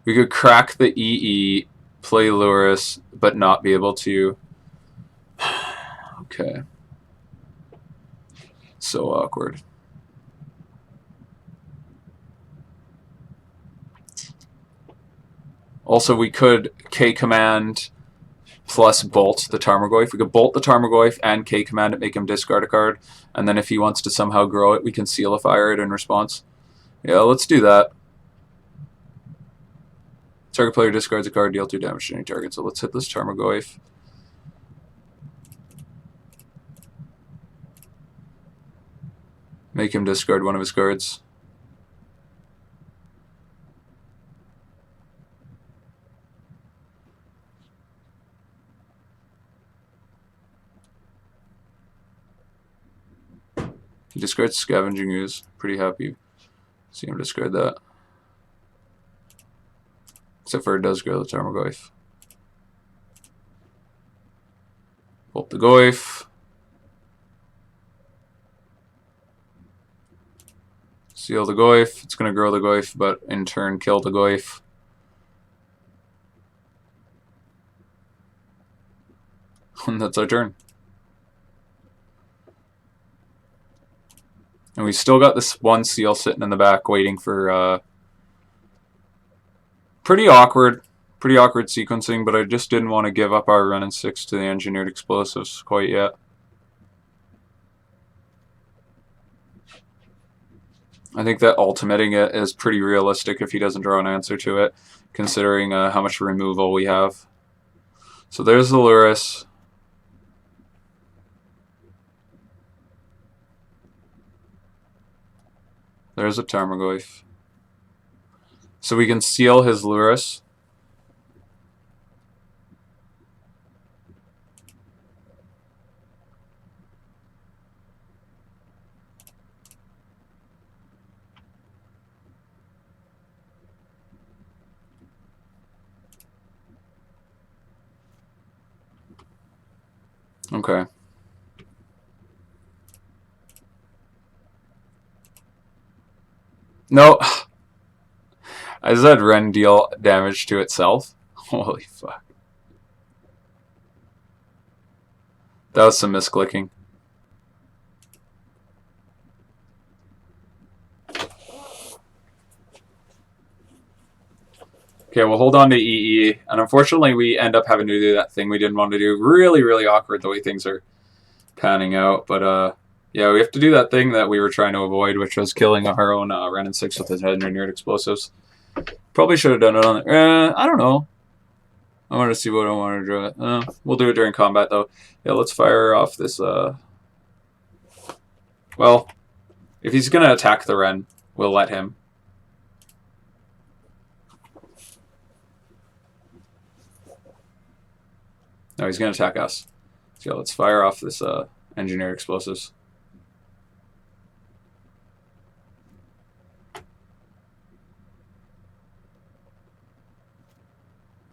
We could crack the EE, play Lurrus, but not be able to. Okay. So awkward. Also, we could K-Command plus Bolt the Tarmogoyf. We could Bolt the Tarmogoyf and K-Command it, make him discard a card, and then if he wants to somehow grow it, we can Seal of Fire it in response. Yeah, let's do that. Target player discards a card, deal 2 damage to any target. So let's hit this Tarmogoyf. Make him discard one of his cards. He discards Scavenging Ooze. Pretty happy. See him discard that. Except for it does grow the Tarmogoyf. Bolt the Goyf. Seal the Goyf. It's going to grow the Goyf, but in turn kill the Goyf. And that's our turn. And we still got this one seal sitting in the back waiting for pretty awkward sequencing, but I just didn't want to give up our Wrenn and Six to the engineered explosives quite yet. I think that ultimating it is pretty realistic if he doesn't draw an answer to it, considering how much removal we have. So there's the Lurrus. There's a Tarmogoyf. So we can seal his Lurrus. Okay. No. I said Wrenn deal damage to itself. Holy fuck. That was some misclicking. Okay, we'll hold on to EE. And unfortunately, we end up having to do that thing we didn't want to do. Really, really awkward the way things are panning out. But, yeah, we have to do that thing that we were trying to avoid, which was killing our own Wrenn and Six with his engineered explosives. Probably should have done it on I don't know. I want to see what I want to draw. We'll do it during combat, though. Yeah, let's fire off this, Well, if he's going to attack the Wrenn, we'll let him. No, he's going to attack us. So let's fire off this engineered explosives.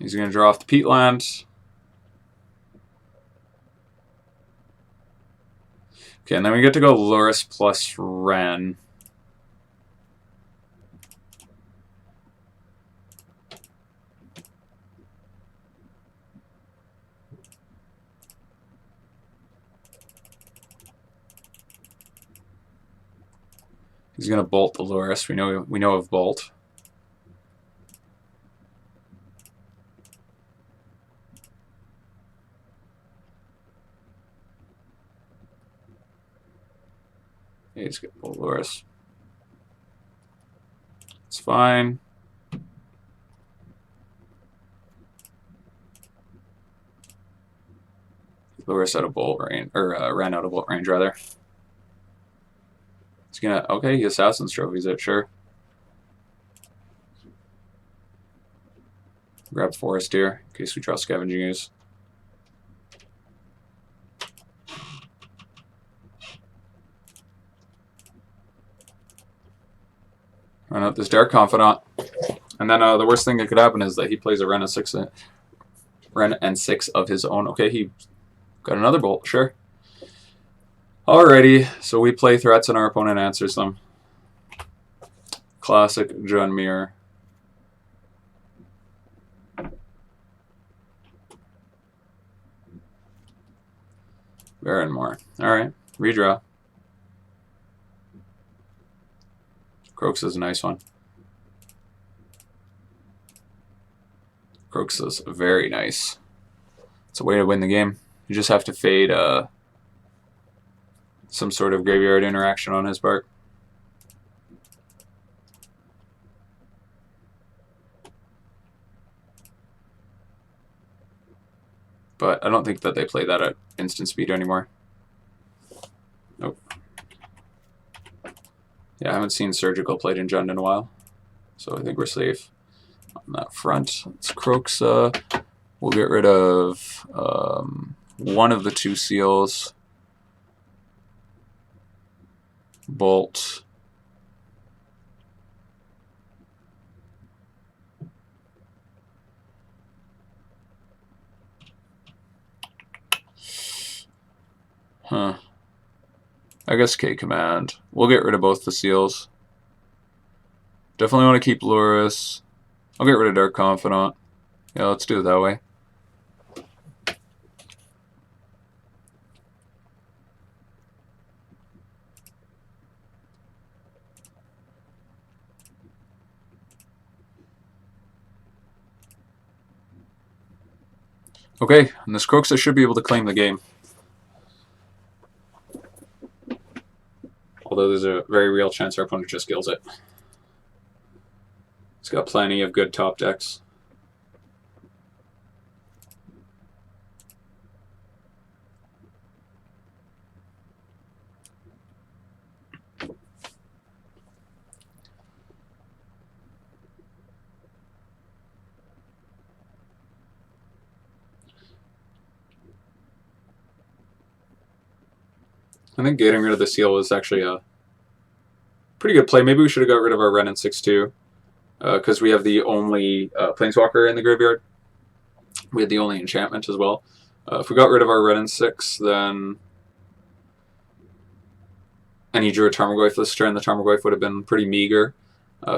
He's going to draw off the Peatland. Okay, and then we get to go Lurrus plus Wrenn. He's going to bolt the Lurrus. We know of bolt. He's going to bolt Lurrus. It's fine. Lurrus out of bolt range, or Wrenn out of bolt range rather. He's gonna he Assassin's Trophies it, sure. Grab Forest here in case we draw Scavenging Ooze. Run out this Dark Confidant. And then the worst thing that could happen is that he plays a Wrenn and Six of his own. Okay, he got another bolt, sure. Alrighty, so we play threats and our opponent answers them. Classic John Mirror. Barren Moor. Alright, redraw. Kroxa is a nice one. Kroxa is very nice. It's a way to win the game. You just have to fade some sort of graveyard interaction on his part. But I don't think that they play that at instant speed anymore. Nope. Yeah, I haven't seen Surgical played in Jund in a while, so I think we're safe on that front. It's Kroxa. We'll get rid of one of the two seals. Bolt. Huh. I guess K command. We'll get rid of both the seals. Definitely want to keep Lurrus. I'll get rid of Dark Confidant. Yeah, let's do it that way. Okay, and this Kroxa should be able to claim the game. Although there's a very real chance our opponent just kills it. It's got plenty of good top decks. I think getting rid of the seal was actually a pretty good play. Maybe we should have got rid of our Wrenn and Six too, because we have the only Planeswalker in the graveyard. We had the only enchantment as well. If we got rid of our Wrenn and Six, then... and he drew a Tarmogoyf this turn, the Tarmogoyf would have been pretty meager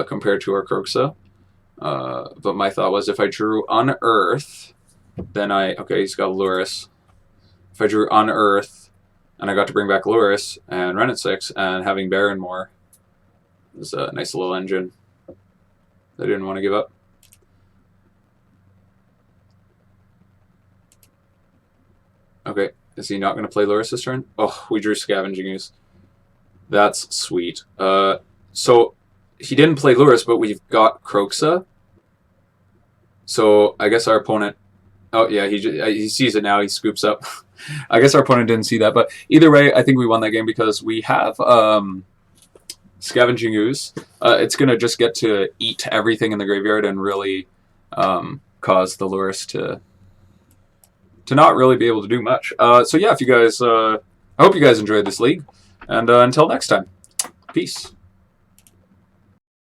compared to our Kroxa. But my thought was if I drew Unearth, then okay, he's got Lurrus. If I drew Unearth, and I got to bring back Lurrus and Wrenn and Six, and having Barren Moor was a nice little engine that I didn't want to give up. Okay, is he not going to play Lurrus this turn? Oh, we drew Scavenging Ooze. That's sweet. So he didn't play Lurrus, but we've got Kroxa. So I guess our opponent... oh, yeah, he sees it now. He scoops up. I guess our opponent didn't see that. But either way, I think we won that game because we have Scavenging Ooze. It's going to just get to eat everything in the graveyard and really cause the Lurrus to not really be able to do much. So yeah, if you guys... I hope you guys enjoyed this league. And until next time, peace.